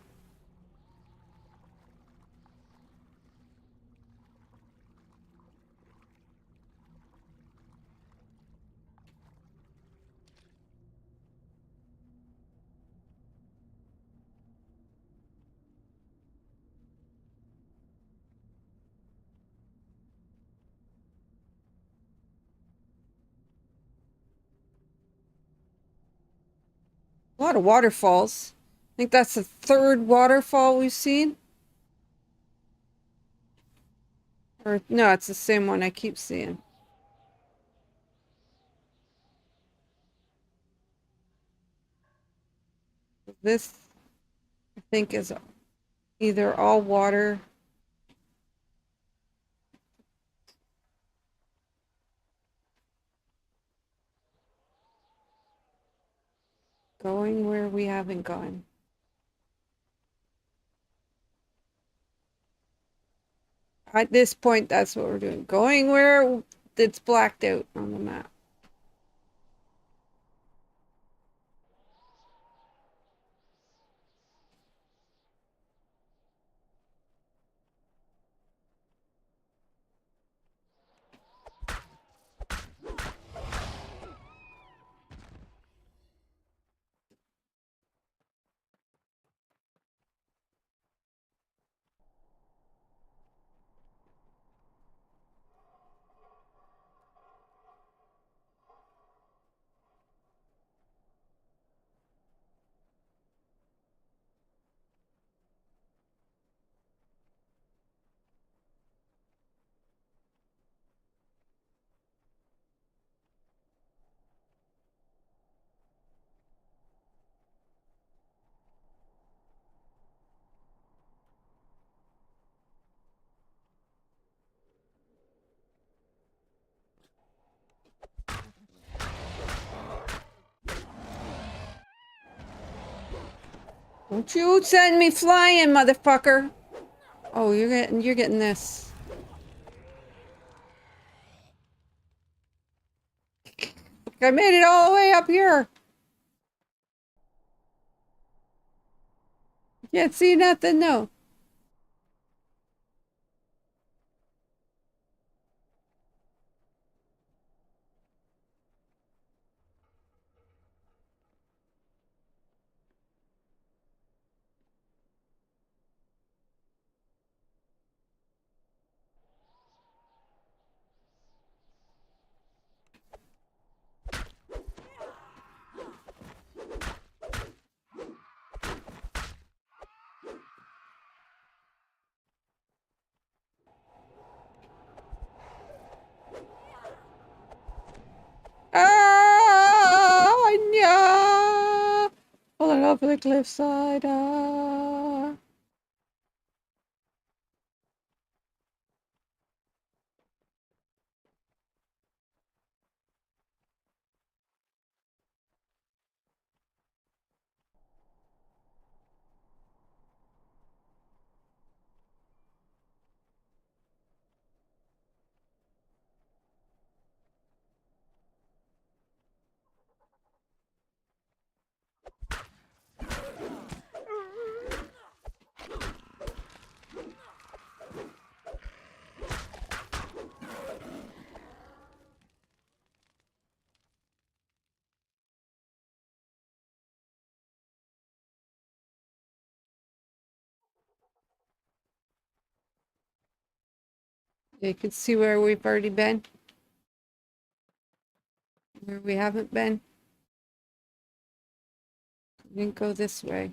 A lot of waterfalls. I think that's the third waterfall we've seen. Or no, it's the same one I keep seeing. This, I think, is either all water. Going where we haven't gone. At this point, that's what we're doing. Going where it's blacked out on the map. Don't you send me flying, motherfucker! Oh, you're getting this. I made it all the way up here. Can't see nothing, no. off the cliffside. Ah. You can see where we've already been, where we haven't been. We didn't go this way.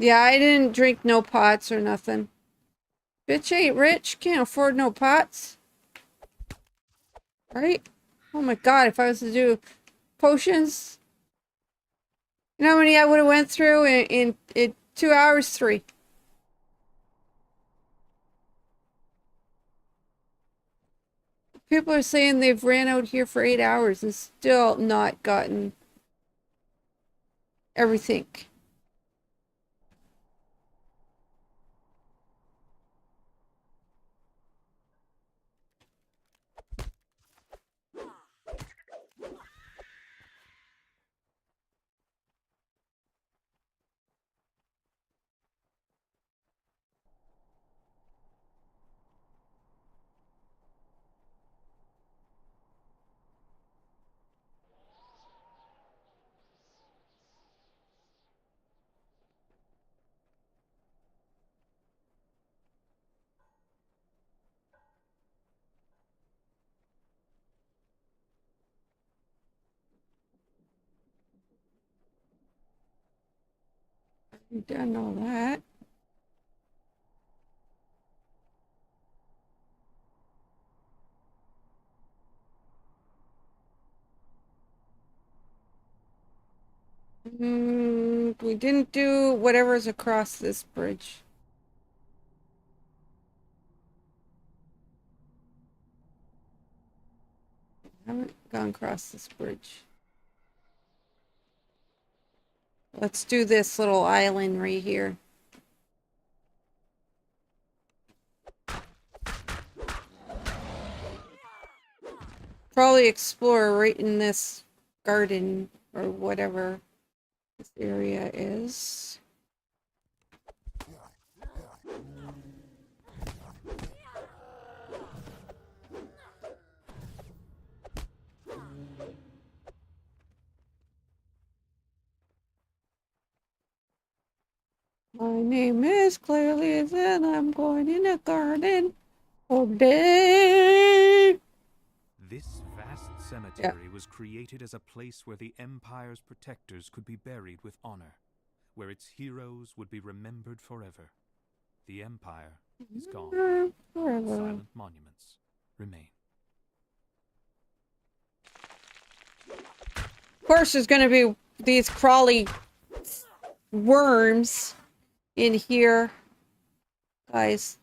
Yeah, I didn't drink no pots or nothing. Bitch ain't rich, can't afford no pots. Right? Oh my god, if I was to do potions, you know how many I would have went through in 2 hours? 3. People are saying they've ran out here for 8 hours and still not gotten everything. We've done all that. We didn't do whatever's across this bridge. Haven't gone across this bridge. Let's do this little island right here. Probably explore right in this garden or whatever this area is. My name is Clearly, and I'm going in a garden all day. This vast cemetery was created as a place where the Empire's protectors could be buried with honor, where its heroes would be remembered forever. The Empire is gone. Forever. Silent monuments remain. Of course, there's going to be these crawly worms in here. Guys,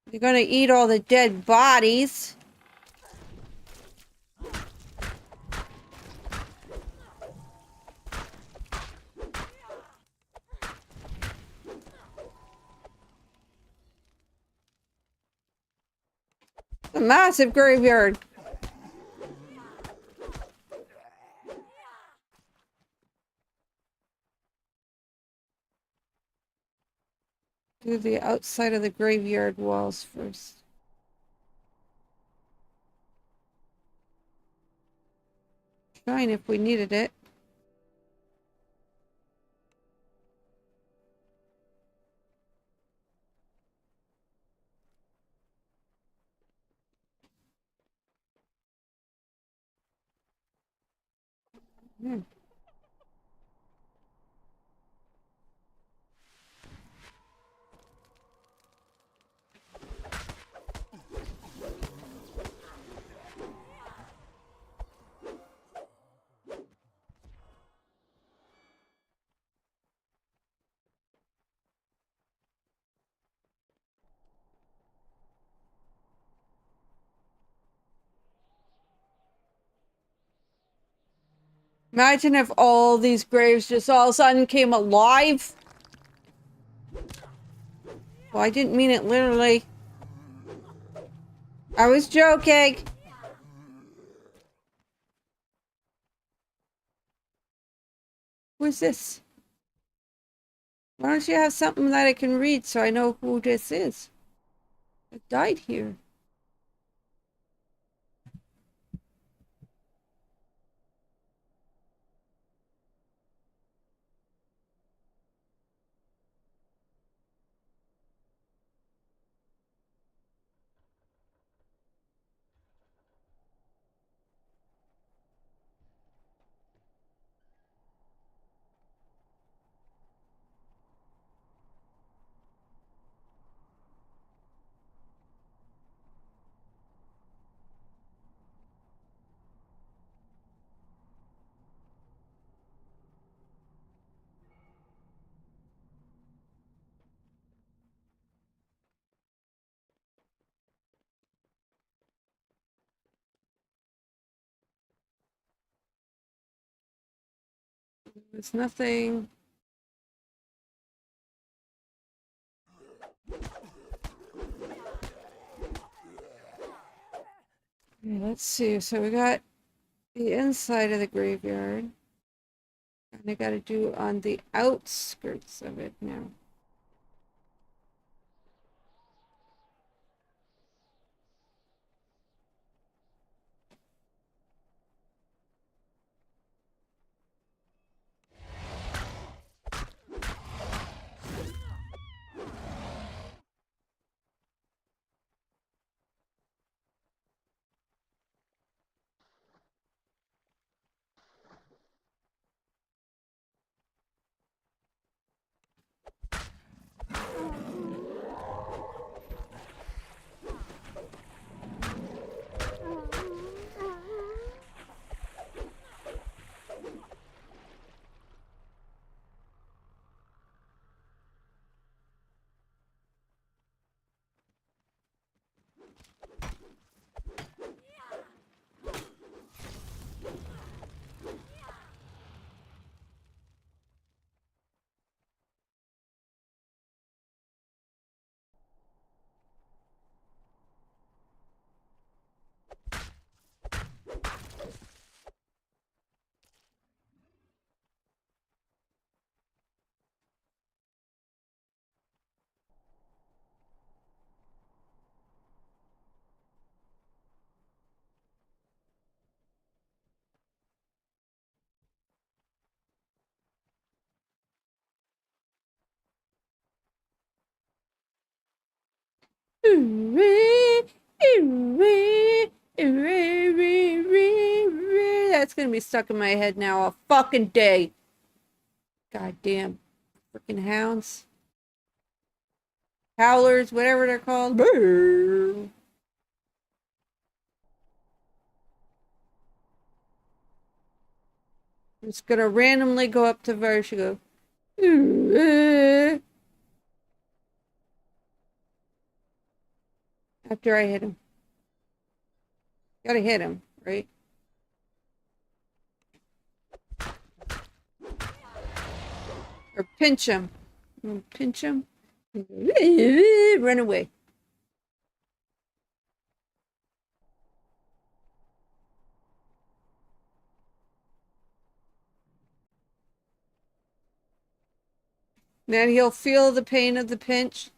they're going to eat all the dead bodies. A massive graveyard. Do the outside of the graveyard walls first. Fine if we needed it. Hmm. Imagine if all these graves just all of a sudden came alive. Well, I didn't mean it literally. I was joking. Who's this? Why don't you have something that I can read so I know who this is? I died here. There's nothing. Okay, let's see. So we got the inside of the graveyard. And I gotta do on the outskirts of it now. That's gonna be stuck in my head now all fucking day. Goddamn freaking hounds. Howlers, whatever they're called. I'm just gonna randomly go up to Varsh and go. After I hit him. Gotta hit him, right? Or pinch him. Pinch him. Run away. Then he'll feel the pain of the pinch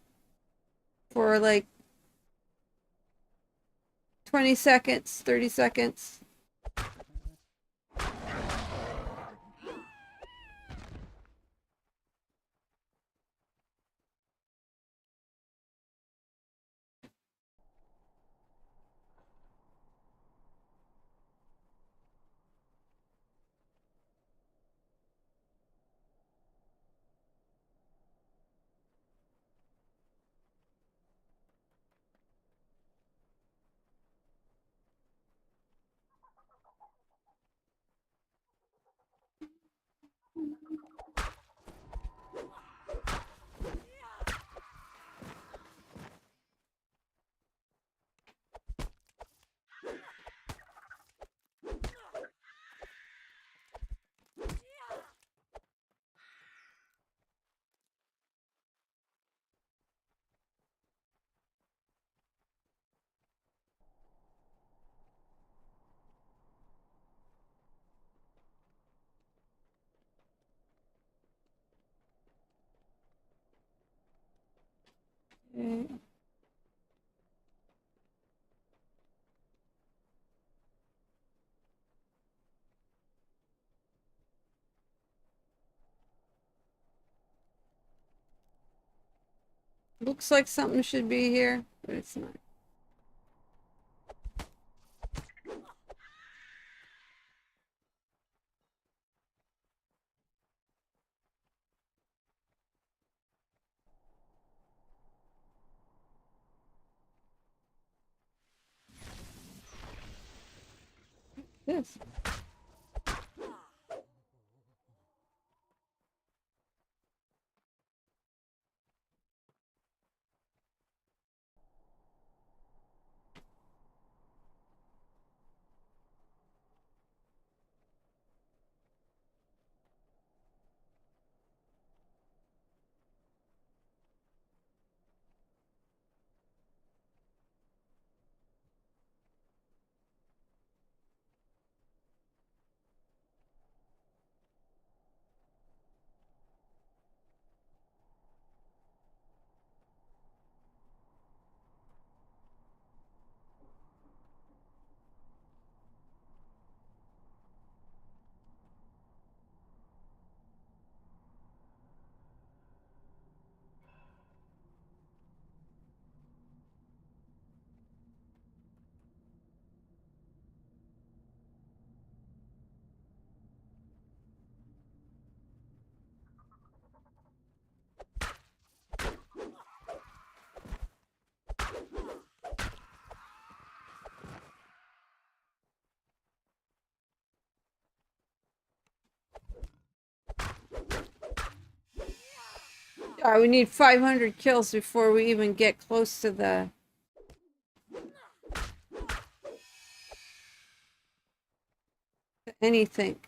for like 20 seconds, 30 seconds. Okay. Looks like something should be here, but it's not. This. We need 500 kills before we even get close to the anything.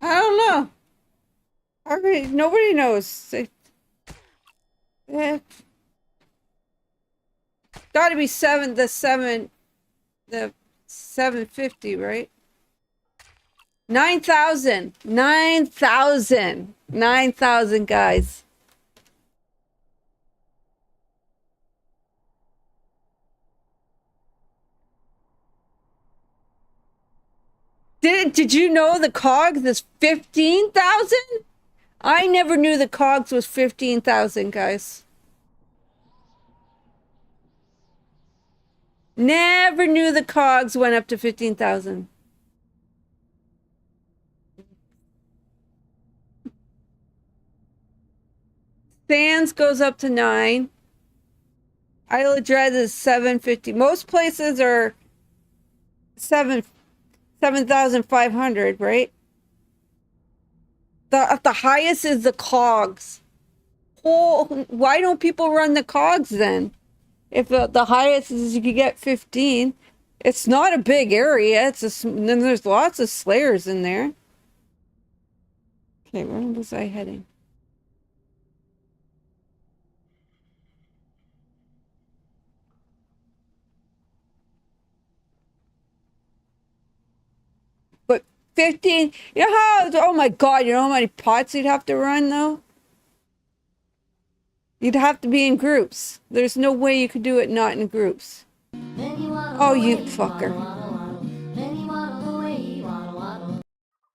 I don't know. Nobody knows. Eh, gotta be the 750, right? 9,000. 9,000. 9,000 guys. Did you know the cogs is 15,000? I never knew the cogs was 15,000, guys. Never knew the cogs went up to 15,000. Sands goes up to 9. Isle of Dread is 750. Most places are 7,500, right? The highest is the cogs. Oh, why don't people run the cogs then? If the highest is you could get 15, it's not a big area. Then there's lots of slayers in there. Okay, where was I heading? But 15, you know how, oh my God, you know how many pots you'd have to run though? You'd have to be in groups. There's no way you could do it not in groups. Oh, you fucker.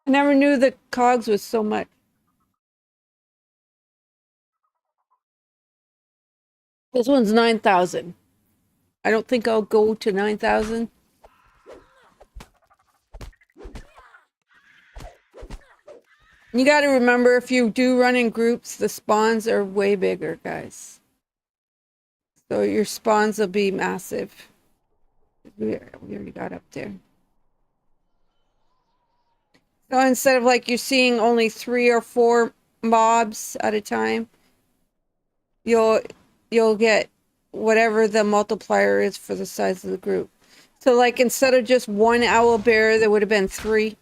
I never knew the cogs was so much. This one's 9,000. I don't think I'll go to 9,000. You got to remember, if you do run in groups, the spawns are way bigger, guys. So your spawns will be massive. We already got up there. So instead of like you're seeing only 3 or 4 mobs at a time, you'll get whatever the multiplier is for the size of the group. So like instead of just 1 owl bear, there would have been 3.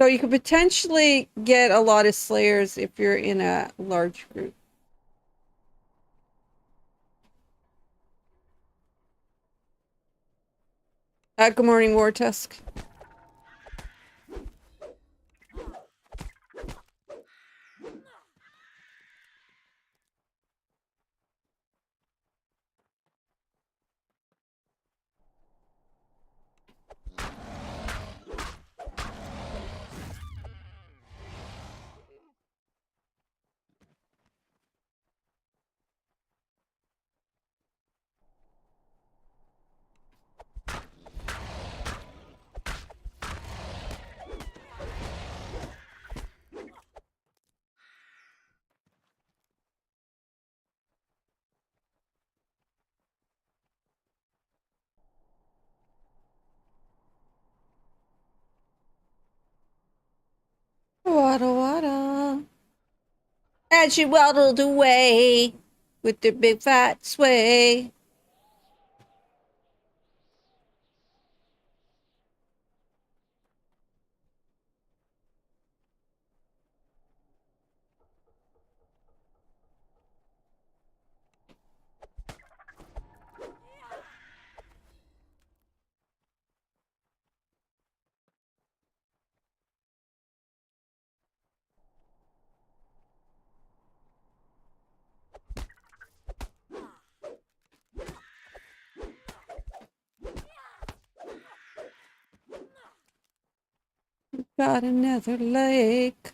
So you could potentially get a lot of slayers if you're in a large group. Good morning, War Tusk. Waddle, waddle. And she waddled away with the big fat sway. Got another lake.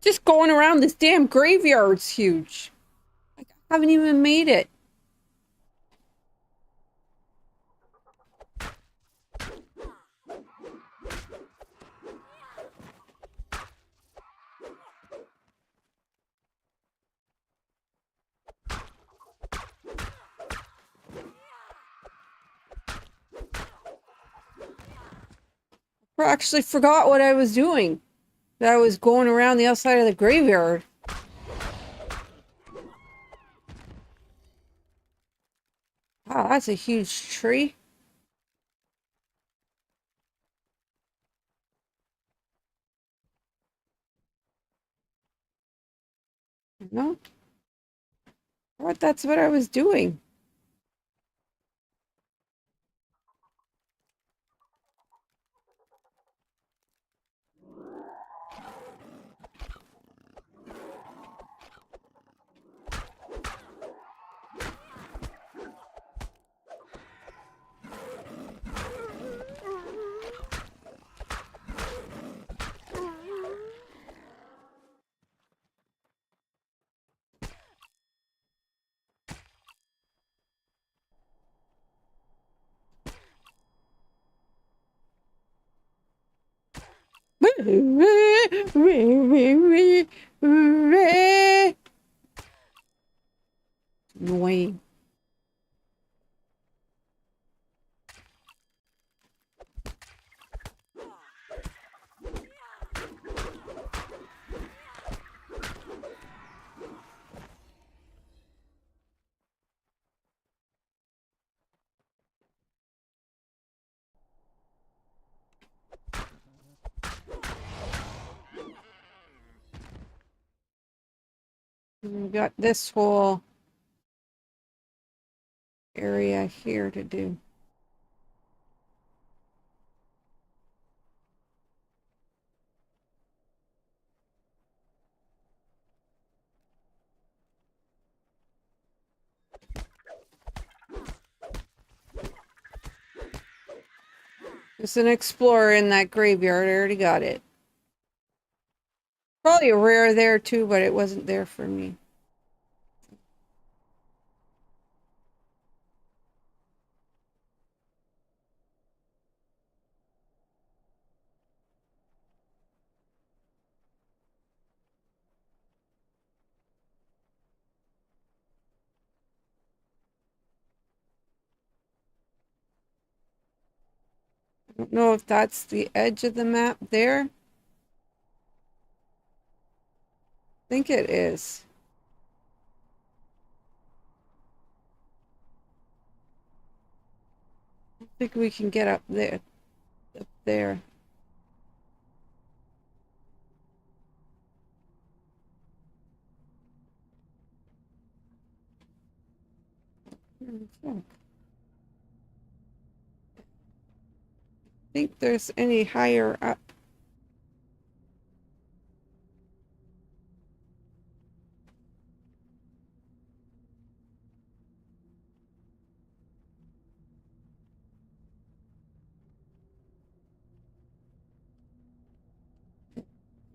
Just going around this damn graveyard's huge. I haven't even made it. I actually forgot what I was doing. That I was going around the outside of the graveyard. Wow, that's a huge tree. No? What? That's what I was doing. Annoying. We got this whole area here to do. There's an explorer in that graveyard. I already got it. Probably a rare there too, but it wasn't there for me. I don't know if that's the edge of the map there. I think it is. I think we can get up there. Up there. I think there's any higher up.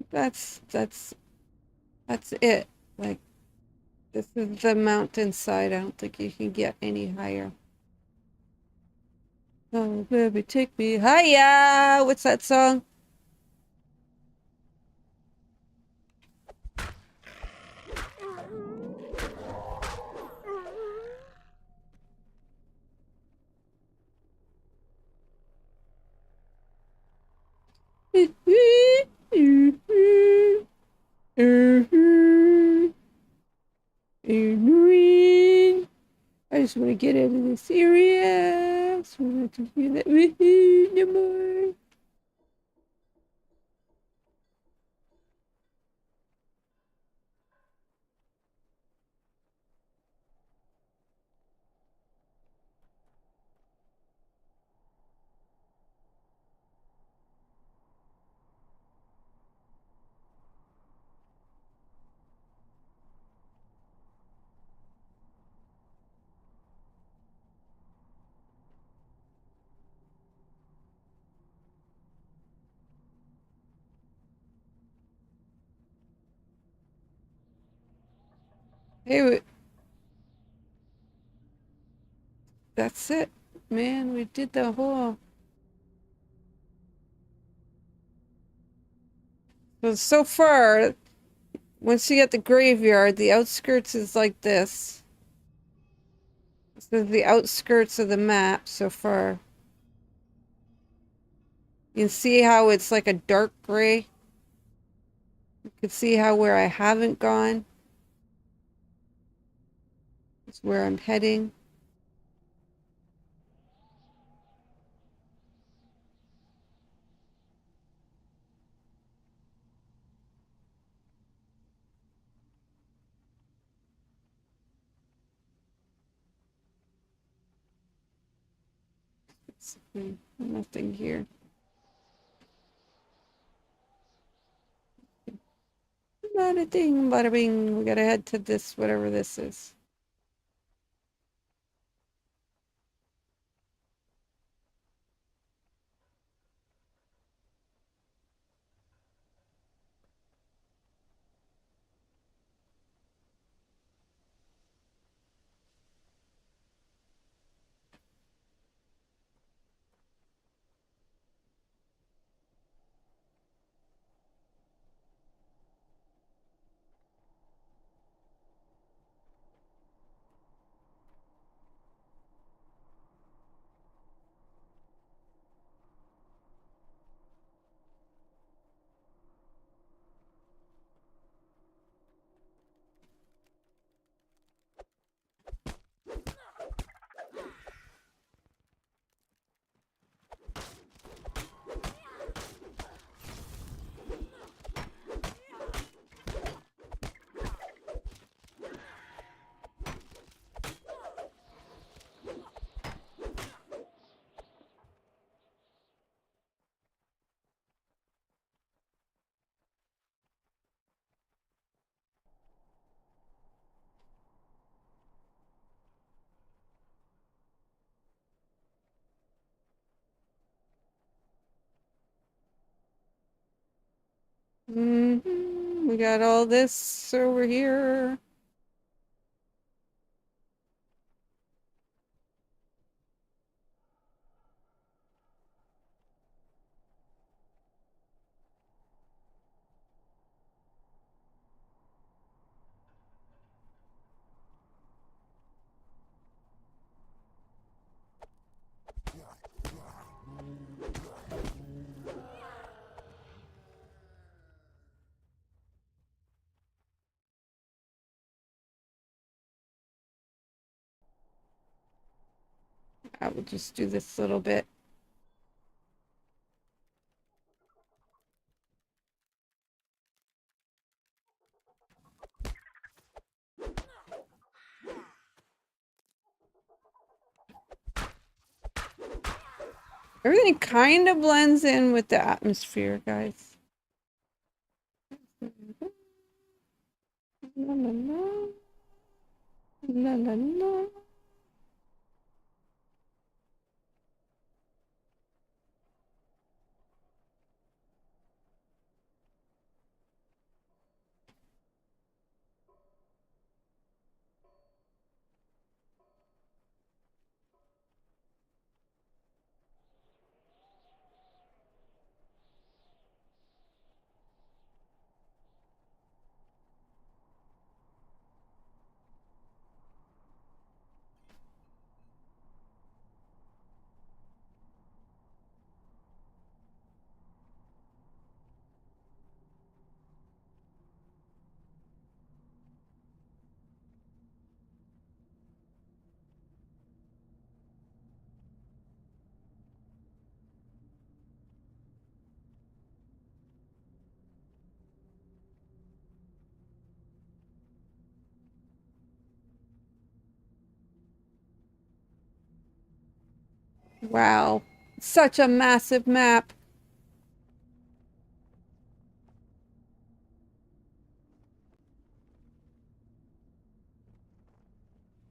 That's it. Like this is the mountainside. I don't think you can get any higher. Oh, baby, take me higher. What's that song? I just want to get out of this area. I just want to hear that no more. Hey, that's it, man. We did the whole. So far, once you get the graveyard, the outskirts is like this. This is the outskirts of the map so far. You can see how it's like a dark gray. You can see how where I haven't gone is where I'm heading. Nothing here. Not a thing, bada bing. We gotta head to this, whatever this is. We got all this over here. I will just do this little bit. Everything kind of blends in with the atmosphere, guys. La, la, la. La, la, la. Wow. Such a massive map.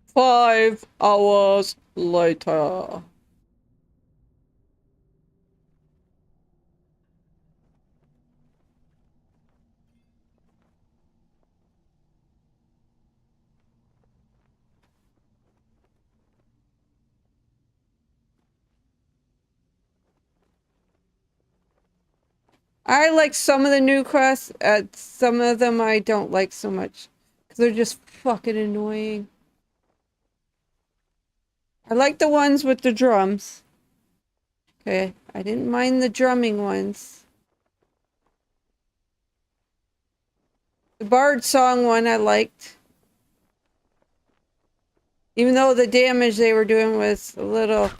Five hours later. I like some of the new quests. Some of them I don't like so much. Because they're just fucking annoying. I like the ones with the drums. Okay, I didn't mind the drumming ones. The Bard Song one I liked. Even though the damage they were doing was a little...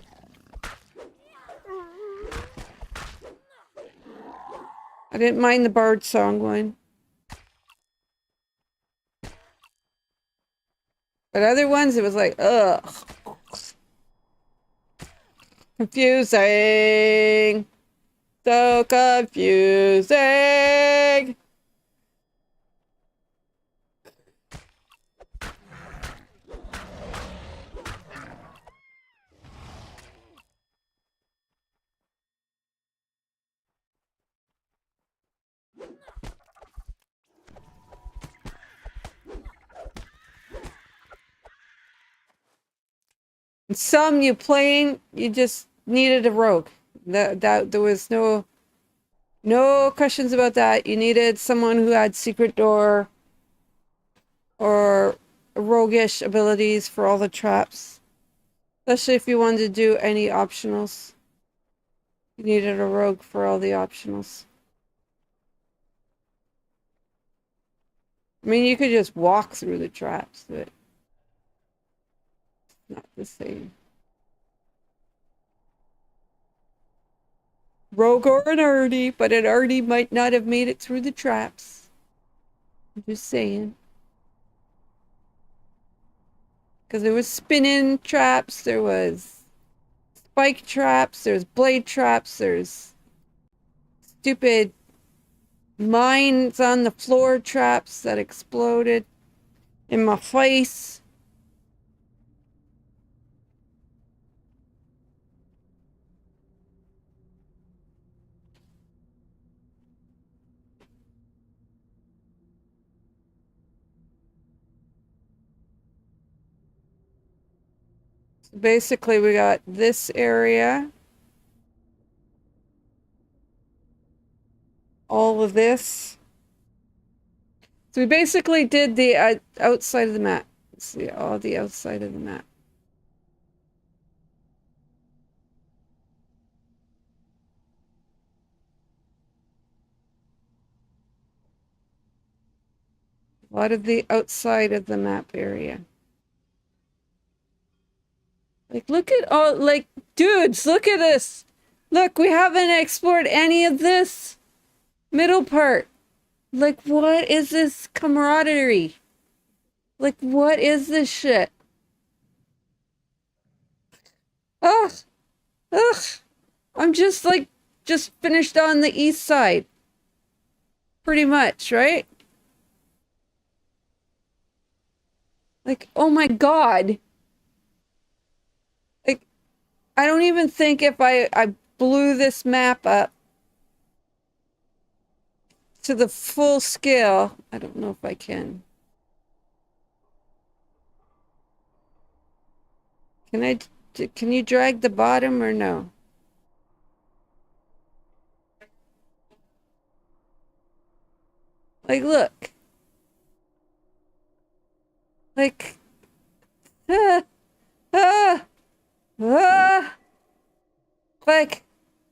I didn't mind the Bard Song one. But other ones, it was like, ugh. Confusing. So confusing. Some you playing, you just needed a rogue. That there was no questions about that. You needed someone who had secret door or roguish abilities for all the traps. Especially if you wanted to do any optionals. You needed a rogue for all the optionals. I mean, you could just walk through the traps, but it's not the same. Rogue or an Artie, but an Artie might not have made it through the traps. I'm just saying. Because there was spinning traps, there was spike traps, there's blade traps, there's stupid mines on the floor traps that exploded in my face. So basically, we got this area, all of this. So we basically did the outside of the map. See, all the outside of the map. A lot of the outside of the map area. Like, look at all, like, dudes, look at this. Look, we haven't explored any of this middle part. Like, what is this camaraderie? Like, what is this shit? Ugh, ugh. I'm just like, just finished on the east side. Pretty much, right? Like, oh my God. Like, I don't even think if I blew this map up to the full scale. I don't know if I can. Can you drag the bottom or no? Like, look. Like, ah, ah, ah. Like,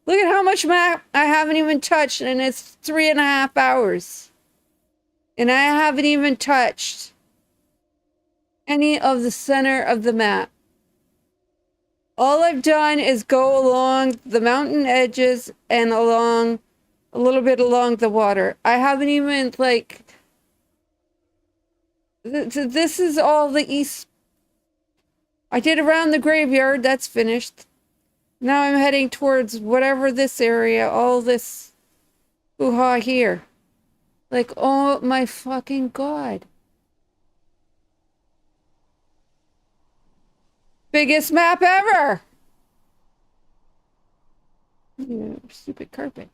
look at how much map I haven't even touched, and it's 3.5 hours. And I haven't even touched any of the center of the map. All I've done is go along the mountain edges and along a little bit along the water. I haven't even, like, this is all the east. I did around the graveyard, that's finished. Now I'm heading towards whatever this area, all this hoo-ha here. Like, oh my fucking God. Biggest map ever! Yeah, stupid carpet.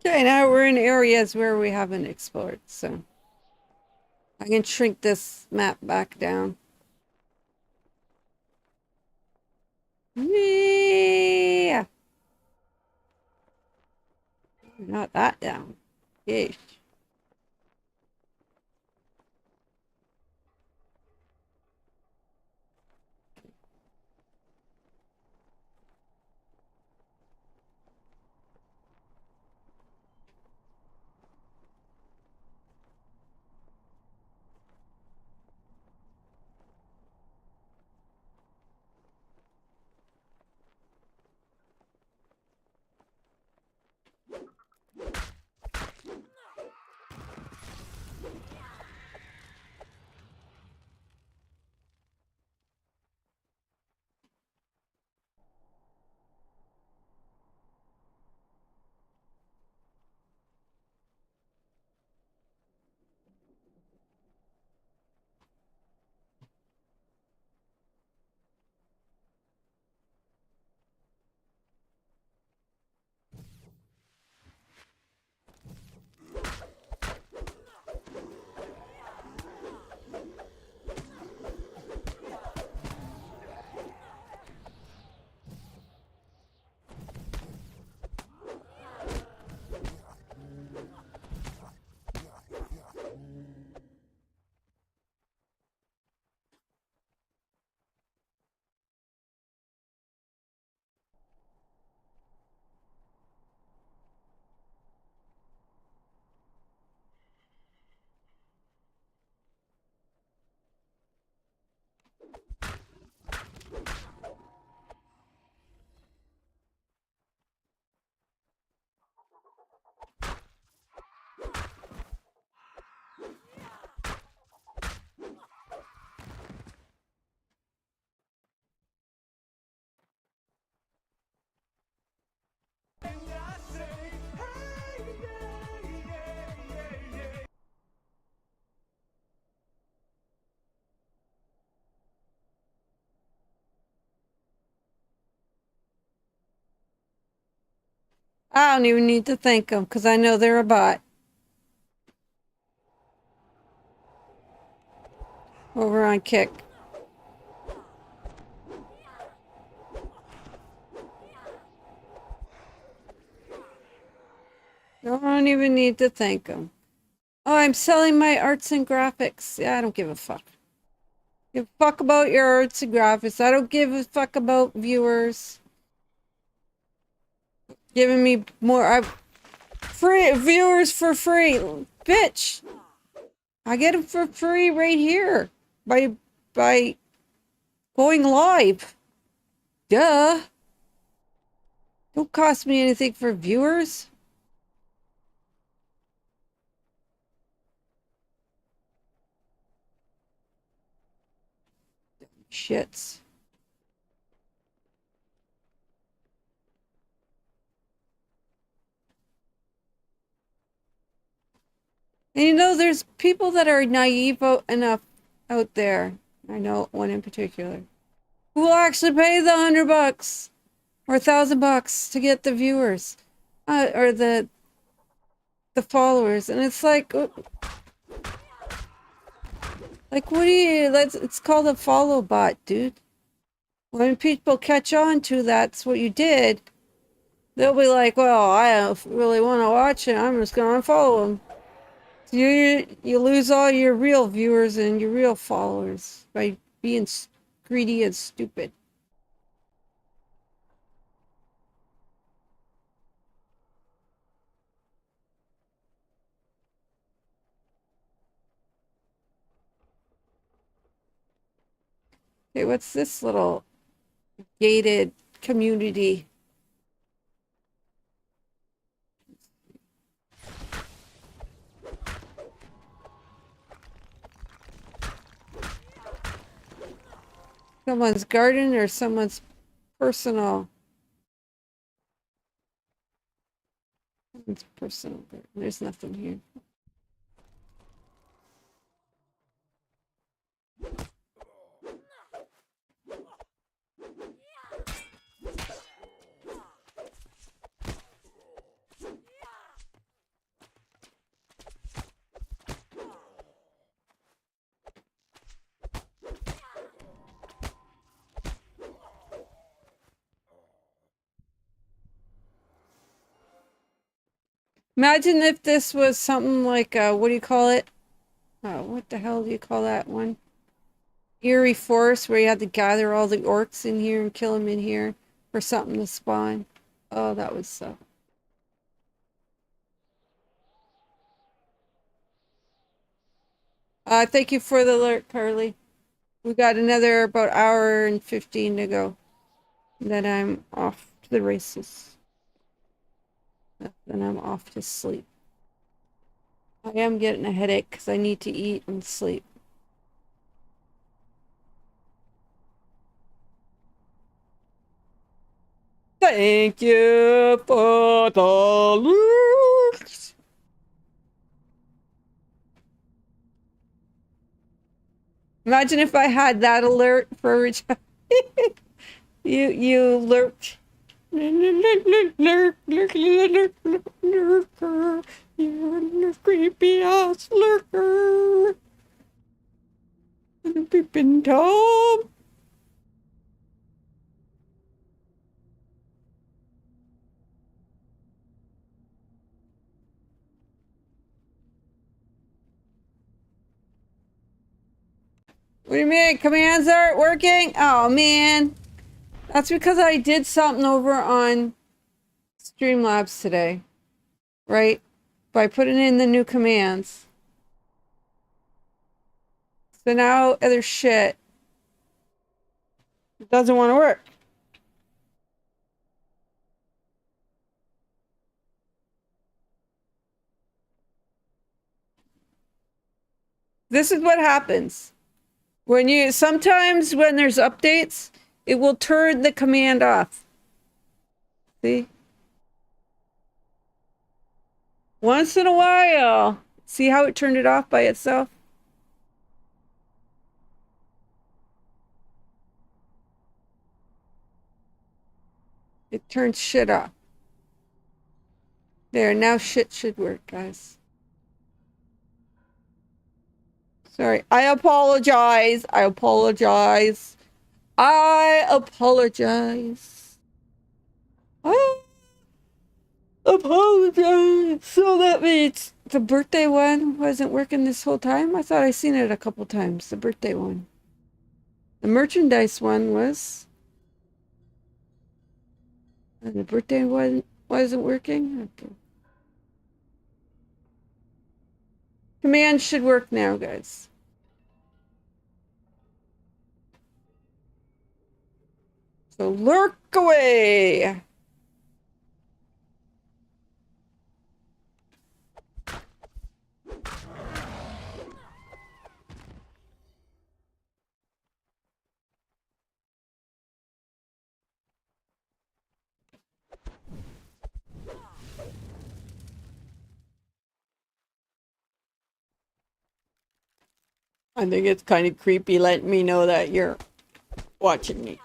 Okay, now we're in areas where we haven't explored, so I can shrink this map back down. Yeah, not that down. Yeesh. I don't even need to thank them because I know they're a bot. Over on Kick. Don't even need to thank them. Oh, I'm selling my arts and graphics. Yeah, I don't give a fuck. Give a fuck about your arts and graphics. I don't give a fuck about viewers. Giving me more free viewers for free. Bitch. I get them for free right here by going live. Duh. Don't cost me anything for viewers. Shits. And you know, there's people that are naive enough out there. I know one in particular who will actually pay the $100 or $1,000 to get the viewers, or the followers, and it's like what do you? It's called a follow bot, dude. When people catch on to that's what you did, they'll be like, well, I don't really want to watch it. I'm just going to unfollow them. So you lose all your real viewers and your real followers by being greedy and stupid. Okay, what's this little gated community? Someone's garden or someone's personal? Someone's personal garden. There's nothing here. Imagine if this was something like, what do you call it? What the hell do you call that one? Eerie Forest, where you had to gather all the orcs in here and kill them in here for something to spawn. Oh, that would suck. Thank you for the alert, Carly. We got another about hour and 15 to go. Then I'm off to the races. Then I'm off to sleep. I am getting a headache because I need to eat and sleep. Thank you for the alert. Imagine if I had that alert for every time you lurked. Lurker, you creepy ass lurker. Peeping Tom. What do you mean? Commands aren't working? Oh man. That's because I did something over on Streamlabs today. Right? By putting in the new commands. So now other shit doesn't want to work. This is what happens. Sometimes when there's updates, it will turn the command off. See? Once in a while. See how it turned it off by itself? It turns shit off. There, now shit should work, guys. Sorry, I apologize. I apologize. I apologize. I apologize. So that means the birthday one wasn't working this whole time? I thought I seen it a couple times, the birthday one. The merchandise one was. And the birthday one wasn't working? Okay. Command should work now, guys. So lurk away. I think it's kind of creepy letting me know that you're watching me.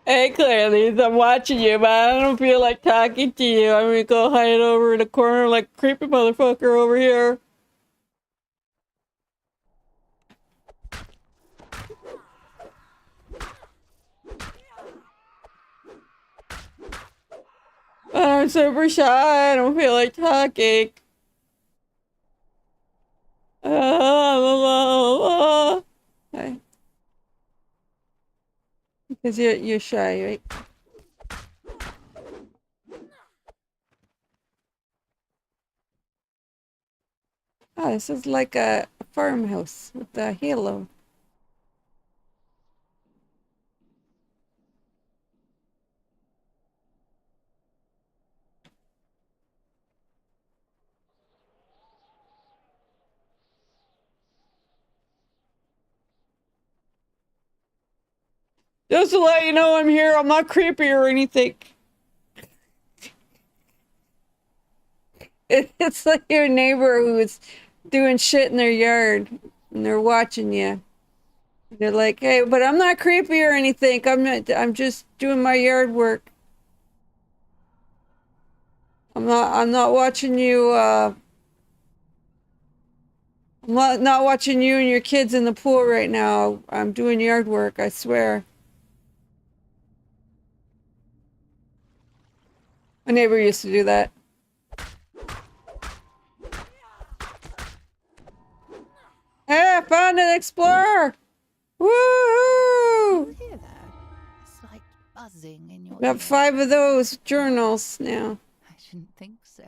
Hey, Clarice, I'm watching you, but I don't feel like talking to you. I'm gonna go hide over in the corner like a creepy motherfucker over here. I'm super shy. I don't feel like talking. Hi. Because you're shy, right? Oh, this is like a farmhouse with a halo. Just to let you know I'm here, I'm not creepy or anything. It's like your neighbor who's doing shit in their yard and they're watching you. They're like, hey, but I'm not creepy or anything. I'm just doing my yard work. I'm not watching you, I'm not watching you and your kids in the pool right now. I'm doing yard work, I swear. My neighbor used to do that. Hey, I found an explorer! Woo! You hear that? A slight buzzing in your Got ear. 5 of those journals now. I shouldn't think so.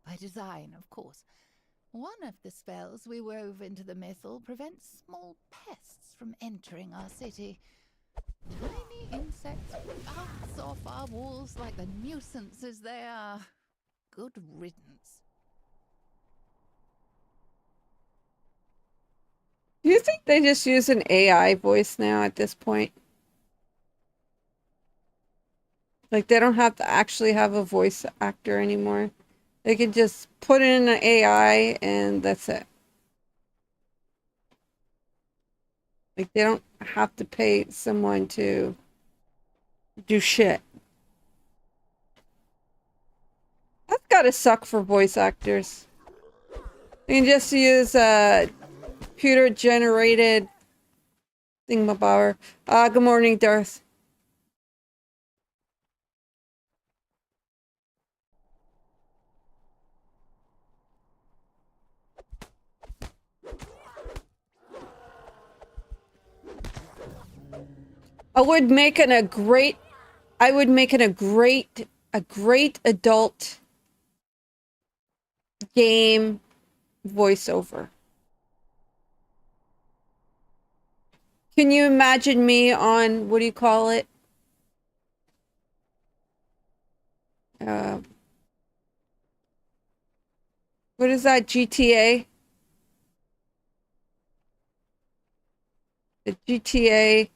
By design, of course. One of the spells we wove into the mythal prevents small pests from entering our city. Tiny insects bounce off our walls like the nuisances they are. Good riddance. Do you think they just use an AI voice now at this point? Like they don't have to actually have a voice actor anymore. They can just put in an AI and that's it. Like they don't have to pay someone to do shit. That's gotta suck for voice actors. You can just use computer generated thingamabobber. Good morning, Darth. I would make it a great adult game voiceover. Can you imagine me on, what do you call it? What is that, GTA? The GTA.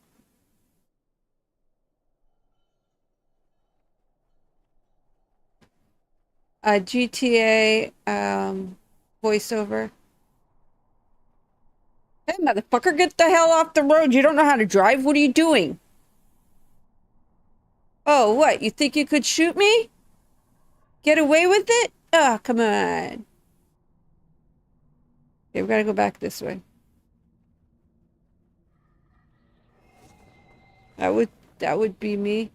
GTA voiceover. Hey, motherfucker, get the hell off the road. You don't know how to drive? What are you doing? Oh, what? You think you could shoot me? Get away with it? Ah, come on. Okay, we gotta go back this way. That would be me.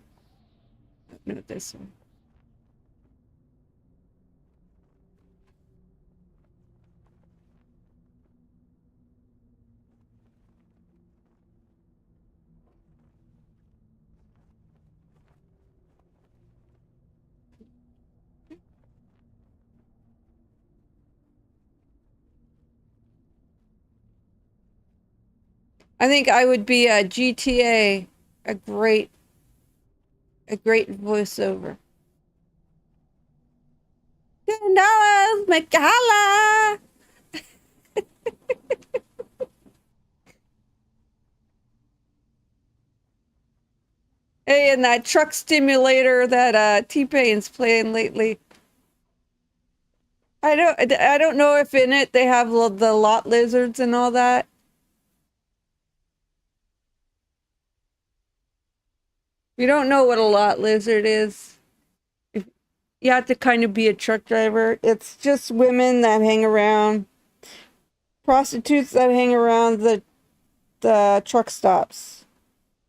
No, this one. I think I would be a GTA, a great, a great voiceover. $10, make a holla! Hey, and that truck simulator that T-Pain's playing lately. I don't know if in it they have the lot lizards and all that. You don't know what a lot lizard is. If, you have to kind of be a truck driver. It's just women that hang around, prostitutes that hang around the truck stops.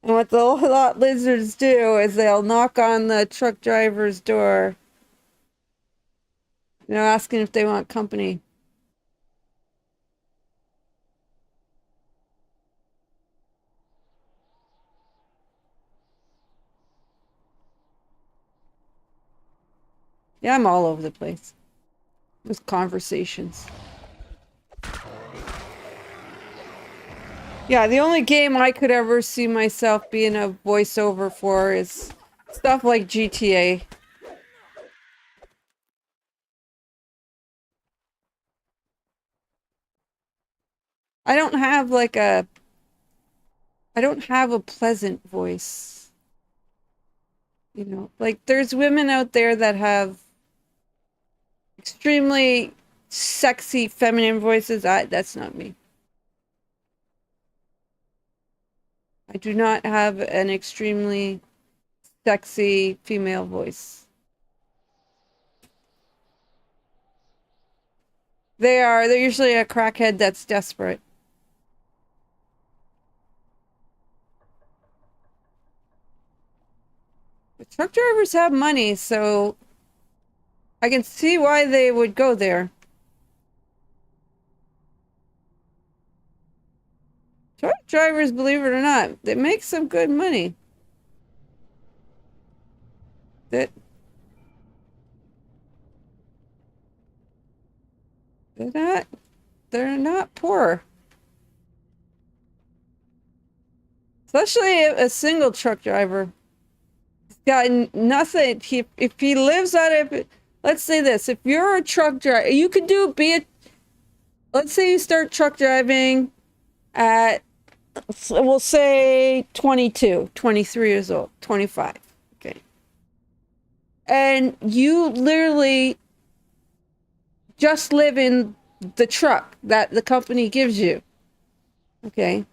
And what the lot lizards do is they'll knock on the truck driver's door, asking if they want company. Yeah, I'm all over the place with conversations. Yeah, the only game I could ever see myself being a voiceover for is stuff like GTA. I don't have like I don't have a pleasant voice. Like there's women out there that have extremely sexy feminine voices. That's not me. I do not have an extremely sexy female voice. They're usually a crackhead that's desperate. But truck drivers have money, so I can see why they would go there. Truck drivers, believe it or not, they make some good money. That they're not poor. Especially a single truck driver. He's got nothing. If he lives out of, let's say this, if you're a truck driver, you could let's say you start truck driving at, we'll say 22, 23 years old, 25. Okay. And you literally just live in the truck that the company gives you. Okay.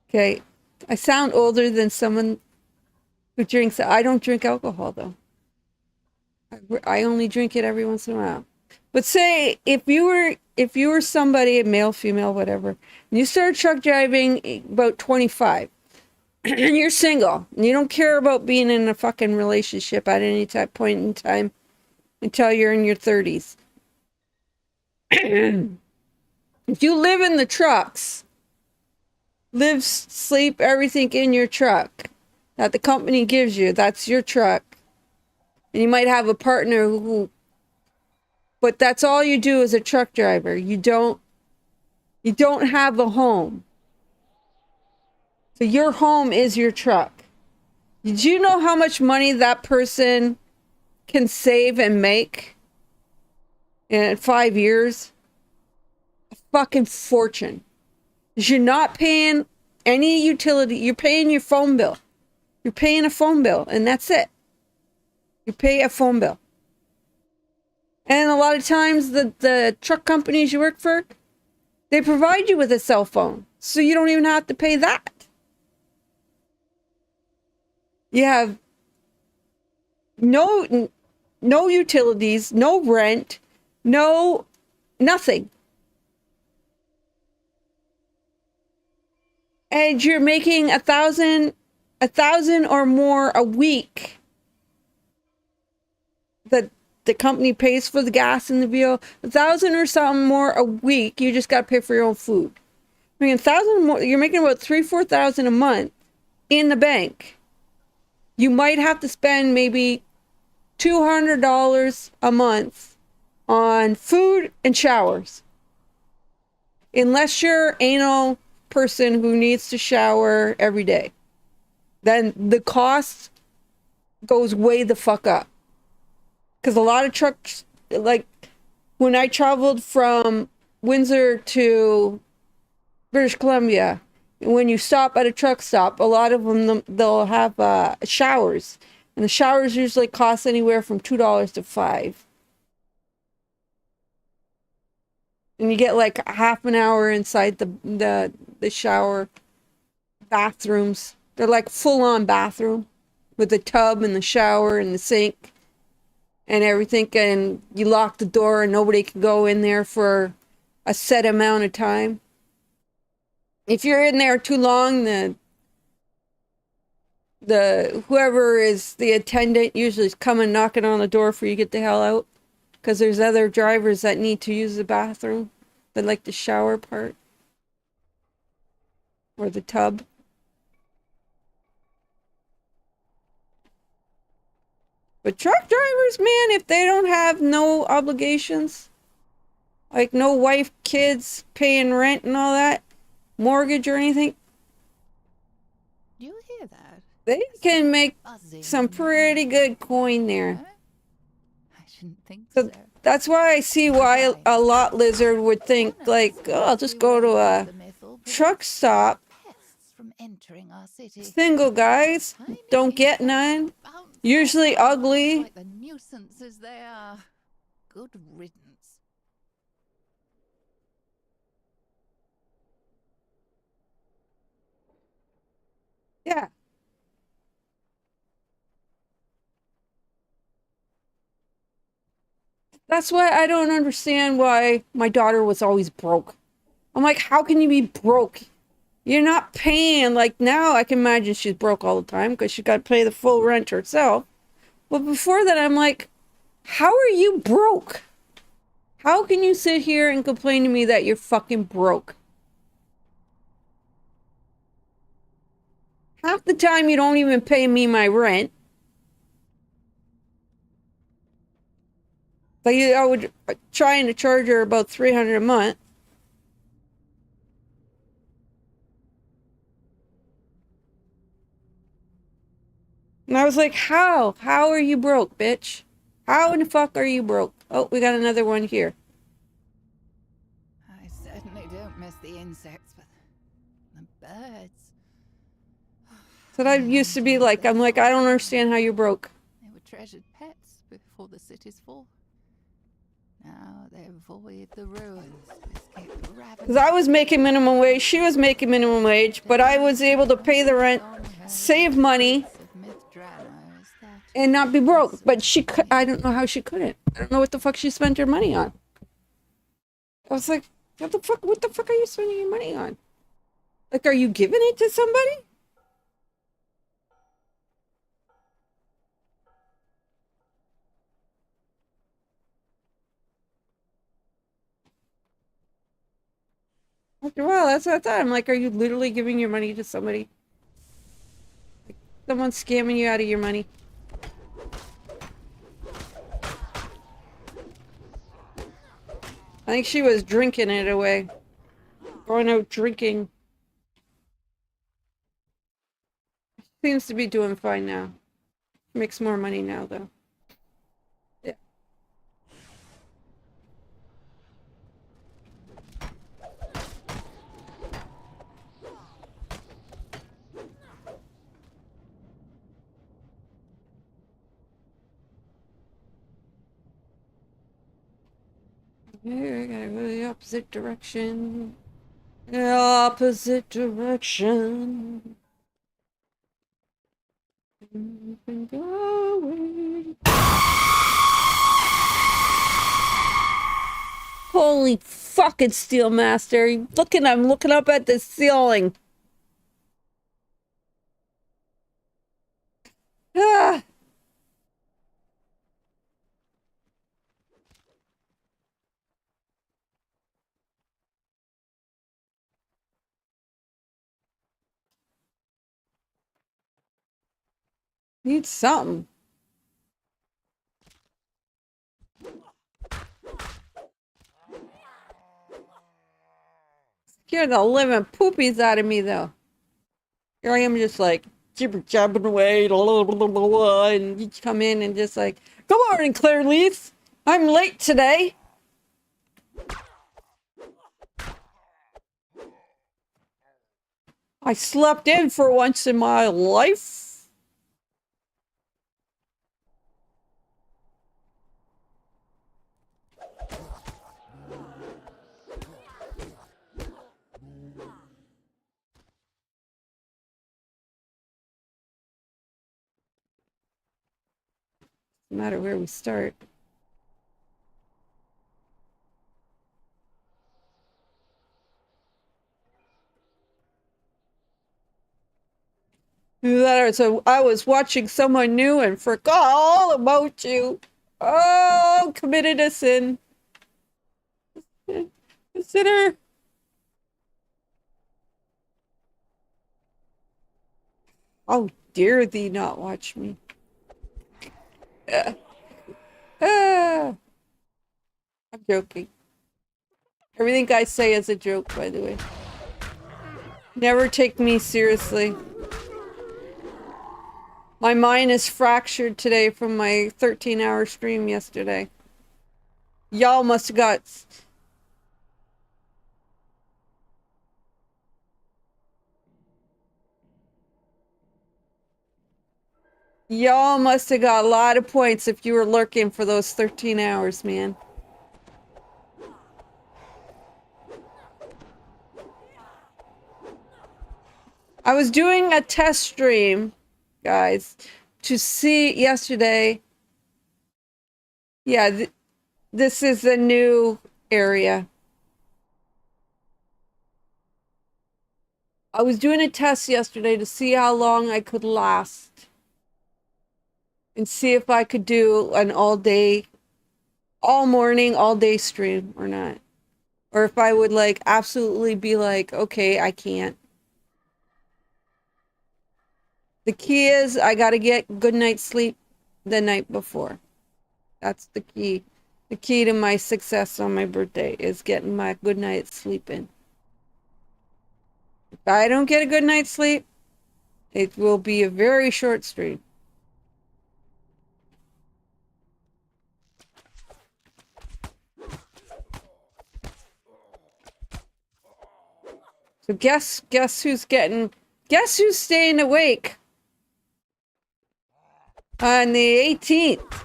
Okay. I sound older than someone who drinks. I don't drink alcohol though. I only drink it every once in a while. But say if you were somebody, male, female, whatever, and you started truck driving about 25, and you're single, and you don't care about being in a fucking relationship at any point in time until you're in your 30s. If you live in the trucks, live, sleep, everything in your truck that the company gives you, that's your truck. And you might have a partner but that's all you do as a truck driver. You don't have a home. So your home is your truck. Did you know how much money that person can save and make in 5 years? A fucking fortune. You're not paying any utility. You're paying your phone bill. You're paying a phone bill, and that's it. You pay a phone bill. And a lot of times the truck companies you work for, they provide you with a cell phone. So you don't even have to pay that. You have no utilities, no rent, no nothing. And you're making $1,000 or more a week. That the company pays for the gas in the vehicle, 1,000 or something more a week. You just got to pay for your own food. I mean, 1,000 more. You're making about 4,000 a month in the bank. You might have to spend maybe $200 a month on food and showers, unless you're an anal person who needs to shower every day. Then the cost goes way the fuck up. Because a lot of trucks, like when I traveled from Windsor to British Columbia, when you stop at a truck stop, a lot of them, they'll have showers. And the showers usually cost anywhere from $2 to $5. And you get like a half an hour inside the shower bathrooms. They're like full-on bathroom with the tub and the shower and the sink and everything, and you lock the door and nobody can go in there for a set amount of time. If you're in there too long, the whoever is the attendant usually is coming knocking on the door for you to get the hell out, because there's other drivers that need to use the bathroom, that like the shower part or the tub. But truck drivers, man, if they don't have no obligations, like no wife, kids, paying rent and all that, mortgage or anything, Do you hear that? they can make Buzzing some in the pretty ear. good coin there. Huh? I shouldn't think So so. that's why I see why a lot lizard would think like, oh, I'll just go to a truck stop. Pests from entering our city. Single guys, Tiny don't get insects none. bounce Usually off our minds ugly. like the nuisances they are. Good riddance. Yeah. That's why I don't understand why my daughter was always broke. I'm like, how can you be broke? You're not paying. Like now I can imagine she's broke all the time because she got to pay the full rent herself. But before that, I'm like, how are you broke? How can you sit here and complain to me that you're fucking broke? Half the time you don't even pay me my rent. Like I would trying to charge her about $300 a month. And I was like, how? How are you broke, bitch? How in the fuck are you broke? Oh, we got another one here. I certainly don't miss the insects, but the birds. So I used to be like, I'm like, I don't understand how you're broke. They were treasured pets before the city's fall. Now they avoid the ruins to escape the ravens. Because I was making minimum wage, she was making minimum wage, but I was able to pay the rent, save money, and not be broke. But she could, I don't know how she couldn't. I don't know what the fuck she spent her money on. I was like, what the fuck are you spending your money on? Like, are you giving it to somebody? After a while, that's what I thought. I'm like, are you literally giving your money to somebody? Like, someone's scamming you out of your money. I think she was drinking it away. Going out drinking. Seems to be doing fine now. Makes more money now, though. Yeah. Okay, I gotta go the opposite direction. The opposite direction. I've been going. Holy fucking Steel Master. I'm looking up at the ceiling. Ah, need something. Scared the living poopies out of me, though. Here I am just like, jibber jabbing away, blah, blah, blah, blah, blah, and you come in and just like, good morning, Claire Leaf. I'm late today. I slept in for once in my life. No matter where we start. So I was watching someone new and forgot all about you. Oh, committed a sin. A sinner. How dare thee not watch me? Uh, I'm joking. Everything I say is a joke, by the way. Never take me seriously. My mind is fractured today from my 13-hour stream yesterday. Y'all must have got... Y'all must have got a lot of points if you were lurking for those 13 hours, man. I was doing a test stream, guys, to see yesterday. Yeah, this is the new area. I was doing a test yesterday to see how long I could last. And see if I could do an all-day, all-morning, all-day stream or not. Or if I would, like, absolutely be like, okay, I can't. The key is I gotta get good night's sleep the night before. That's the key. The key to my success on my birthday is getting my good night's sleep in. If I don't get a good night's sleep, it will be a very short stream. So guess who's staying awake on the 18th?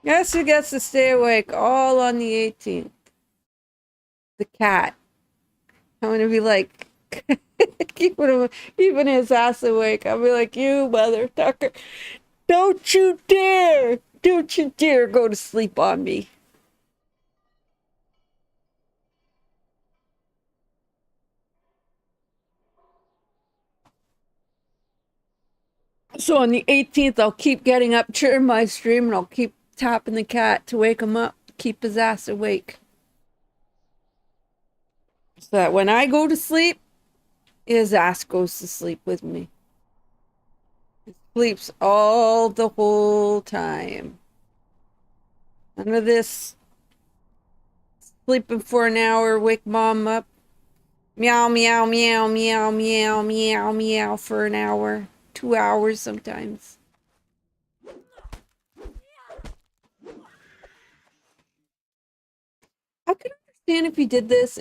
Guess who gets to stay awake all on the 18th? The cat. I'm gonna be like, keeping his ass awake. I'll be like, you mother tucker, don't you dare go to sleep on me. So on the 18th, I'll keep getting up during my stream and I'll keep tapping the cat to wake him up, keep his ass awake. So that when I go to sleep, his ass goes to sleep with me. He sleeps all the whole time. None of this sleeping for an hour, wake mom up. Meow, meow, meow, meow, meow, meow, meow for an hour. 2 hours sometimes. I could understand if he did this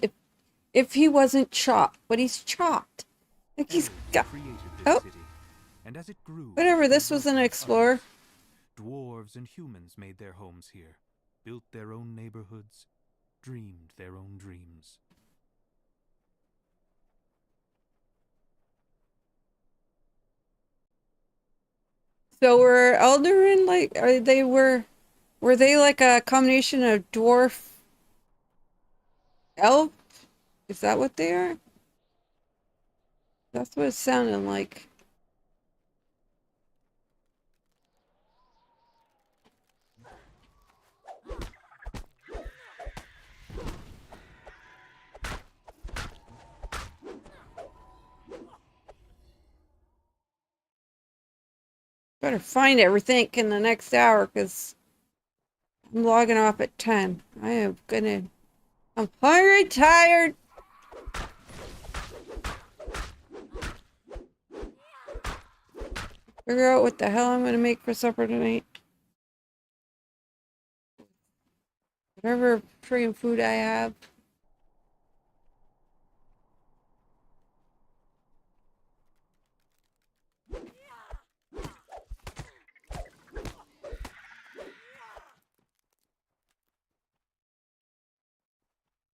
if he wasn't chopped, but he's chopped. Like he's got... Oh, city, and as it grew, whatever, this was an explorer. Dwarves and humans made their homes here, built their own neighborhoods, dreamed their own dreams. So were Eldarin like, were they like a combination of dwarf, elf? Is that what they are? That's what it sounded like. Better find everything in the next hour, because I'm logging off at 10. I'm hungry, tired. Figure out what the hell I'm gonna make for supper tonight. Whatever friggin' food I have.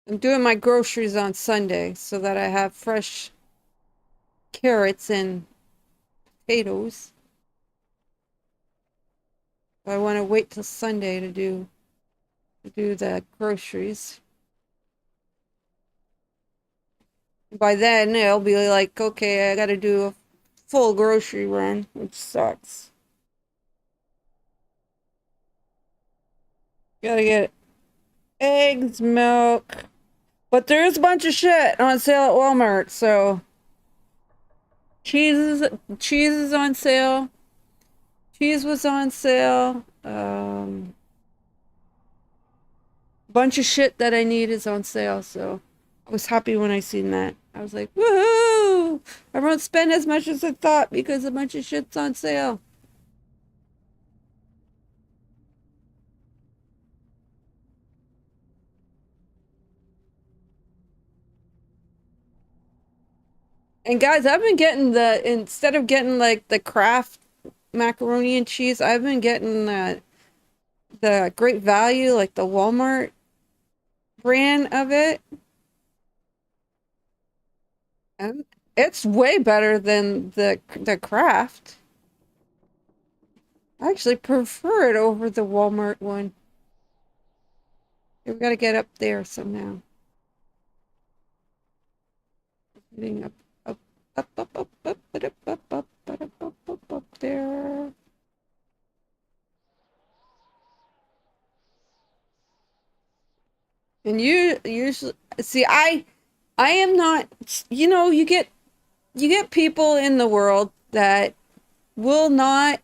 I'm doing my groceries on Sunday so that I have fresh carrots and potatoes. I want to wait till Sunday to do the groceries. By then it'll be like, okay, I gotta do a full grocery run, which sucks. Gotta get eggs, milk. But there is a bunch of shit on sale at Walmart, so cheese is on sale. Cheese was on sale. Bunch of shit that I need is on sale, so I was happy when I seen that. I was like, woohoo! I won't spend as much as I thought because a bunch of shit's on sale. And guys, I've been getting instead of getting like the Kraft macaroni and cheese, I've been getting the Great Value, like the Walmart brand of it. And it's way better than the Kraft. I actually prefer it over the Walmart one. We gotta get up there somehow. Getting up there. And you usually see, I am not, you get people in the world that will not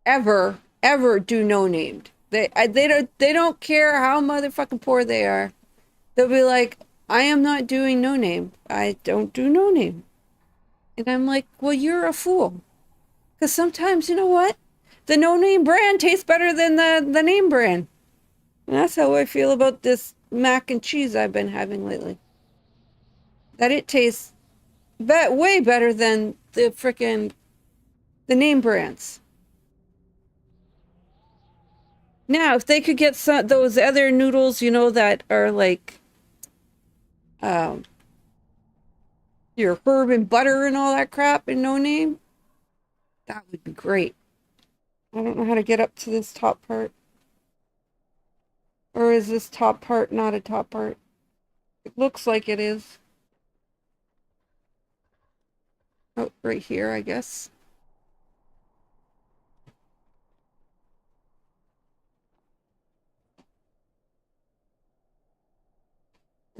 ever do no named. They don't care how motherfucking poor they are. They'll be like, I am not doing no name. I don't do no name. And I'm like, well, you're a fool. Because sometimes, you know what? The no name brand tastes better than the name brand. And that's how I feel about this mac and cheese I've been having lately. That it tastes way better than the name brands. Now, if they could get those other noodles, that are like um, your herb and butter and all that crap and no name, that would be great. I don't know how to get up to this top part. Or is this top part not a top part? It looks like it is. Oh, right here, I guess.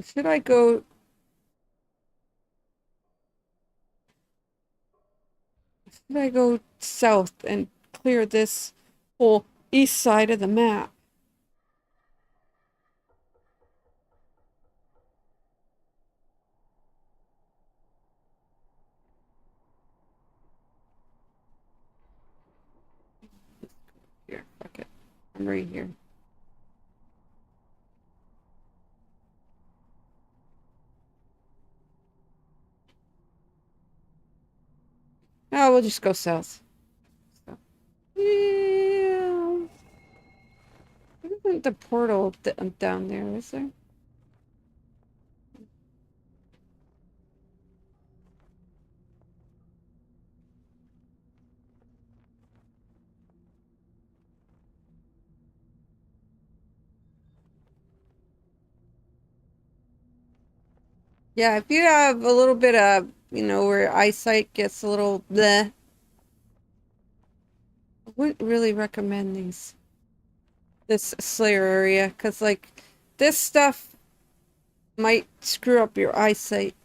Should I go south and clear this whole east side of the map? Here, fuck it. I'm right here. Oh, we'll just go south. So, yeah. Isn't the portal down there, is there? Yeah, if you have a little bit of, where eyesight gets a little bleh, I wouldn't really recommend this Slayer area, because, like, this stuff might screw up your eyesight.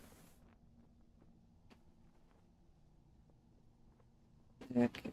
Okay.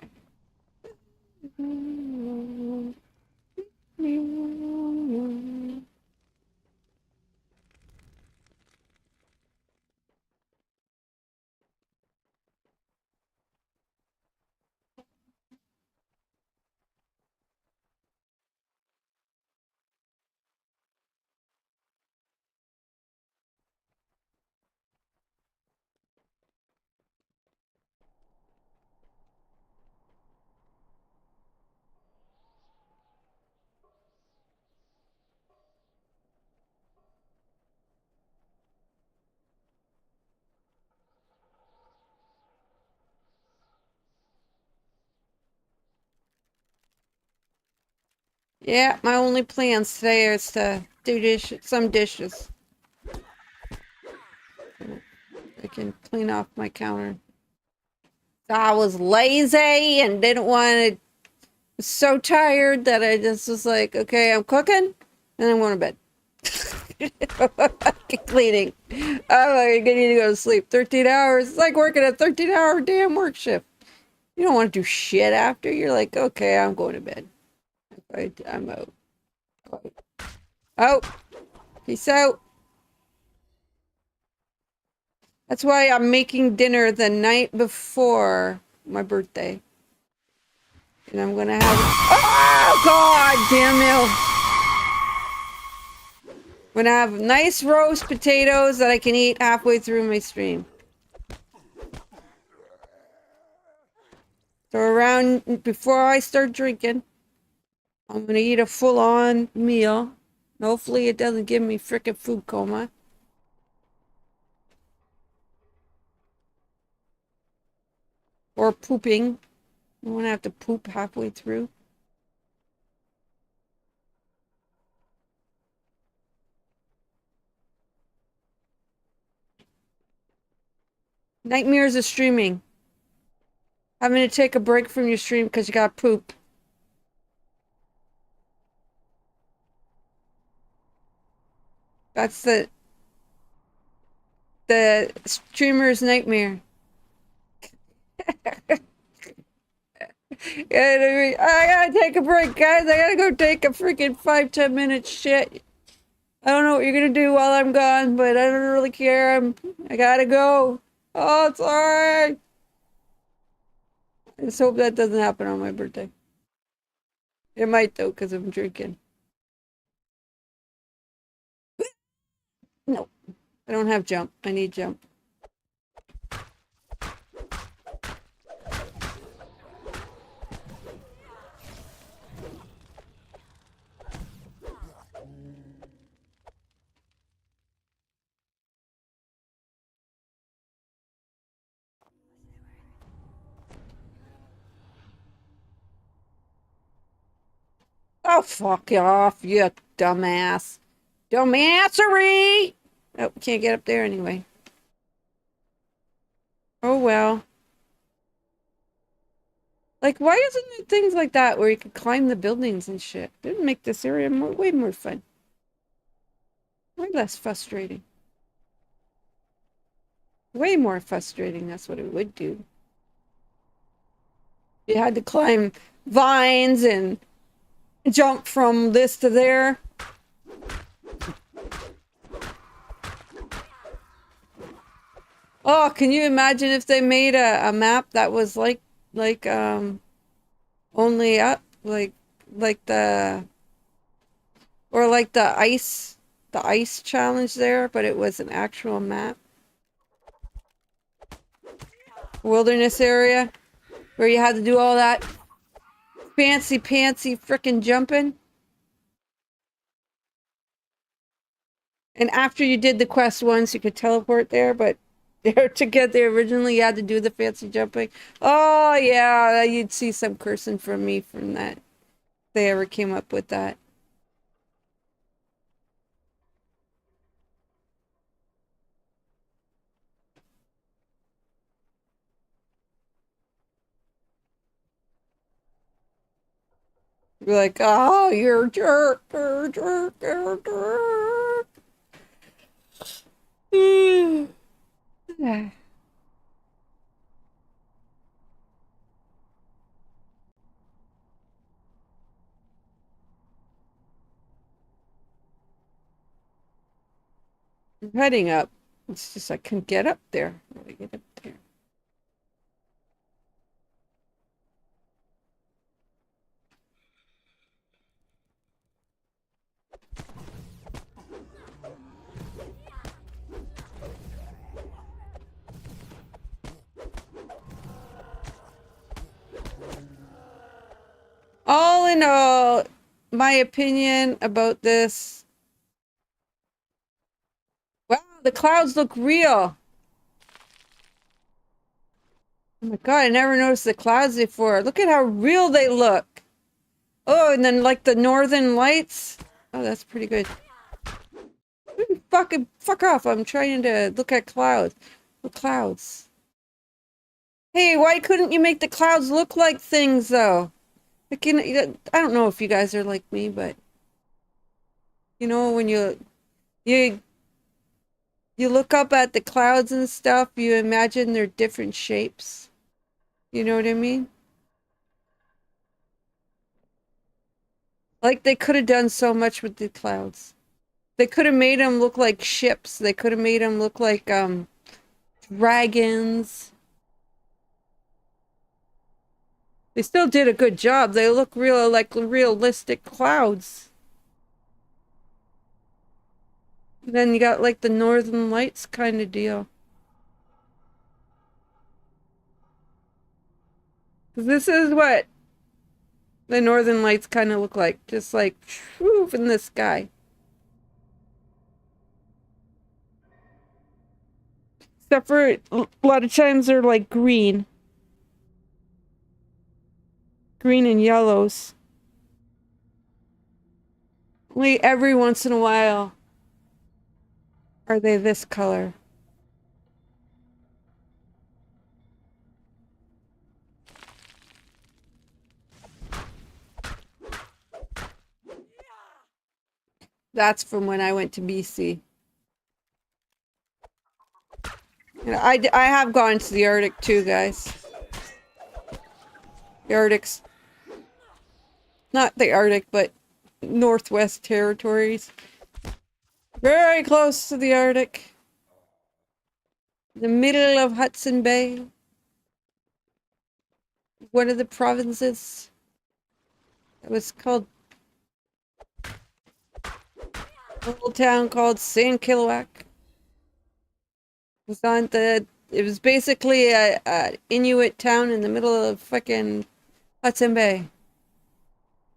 Yeah, my only plans today is to do some dishes. I can clean off my counter. I was lazy and didn't want to. Was so tired that I just was like, okay, I'm cooking, and I'm going to bed. Cleaning. I need to go to sleep. 13 hours. It's like working a 13-hour damn work shift. You don't want to do shit after. You're like, okay, I'm going to bed. I'm out. Oh, peace out. That's why I'm making dinner the night before my birthday. And I'm gonna have. Oh, God damn it. I'm gonna have nice roast potatoes that I can eat halfway through my stream. So around before I start drinking, I'm gonna eat a full-on meal. Hopefully it doesn't give me frickin' food coma. Or pooping. I won't have to poop halfway through. Nightmares of streaming. Having to take a break from your stream because you got poop. That's the streamer's nightmare. I gotta take a break, guys. I gotta go take a freaking 5-10 minute shit. I don't know what you're gonna do while I'm gone, but I don't really care. I gotta go. Oh, it's alright. I just hope that doesn't happen on my birthday. It might though, because I'm drinking. No, I don't have jump. I need jump. Oh, fuck off, you dumbass. Dumbassery! Oh, can't get up there anyway. Oh, well. Like, why isn't there things like that where you could climb the buildings and shit? It'd make this area way more fun. Way less frustrating. Way more frustrating, that's what it would do. You had to climb vines and jump from this to there. Oh, can you imagine if they made a map that was like only up like the ice challenge there, but it was an actual map. Wilderness area where you had to do all that fancy pantsy frickin' jumping. And after you did the quest once, you could teleport there, but there to get there originally, you had to do the fancy jumping. Oh, yeah, you'd see some cursing from me from that. If they ever came up with that. You're like, oh, you're a jerk, you're a jerk, you're a jerk. I'm heading up. It's just I can get up there. How do I get up there? All in all, my opinion about this. Wow, the clouds look real. Oh my God, I never noticed the clouds before. Look at how real they look. Oh, and then like the northern lights. Oh, that's pretty good. Fuck off. I'm trying to look at clouds. The clouds. Hey, why couldn't you make the clouds look like things though? I don't know if you guys are like me, but you know, when you you look up at the clouds and stuff, you imagine they're different shapes. You know what I mean? Like they could have done so much with the clouds. They could have made them look like ships. They could have made them look like dragons. They still did a good job. They look real like realistic clouds. And then you got like the Northern Lights kind of deal. This is what the Northern Lights kind of look like, just like whoof in the sky. Except for a lot of times they're like green and yellows. Only every once in a while are they this color. That's from when I went to BC. You know, I have gone to the Arctic too, guys. The Arctic's not the Arctic, but Northwest Territories. Very close to the Arctic. The middle of Hudson Bay. One of the provinces. It was called a little town called St. Kilowak. It was basically a Inuit town in the middle of fucking Hudson Bay.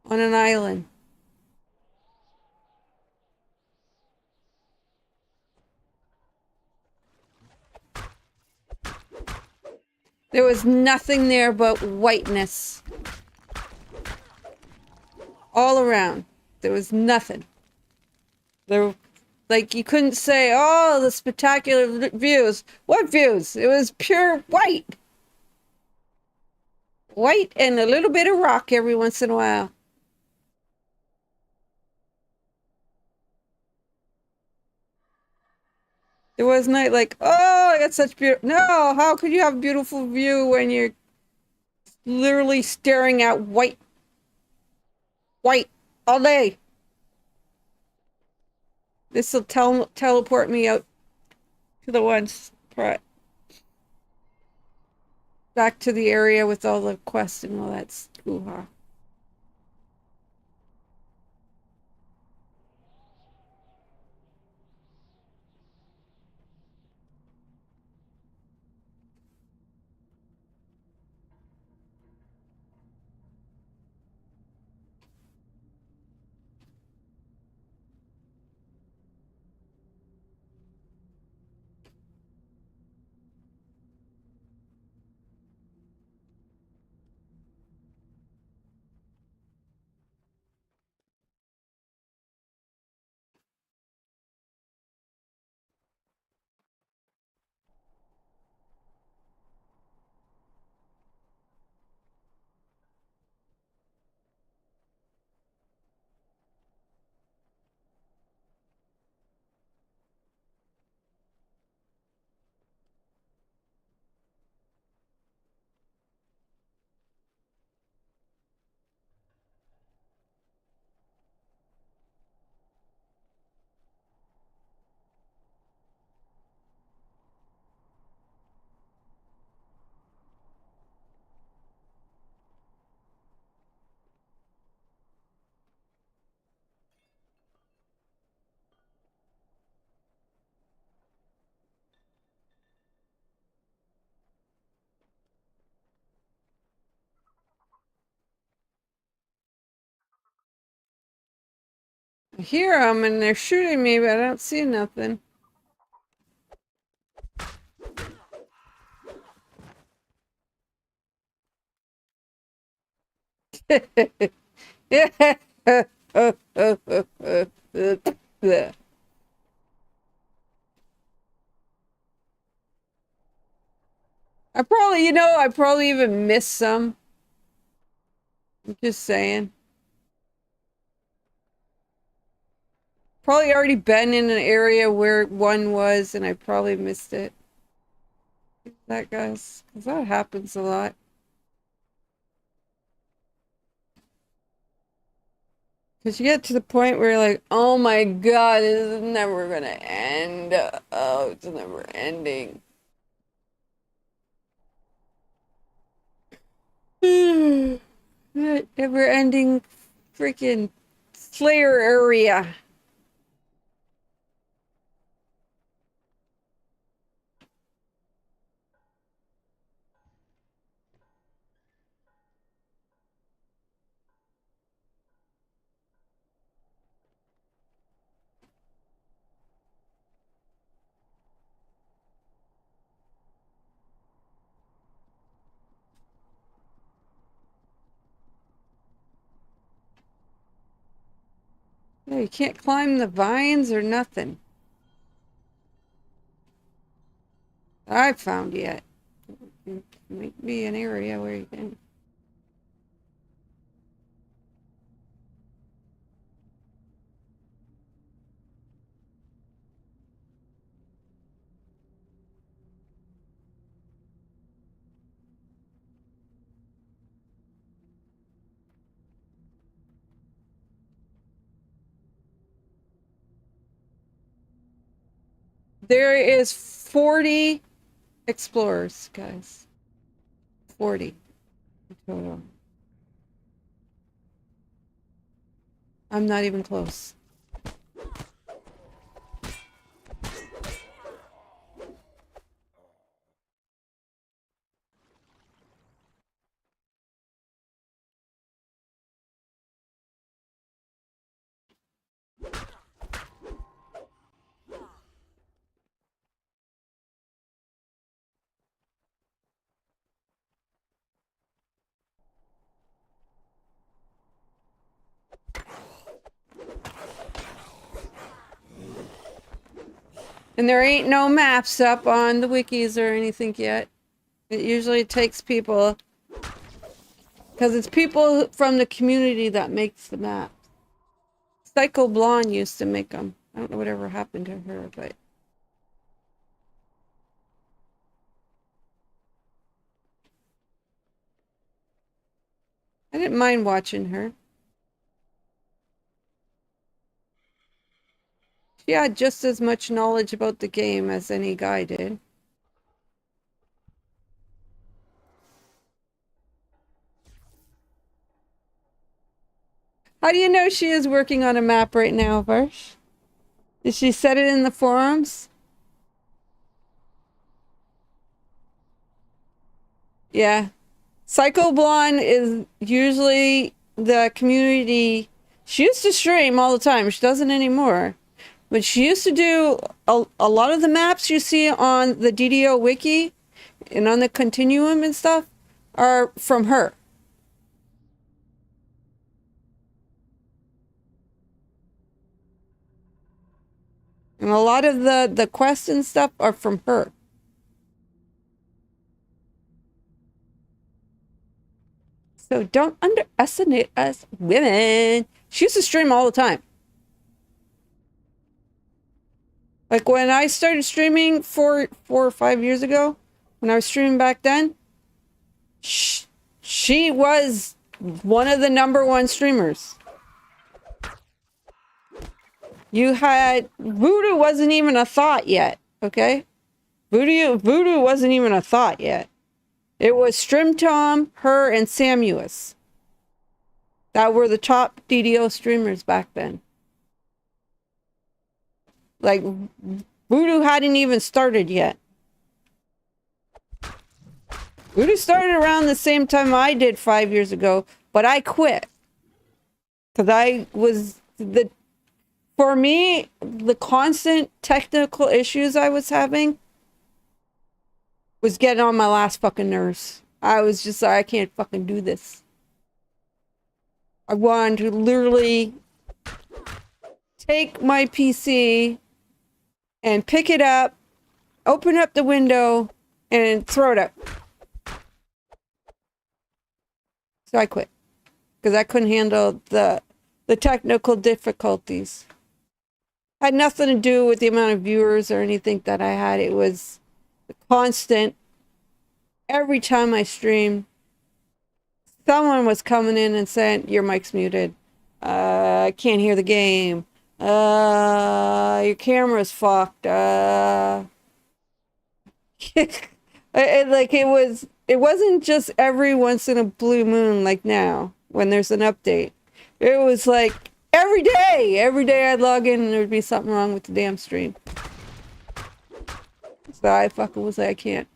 On an island. There was nothing there but whiteness. All around. There was nothing. There, like, you couldn't say, oh, the spectacular views. What views? It was pure white. White and a little bit of rock every once in a while. There was not like, oh, I got such beautiful. No, how could you have a beautiful view when you're literally staring at white all day? This will teleport me out to the ones back to the area with all the quests and all that hoo-ha. I hear them and they're shooting me, but I don't see nothing. Yeah. I probably even missed some. I'm just saying. Probably already been in an area where one was and I probably missed it. That guys, because that happens a lot. Because you get to the point where you're like, oh my god, this is never gonna end. Oh, it's never ending. That never ending freaking Slayer area. Yeah, you can't climb the vines or nothing. I've found yet. It might be an area where you can. There is 40 explorers, guys. 40 total. I'm not even close. And there ain't no maps up on the wikis or anything yet. It usually takes people, because it's people from the community that makes the map. Psycho Blonde used to make them. I don't know whatever happened to her, but I didn't mind watching her. She had just as much knowledge about the game as any guy did. How do you know she is working on a map right now, Varsh? Did she set it in the forums? Yeah. Psycho Blonde is usually the community. She used to stream all the time. She doesn't anymore. But she used to do a lot of the maps you see on the DDO wiki and on the continuum and stuff are from her. And a lot of the quests and stuff are from her. So don't underestimate us women. She used to stream all the time. Like when I started streaming 4 or 5 years ago, when I was streaming back then, she was one of the #1 streamers. You had Voodoo wasn't even a thought yet, okay? Voodoo wasn't even a thought yet. It was Strim Tom, her, and Samuus that were the top DDO streamers back then. Like Voodoo hadn't even started yet. Voodoo started around the same time I did 5 years ago, but I quit because I was For me, the constant technical issues I was having was getting on my last fucking nerves. I was just like, I can't fucking do this. I wanted to literally take my PC and pick it up, open up the window, and throw it up. So I quit. Because I couldn't handle the technical difficulties. Had nothing to do with the amount of viewers or anything that I had. It was constant. Every time I streamed, someone was coming in and saying, your mic's muted. I can't hear the game. Your camera's fucked. It wasn't just every once in a blue moon like now when there's an update. It was like every day I'd log in and there'd be something wrong with the damn stream. So I fucking was like, I can't.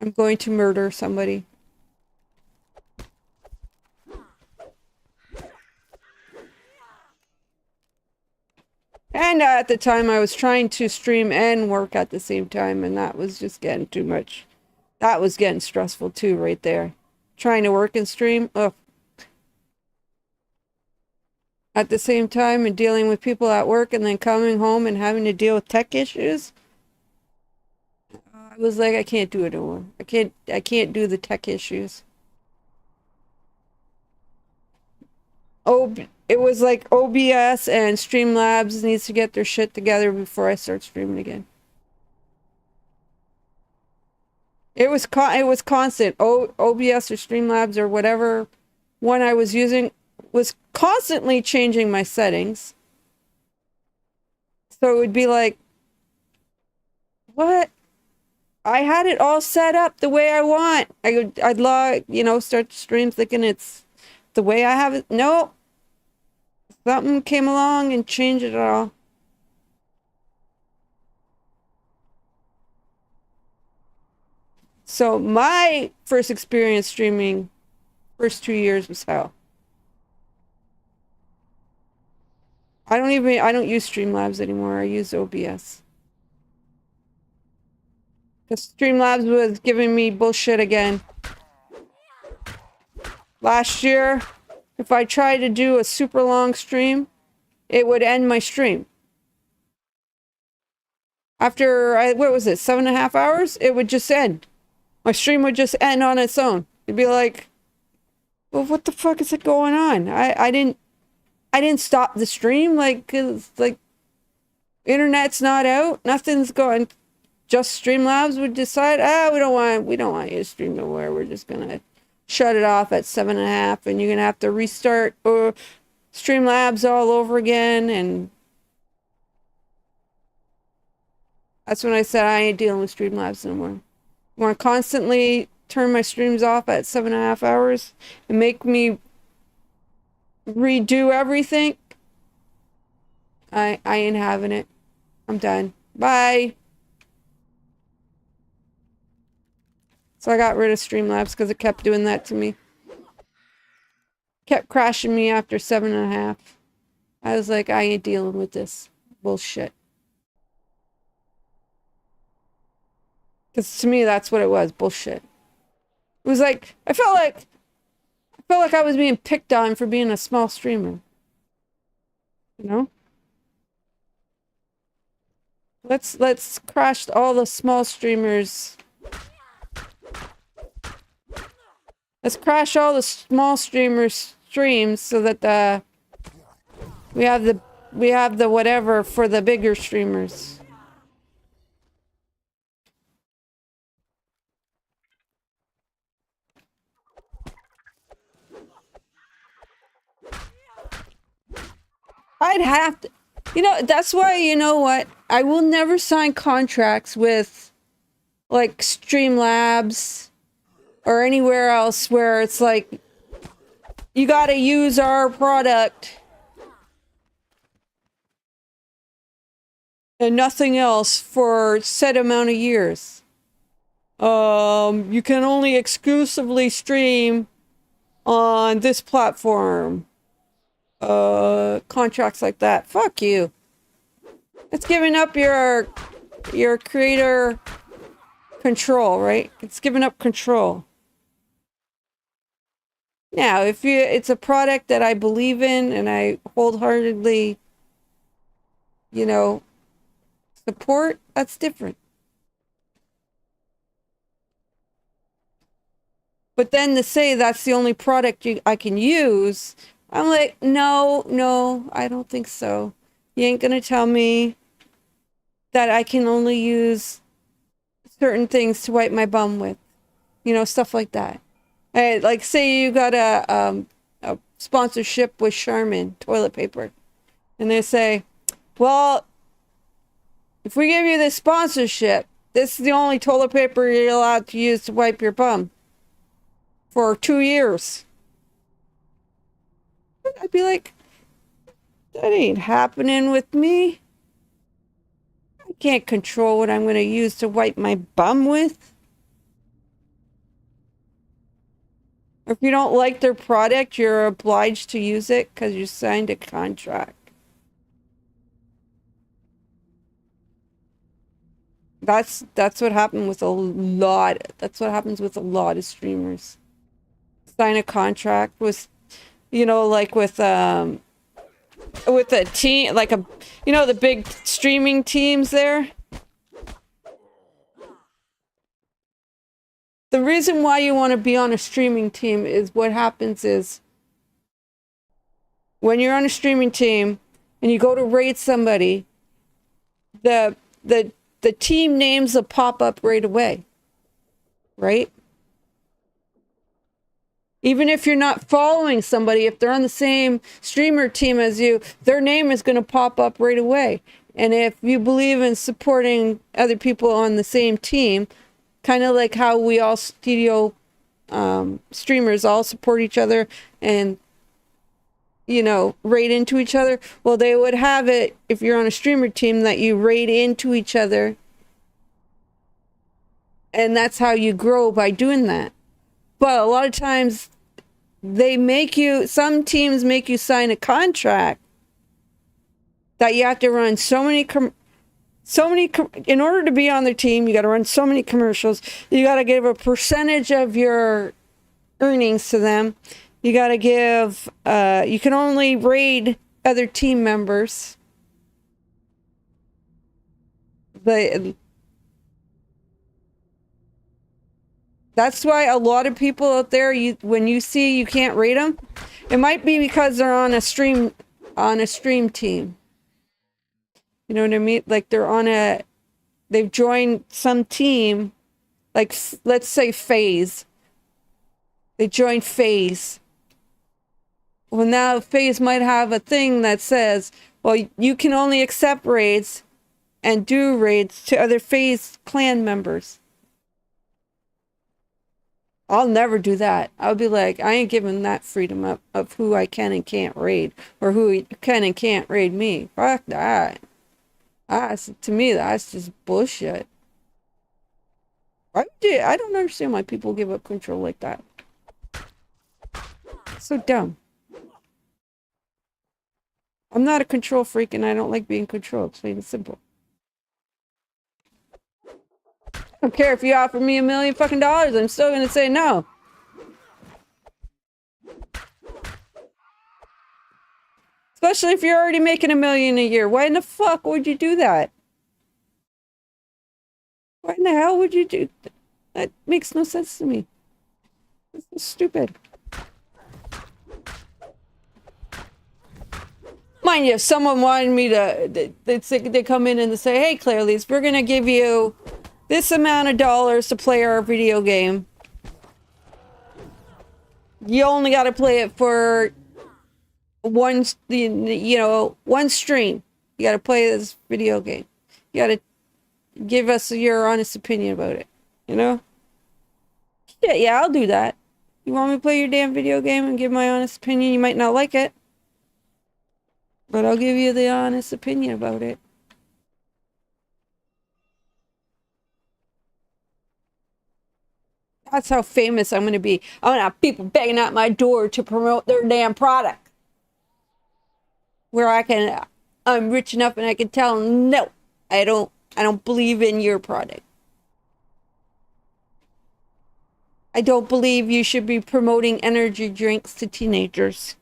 I'm going to murder somebody. And at the time I was trying to stream and work at the same time, and that was just getting too much. That was getting stressful too right there. Trying to work and stream, ugh. At the same time and dealing with people at work and then coming home and having to deal with tech issues. I was like, I can't do it anymore. I can't do the tech issues. It was like OBS and Streamlabs needs to get their shit together before I start streaming again. It was constant. OBS or Streamlabs or whatever one I was using was constantly changing my settings. So it would be like, what? I had it all set up the way I want. I'd log, start the stream thinking it's the way I have it. Nope. Something came along and changed it all. So my first experience streaming, first 2 years was hell. I don't use Streamlabs anymore. I use OBS. Because Streamlabs was giving me bullshit again. Last year, if I tried to do a super long stream, it would end my stream. After, what was it, 7.5 hours? It would just end. My stream would just end on its own. It'd be like, well, what the fuck is going on? I didn't stop the stream, like, 'cause, like, internet's not out, nothing's going. Just Streamlabs would decide, we don't want you to stream nowhere. We're just gonna shut it off at 7.5, and you're gonna have to restart Streamlabs all over again. And that's when I said I ain't dealing with Streamlabs no more. You want to constantly turn my streams off at 7.5 hours and make me redo everything? I ain't having it. I'm done. Bye. So I got rid of Streamlabs because it kept doing that to me. Kept crashing me after 7.5. I was like, I ain't dealing with this bullshit. Because to me, that's what it was, bullshit. It was like, I felt like I was being picked on for being a small streamer. You know? Let's crash all the small streamers. Let's crash all the small streamers' streams so that we have the whatever for the bigger streamers. I'd have to, that's why, you know what? I will never sign contracts with like Streamlabs or anywhere else where it's like, you gotta use our product and nothing else for a set amount of years. You can only exclusively stream on this platform. contracts like that. Fuck you. It's giving up your creator control, right? It's giving up control. Now, if it's a product that I believe in and I wholeheartedly, you know, support, that's different. But then to say that's the only product I can use, I'm like, no, I don't think so. You ain't gonna tell me that I can only use certain things to wipe my bum with. You know, stuff like that. Hey, like say you got a sponsorship with Charmin toilet paper. And they say, well, if we give you this sponsorship, this is the only toilet paper you're allowed to use to wipe your bum for 2 years. I'd be like, that ain't happening with me. I can't control what I'm going to use to wipe my bum with. If you don't like their product, you're obliged to use it because you signed a contract. That's what happened with a lot. That's what happens with a lot of streamers. Sign a contract with, you know, like with a team, like a, you know, the big streaming teams there. The reason why you want to be on a streaming team is what happens is when you're on a streaming team and you go to raid somebody, the team names will pop up right away, right? Even if you're not following somebody, if they're on the same streamer team as you, their name is going to pop up right away. And if you believe in supporting other people on the same team, kind of like how we all studio streamers all support each other and, you know, raid into each other. Well, they would have it, if you're on a streamer team, that you raid into each other. And that's how you grow, by doing that. But a lot of times some teams make you sign a contract that you have to run in order to be on their team, you got to run so many commercials. You got to give a percentage of your earnings to them. You got to give, you can only raid other team members. That's why a lot of people out there, when you see you can't raid them, it might be because they're on a stream team. You know what I mean? Like they've joined some team, like let's say FaZe. They joined FaZe. Well, now FaZe might have a thing that says, well, you can only accept raids and do raids to other FaZe clan members. I'll never do that. I'll be like, I ain't giving that freedom up of who I can and can't raid, or who can and can't raid me. Fuck that. To me, that's just bullshit. I don't understand why people give up control like that. So dumb. I'm not a control freak and I don't like being controlled. Plain and simple. I don't care if you offer me $1 million fucking dollars, I'm still gonna say no. Especially if you're already making $1 million a year. Why in the fuck would you do that? Why in the hell would you do that? That makes no sense to me. This is stupid. Mind you, if someone wanted me to, they come in and they say, hey, Clairlys, we're going to give you this amount of dollars to play our video game. You only got to play it for one stream. You got to play this video game. You got to give us your honest opinion about it, you know? Yeah, I'll do that. You want me to play your damn video game and give my honest opinion? You might not like it, but I'll give you the honest opinion about it. That's how famous I'm going to be. I'm going to have people banging at my door to promote their damn product. where I'm rich enough and I can tell them, no, I don't believe in your product. I don't believe you should be promoting energy drinks to teenagers.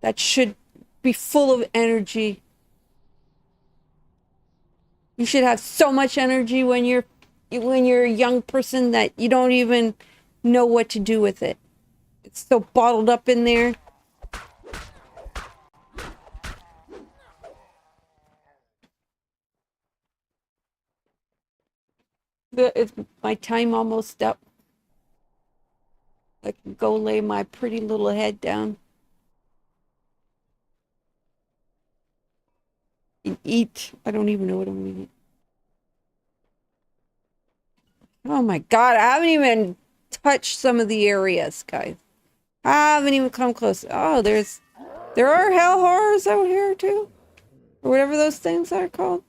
That should be full of energy. You should have so much energy when you're a young person that you don't even know what to do with it. It's so bottled up in there. It's my time almost up. I can go lay my pretty little head down and eat. I don't even know what I'm eating. Oh my God, I haven't even touched some of the areas, guys. I haven't even come close. Oh, there are hell horrors out here too. Or whatever those things are called.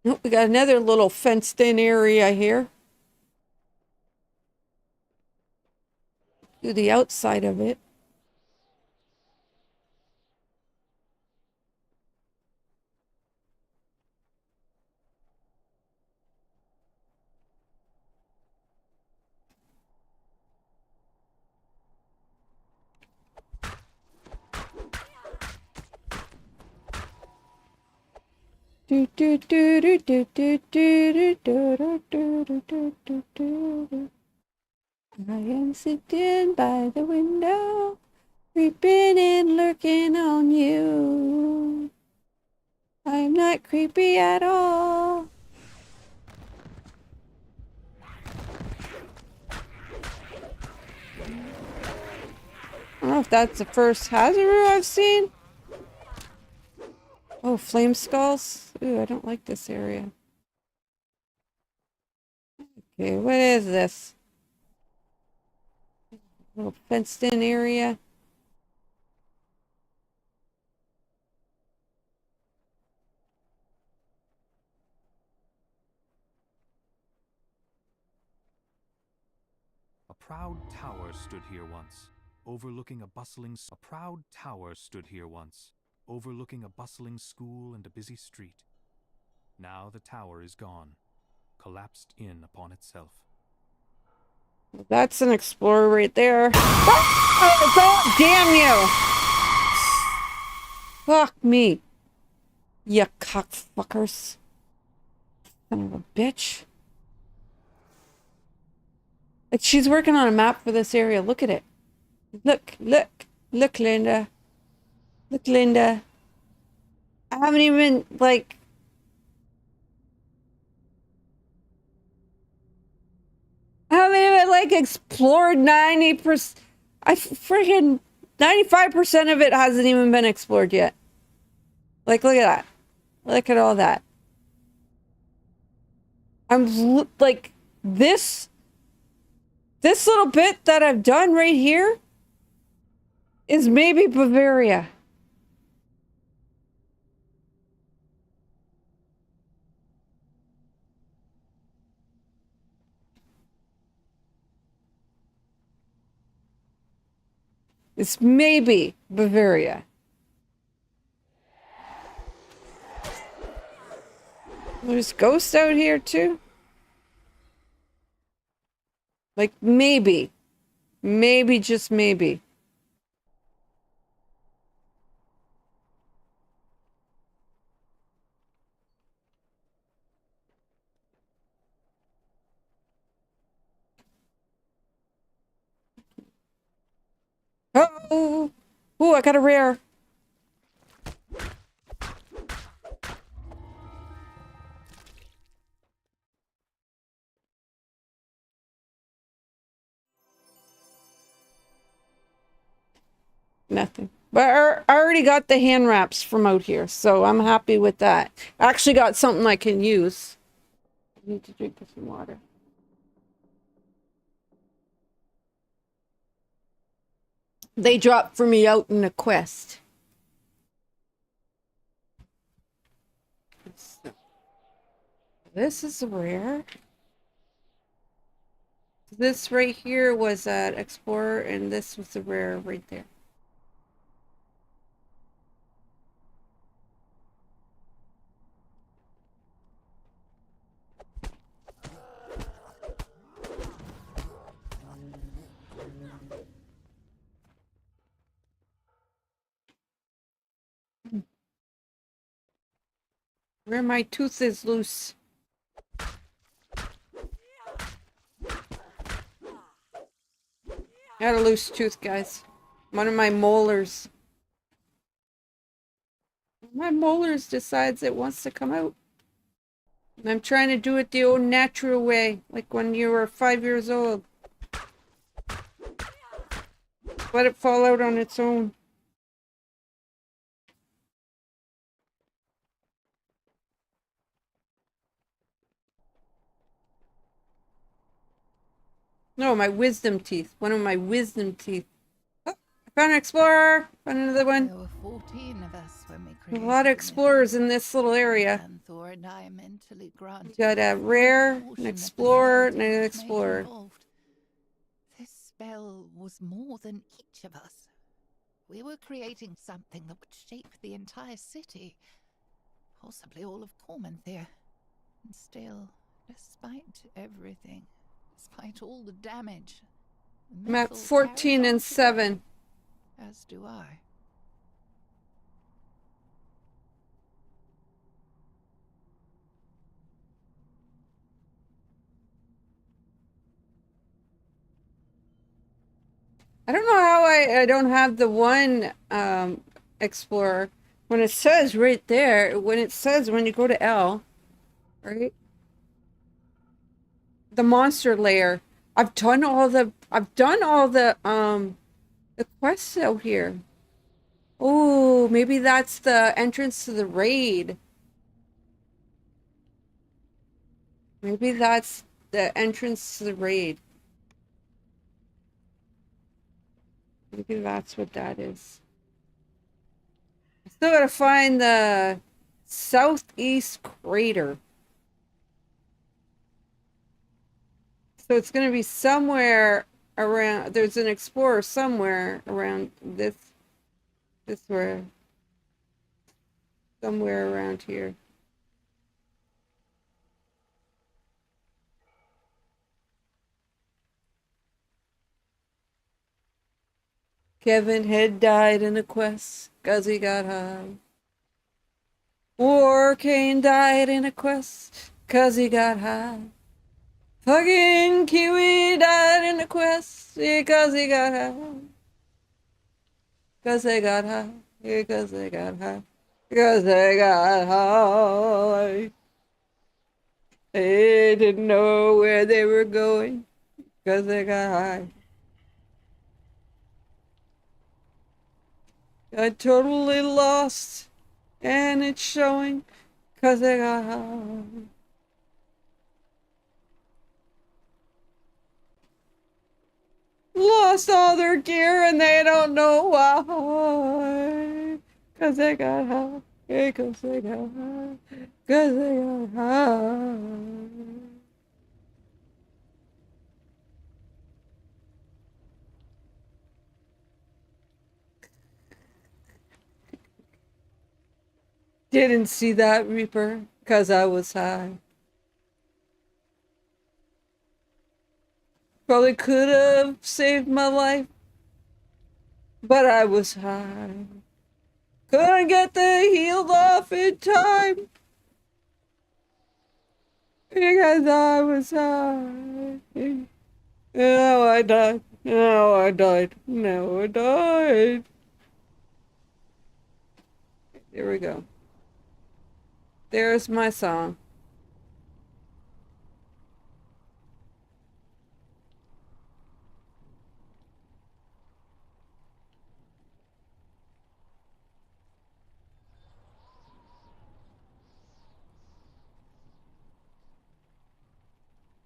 Nope, we got another little fenced in area here. To the outside of it. Do do do do do do do do do do do do do do. I am sitting by the window, creeping and lurking on you. I'm not creepy at all. I don't know if that's the first hazard I've seen. Oh, flame skulls. Ooh, I don't like this area. Okay, what is this? Little fenced in area. A proud tower stood here once, overlooking a bustling school and a busy street. Now the tower is gone, collapsed in upon itself. That's an explorer right there. Oh, damn you! Fuck me. You cockfuckers. Son of a bitch. Like, she's working on a map for this area. Look at it. Look, look. Look, Linda. Look, Linda. I haven't even, like... I haven't even, like, explored 90%. Freaking 95% of it hasn't even been explored yet. Like, look at that. Look at all that. I'm, like, this little bit that I've done right here is maybe Bavaria. It's maybe Bavaria. There's ghosts out here too. Like, maybe. Maybe, just maybe. Oh! Ooh, I got a rare. Nothing. But I already got the hand wraps from out here, so I'm happy with that. I actually got something I can use. I need to drink some water. They dropped for me out in a quest. This is rare. This right here was an explorer, and this was the rare right there. Where my tooth is loose. I got a loose tooth, guys. One of my molars. My molars decides it wants to come out. And I'm trying to do it the old natural way, like when you were 5 years old. Let it fall out on its own. No, my wisdom teeth. One of my wisdom teeth. Oh, I found an explorer. Found another one. There were 14 of us when we A created lot of explorers in this little area. And Thor and I mentally granted We got a full rare, portion an of the explorer, spell's and an information explorer. involved. This spell was more than each of us. We were creating something that would shape the entire city, possibly all of Cormanthir. And still, despite everything, despite all the damage, the I'm at mythal 14 carries on and 7. today, as do I. I don't know how I don't have the one explorer. When it says right there, when it says when you go to L, right? The monster lair. I've done all the the quests out here. Oh, maybe that's the entrance to the raid. Maybe that's the entrance to the raid. Maybe that's what that is. I still gotta find the southeast crater. So it's gonna be somewhere around, there's an explorer somewhere around this where, somewhere around here. Kevin had died in a quest, 'cause he got high. War Kane died in a quest, 'cause he got high. Fucking Kiwi died in a quest, because he got high. 'Cause they got high, because they got high. Because they got high. They didn't know where they were going, 'cause they got high. Got totally lost, and it's showing, 'cause they got high. Lost all their gear, and they don't know why. 'Cause they got high, because they got high, 'cause they got high. Didn't see that, Reaper, 'cause I was high. Probably could have saved my life, but I was high. Couldn't get the healed off in time, because I was high. Now I died. Now I died. Now I died. There we go. There's my song.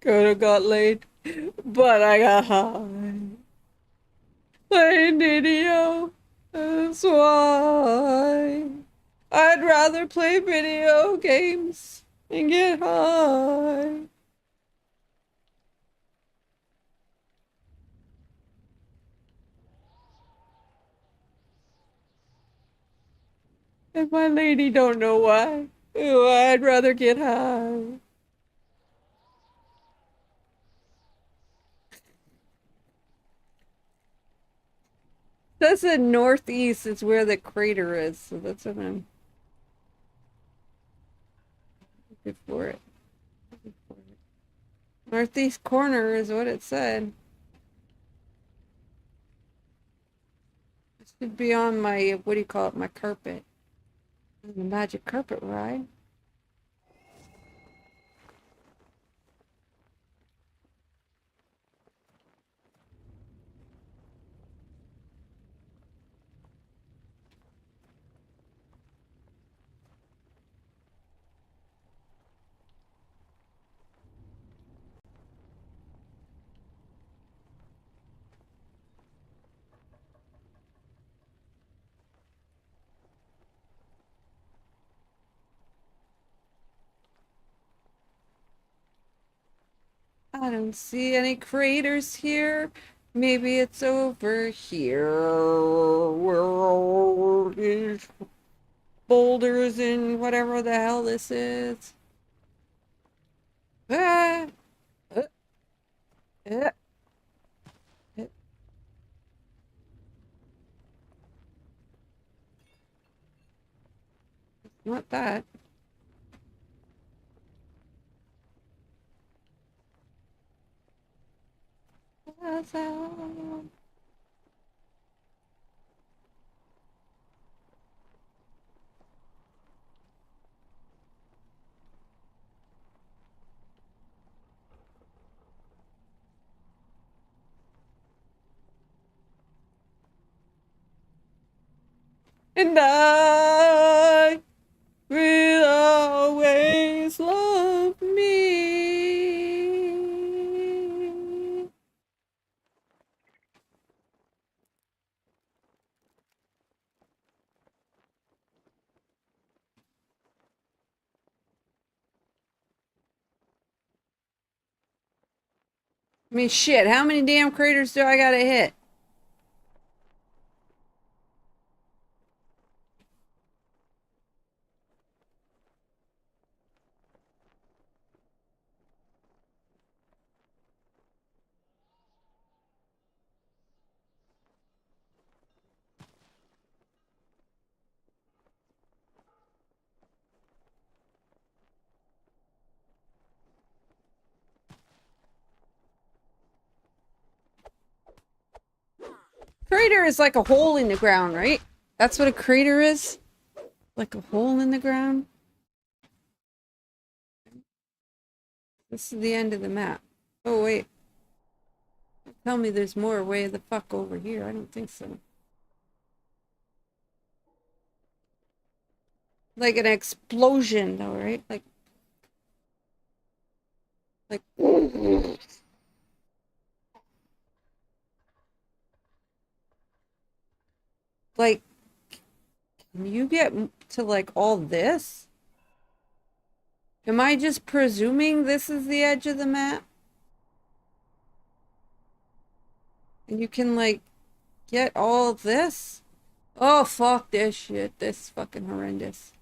Could have got laid, but I got high. Playing video, that's why. I'd rather play video games and get high. And my lady don't know why. Oh, I'd rather get high. That's the northeast is where the crater is, so that's what I'm looking for it. Northeast corner is what it said. It should be on my, what do you call it, my carpet. The magic carpet ride. I don't see any craters here. Maybe it's over here. Where are these boulders and whatever the hell this is? Ah! Uh, uh, uh. Not that. And I will always love me. I mean, shit, how many damn craters do I gotta hit? Crater is like a hole in the ground, right? That's what a crater is? Like a hole in the ground? This is the end of the map. Oh, wait. Tell me there's more way the fuck over here. I don't think so. Like an explosion, though, right? Like, like, can you get to like all this? Am I just presuming this is the edge of the map? And you can like get all of this? Oh, fuck this shit. This is fucking horrendous.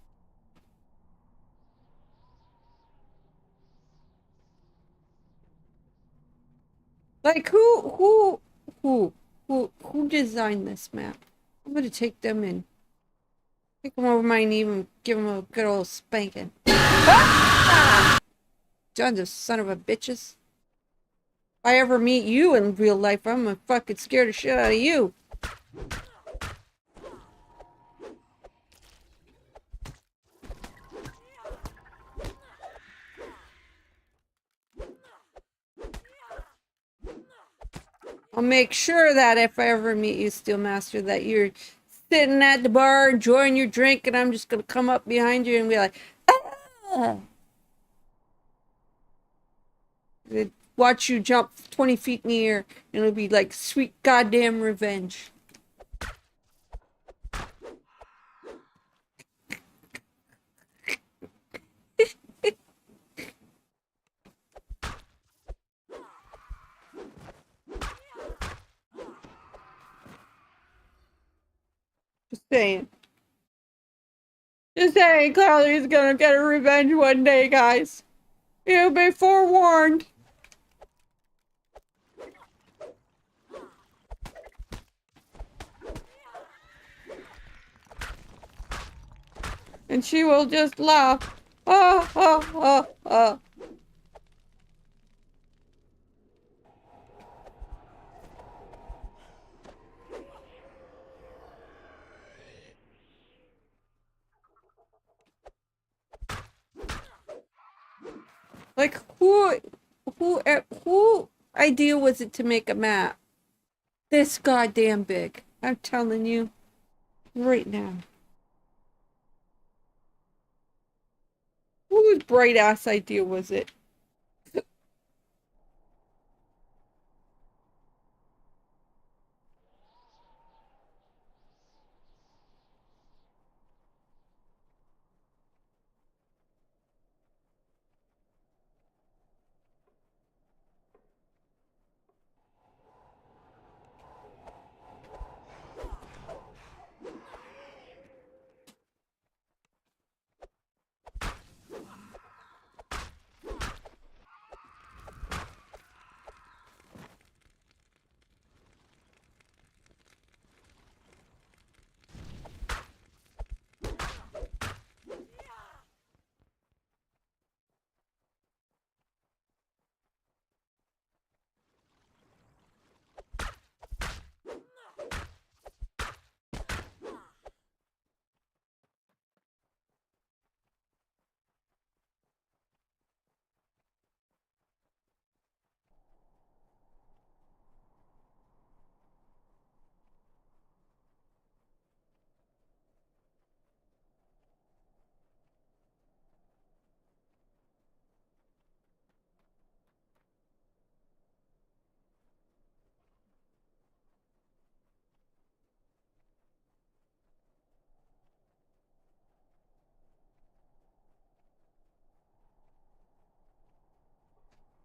Like, who designed this map? I'm gonna take them in. Take them over my knee and give them a good old spanking. Ah! Done, the son of a bitches. If I ever meet you in real life, I'm gonna fucking scare the shit out of you. I'll make sure that if I ever meet you, Steelmaster, that you're sitting at the bar enjoying your drink, and I'm just gonna come up behind you and be like, ah! Watch you jump 20 feet in the air, and it'll be like sweet goddamn revenge. saying. Just saying, Cloudy's gonna get her revenge one day, guys. You'll be forewarned. And she will just laugh. Ah, ah, ah, ah. Like, who idea was it to make a map this goddamn big? I'm telling you right now. Whose bright ass idea was it?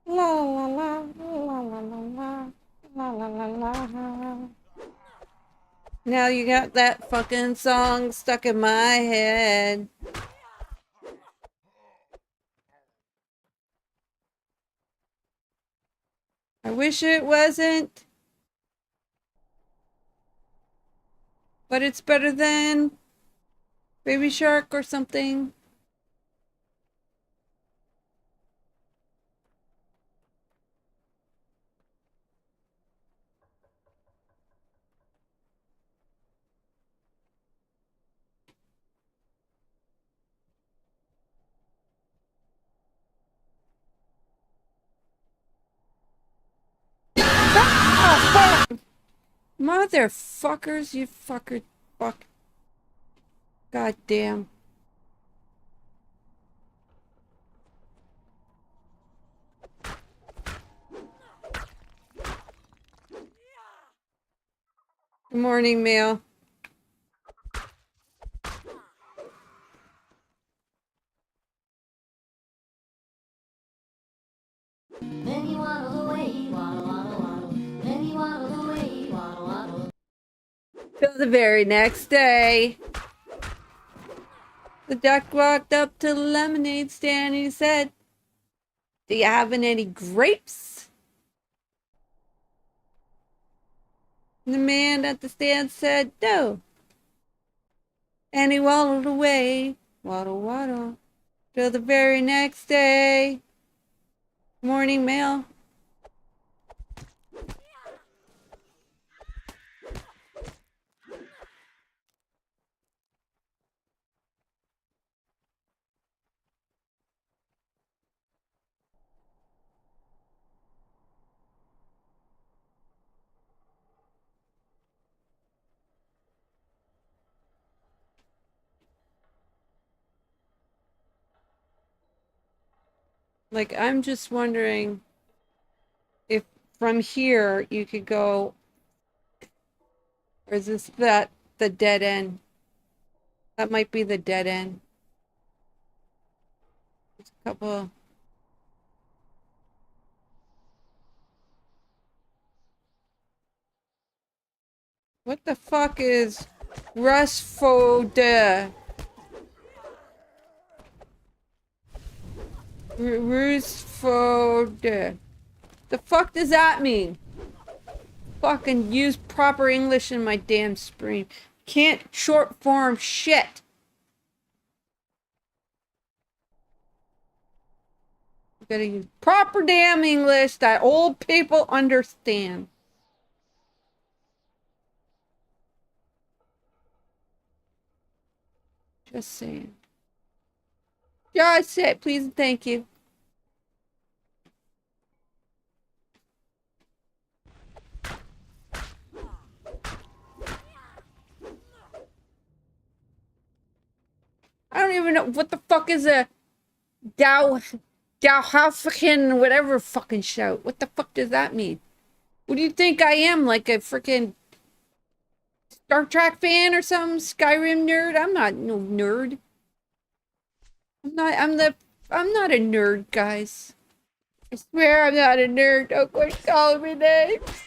La la la la la la la la la la la. Now you got that fucking song stuck in my head. I wish it wasn't, but it's better than Baby Shark or something. Oh, fuck! Motherfuckers, you fucker. Fuck. Goddamn. Good morning, Mail. Then he waddled away, waddle, waddle, waddle. Then he waddled away, waddle, waddle. Till the very next day, the duck walked up to the lemonade stand and he said, "Do you have any grapes?" And the man at the stand said, "No." And he waddled away, waddle, waddle, till the very next day. Morning, Mail. Like, I'm just wondering if from here you could go, or is this the dead end? That might be the dead end. There's a couple. What the fuck is Rusfode. Rusfode. The fuck does that mean? Fucking use proper English in my damn stream. Can't short form shit. You gotta use proper damn English that old people understand. Just saying. Just say please and thank you. I don't even know what the fuck is a Dowhaffican whatever fucking shout. What the fuck does that mean? What do you think I am? Like a freaking Star Trek fan or something? Skyrim nerd? I'm not no nerd. I'm not a nerd, guys. I swear I'm not a nerd. Don't quit calling me names.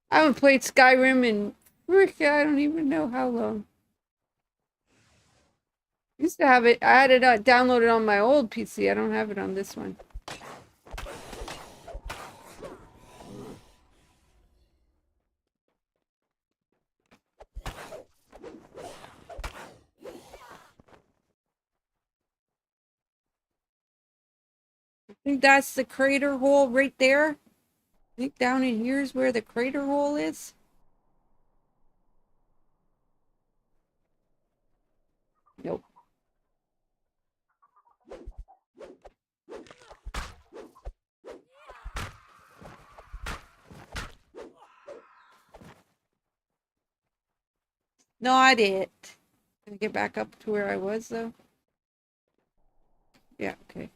I haven't played Skyrim in I don't even know how long. I used to have it. I had it downloaded on my old PC. I don't have it on this one. I think that's the crater hole right there. I think down in here is where the crater hole is. Nope. Not it. Can I get back up to where I was though? Yeah, okay.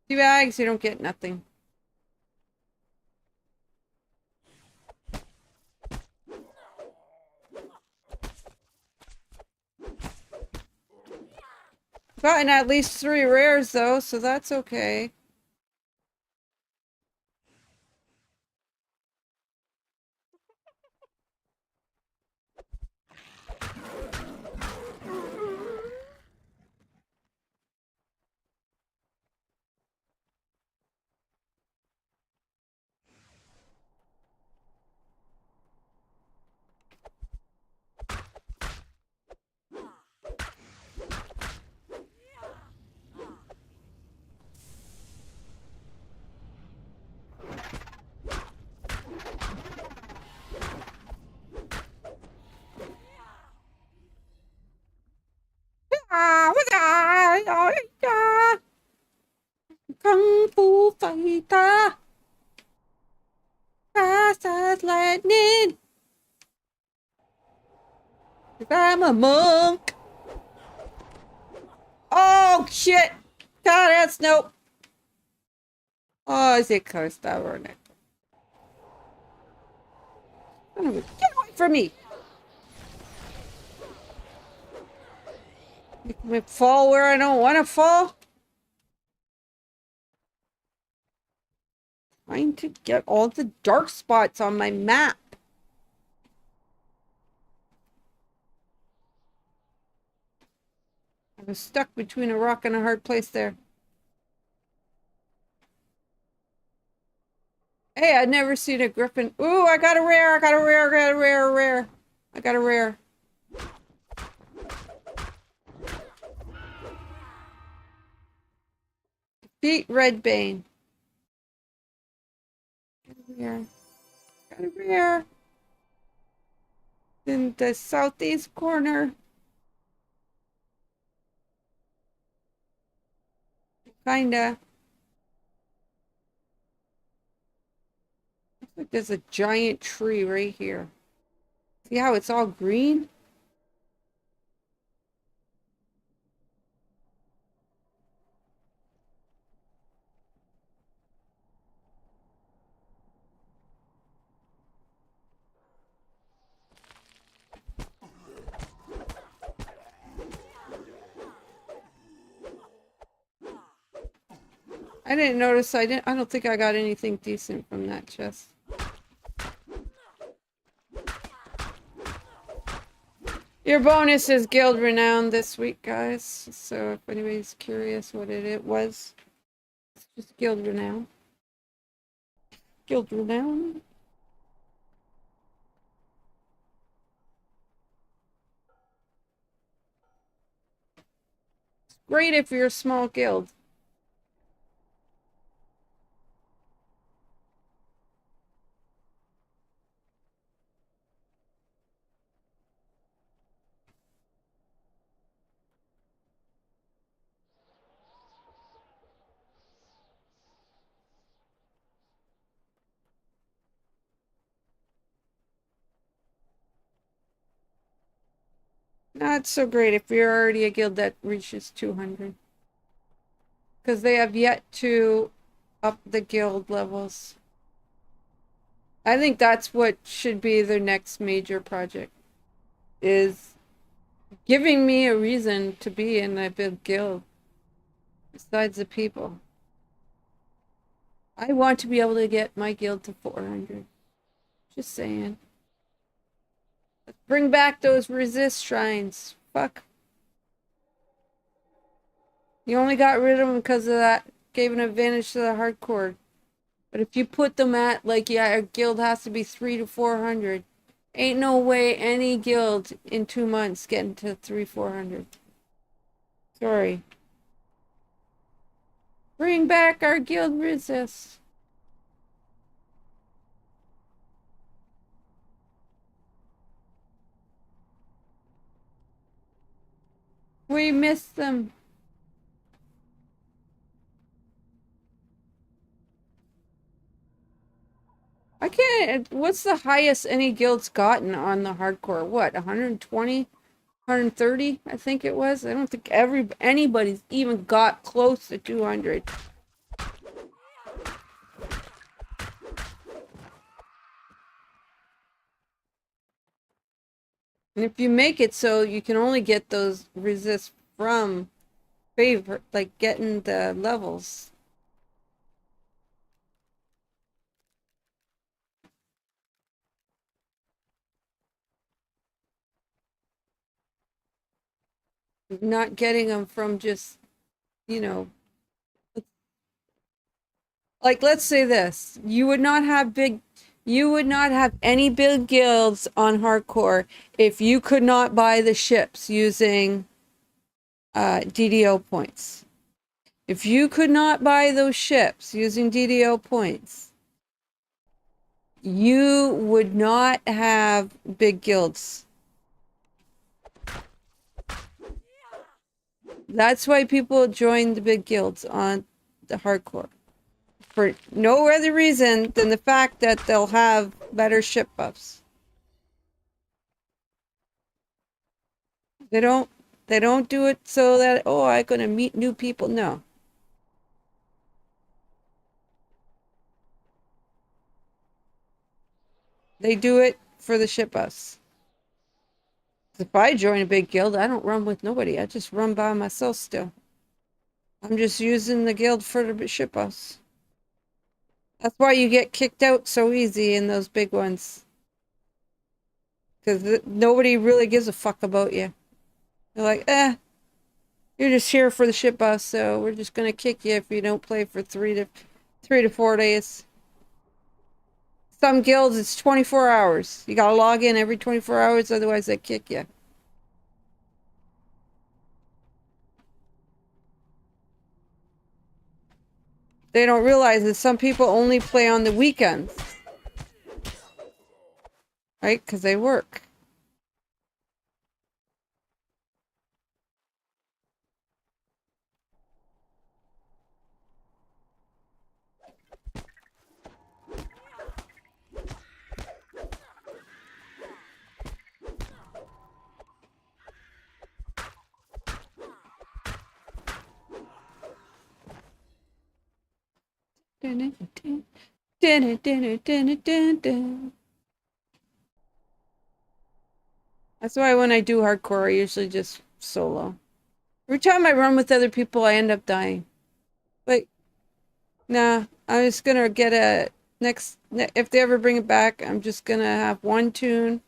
Two bags, you don't get nothing. Gotten at least 3 rares though, so that's okay. Kung Fu Fighter, fast as lightning. I'm a monk. Oh shit! God, that's nope. Oh, is it close to over it? Get away from me! Make me fall where I don't want to fall. Trying to get all the dark spots on my map. I was stuck between a rock and a hard place there. Hey, I'd never seen a griffin. Ooh, I got a rare, I got a rare, I got a rare, rare. I got a rare. Defeat Redbane. Got a rare. Got a rare. In the southeast corner. Kinda. Looks like there's a giant tree right here. See how it's all green? I didn't notice. I don't think I got anything decent from that chest. Your bonus is guild renown this week, guys. So if anybody's curious what it was, it's just guild renown. Guild renown. It's great if you're a small guild. Not so great if you're already a guild that reaches 200. Because they have yet to up the guild levels. I think that's what should be their next major project. Is giving me a reason to be in a big guild. Besides the people. I want to be able to get my guild to 400. Just saying. Let's bring back those resist shrines. Fuck. You only got rid of them because of that. Gave an advantage to the hardcore. But if you put them at, like, yeah, a guild has to be 300 to 400. Ain't no way any guild in 2 months getting to 300-400. Sorry. Bring back our guild resist. We missed them. I can't. What's the highest any guild's gotten on the hardcore? What, 120, 130? I think it was. I don't think anybody's even got close to 200. And if you make it so you can only get those resists from favor, like getting the levels. Not getting them from just, you know, like, let's say this. You would not have any big guilds on hardcore if you could not buy the ships using DDO points. If you could not buy those ships using DDO points, you would not have big guilds. That's why people join the big guilds on the hardcore. For no other reason than the fact that they'll have better ship buffs. They don't do it so that, oh, I'm gonna meet new people. No. They do it for the ship buffs. If I join a big guild, I don't run with nobody. I just run by myself still. I'm just using the guild for the ship buffs. That's why you get kicked out so easy in those big ones. Because nobody really gives a fuck about you. They're like, you're just here for the ship buffs, so we're just gonna kick you if you don't play for 3 to 4 days. Some guilds, it's 24 hours. You gotta log in every 24 hours, otherwise they kick you. They don't realize that some people only play on the weekends. Right? Because they work. That's why when I do hardcore, I usually just solo. Every time I run with other people, I end up dying. Like, Nah, I'm just gonna get a if they ever bring it back, I'm just gonna have one tune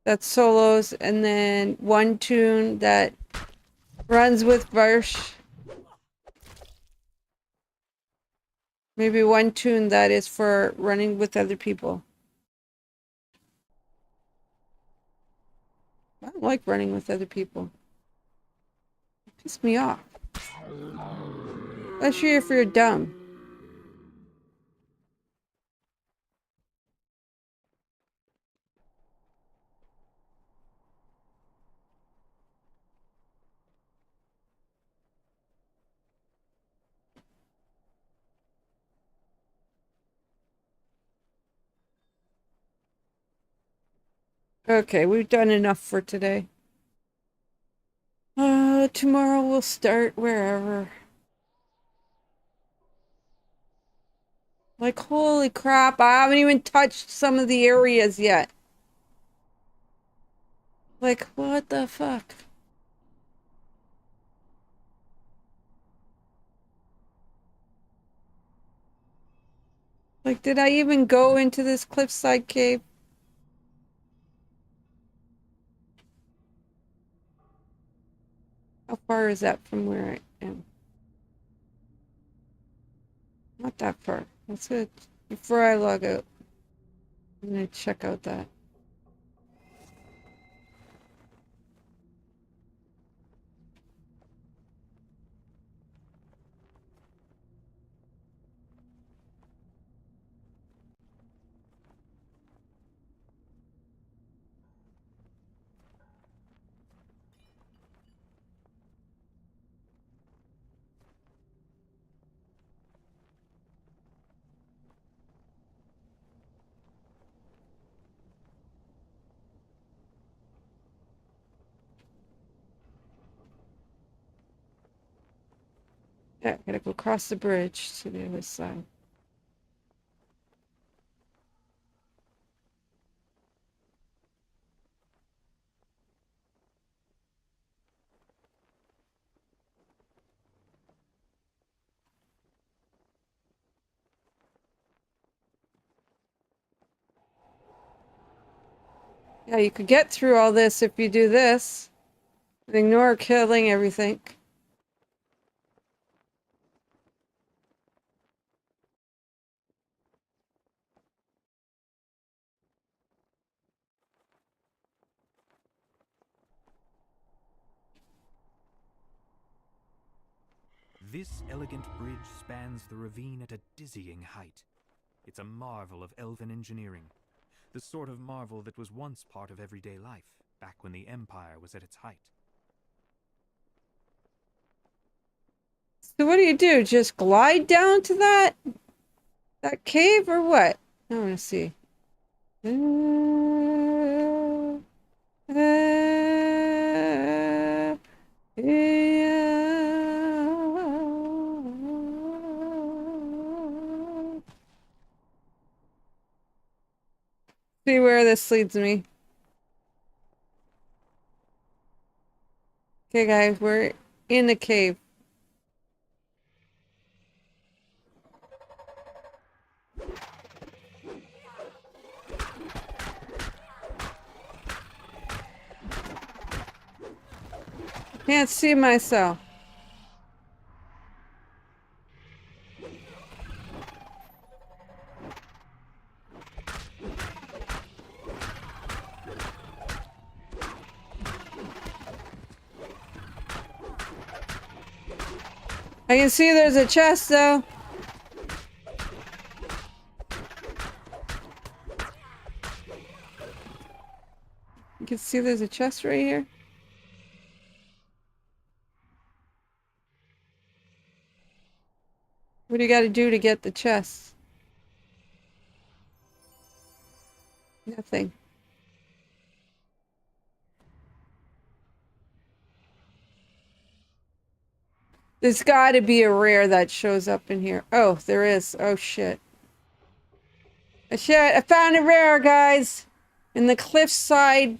that's solos and then one tune that runs with verse. Maybe one tune that is for running with other people. I don't like running with other people. It pisses me off. Especially if you're dumb. Okay, we've done enough for today. Tomorrow we'll start wherever. Like, holy crap, I haven't even touched some of the areas yet. Like, what the fuck? Like, did I even go into this cliffside cave? How far is that from where I am? Not that far. That's good. Before I log out, I'm gonna check out that. Yeah, I gotta go across the bridge to the other side. Yeah, you could get through all this if you do this. Ignore killing everything. This elegant bridge spans the ravine at a dizzying height. It's a marvel of elven engineering, the sort of marvel that was once part of everyday life, back when the Empire was at its height. So what do? Just glide down to that cave or what? I want to see. See where this leads me. Okay, guys, we're in the cave. Can't see myself. I can see there's a chest, though. You can see there's a chest right here. What do you got to do to get the chest? Nothing. There's got to be a rare that shows up in here. Oh, there is. Oh, shit. Shit, I found a rare, guys. In the cliffside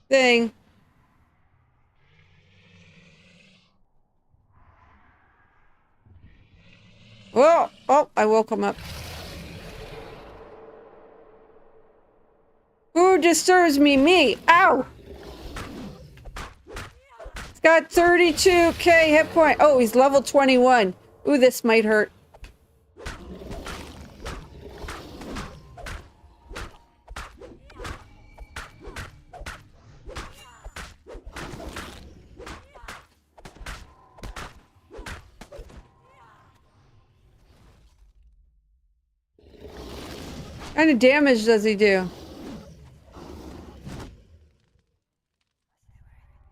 thing. Oh, oh, I woke him up. Who disturbs me? Me. Ow! He's got 32k hit point. Oh, he's level 21. Ooh, this might hurt. What kind of damage does he do?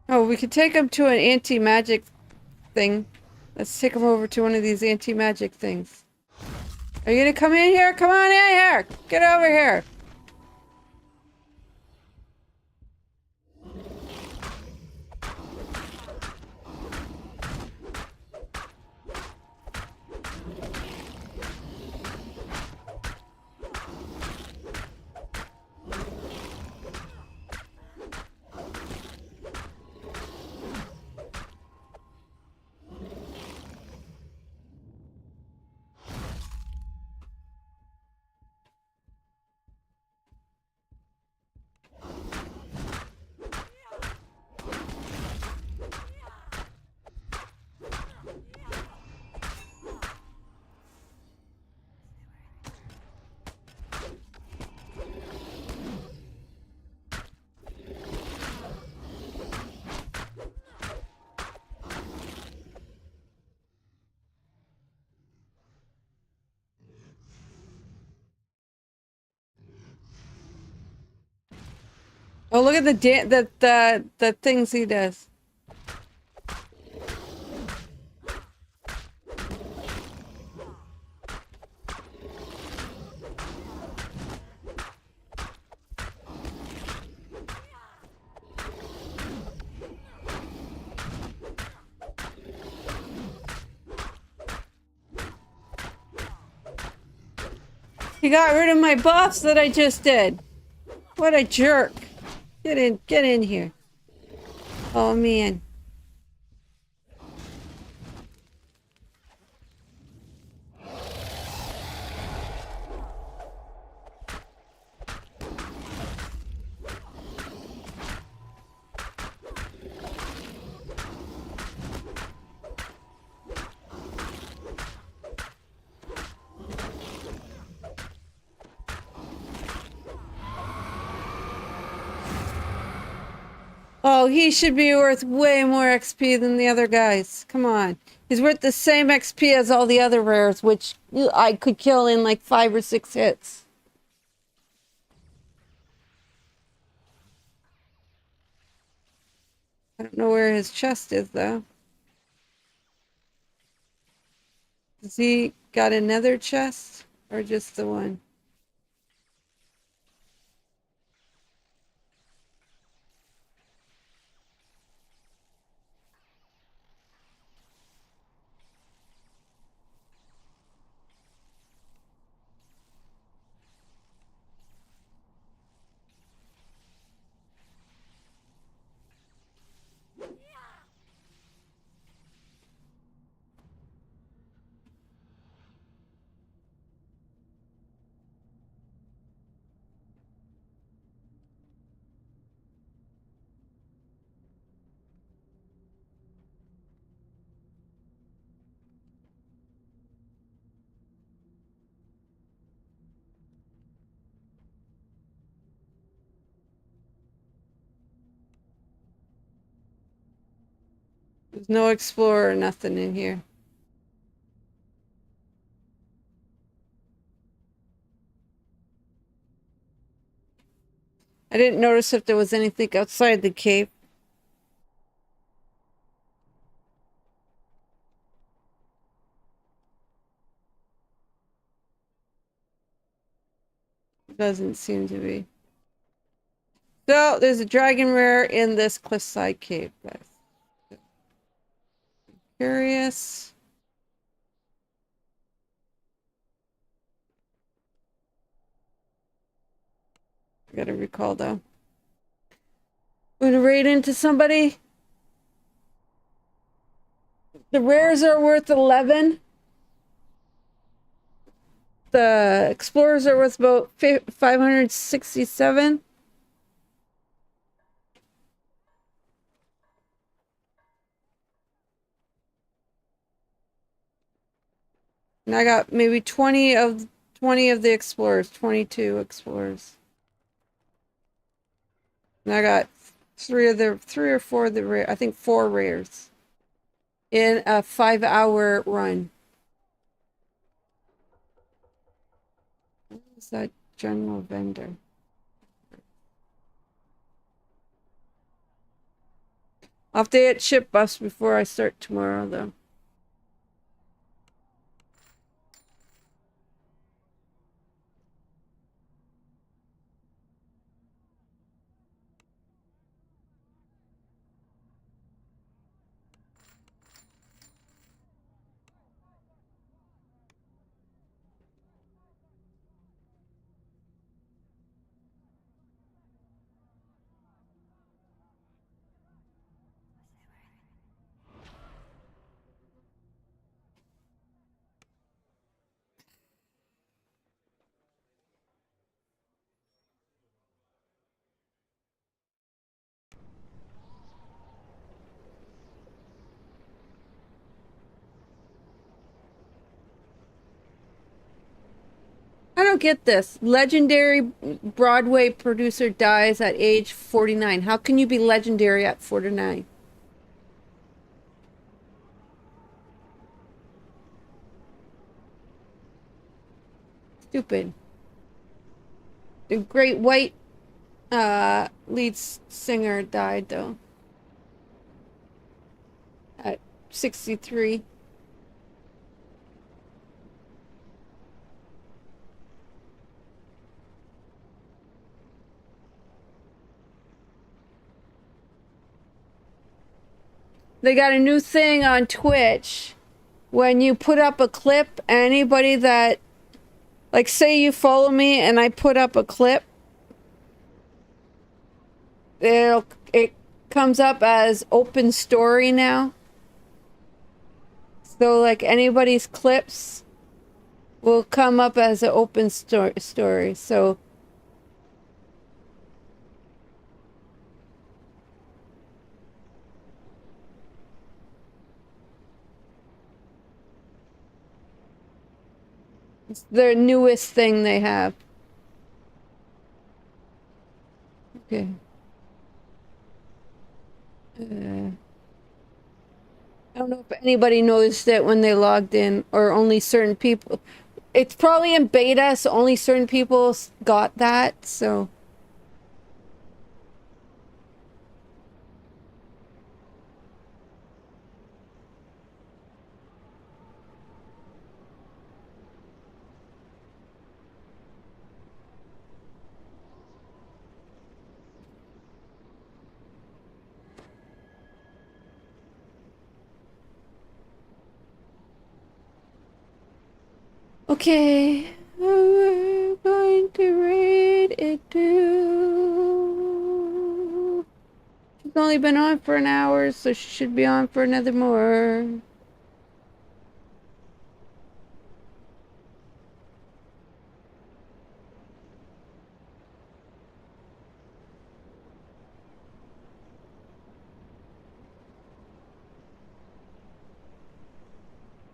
Oh, we could take him to an anti-magic thing. Let's take him over to one of these anti-magic things. Are you gonna come in here? Come on in here! Get over here! Oh, look at the things he does. He got rid of my buffs that I just did. What a jerk. Get in here. Oh man. Oh, he should be worth way more XP than the other guys. Come on. He's worth the same XP as all the other rares, which I could kill in like 5 or 6 hits. I don't know where his chest is, though. Has he got another chest? Or just the one? There's no explorer or nothing in here. I didn't notice if there was anything outside the cave. Doesn't seem to be. So, there's a dragon rare in this cliffside cave, guys. Curious. I gotta recall, though. I'm gonna raid into somebody. The rares are worth 11. The explorers are worth about 567. And I got maybe 20 of the explorers, 22 explorers. And I got three or four of the rare, I think 4 rares in a 5-hour run. What was that general vendor? I'll have to hit ship bus before I start tomorrow though. I don't get this. Legendary Broadway producer dies at age 49. How can you be legendary at 49? Stupid. The great white lead singer died though at 63. They got a new thing on Twitch. When you put up a clip, anybody that, like, say you follow me and I put up a clip, it comes up as open story now. So, like, anybody's clips will come up as an open story. So, it's the newest thing they have. Okay. I don't know if anybody noticed it when they logged in, or only certain people. It's probably in beta, so only certain people got that, so. Okay, we're going to raid it too. She's only been on for an hour, so she should be on for another more.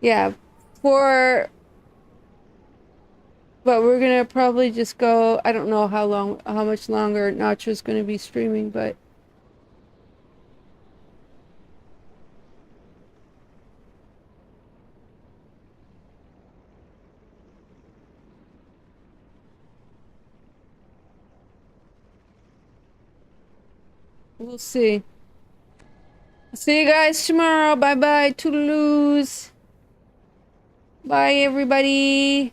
Yeah, but we're gonna probably just go, I don't know how much longer Nacho's gonna be streaming, but we'll see. See you guys tomorrow. Bye bye. Toodaloos. Bye everybody.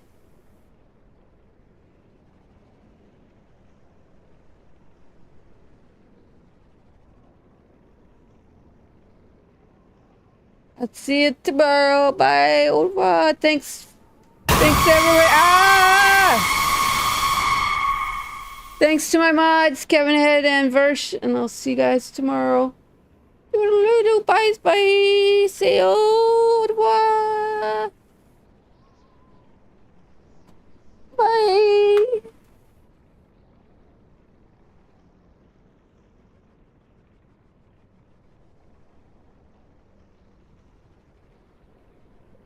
I'll see you tomorrow. Bye. Au revoir. Thanks everybody. Thanks to my mods, Kevin Head and Versh, and I'll see you guys tomorrow. Bye. Bye.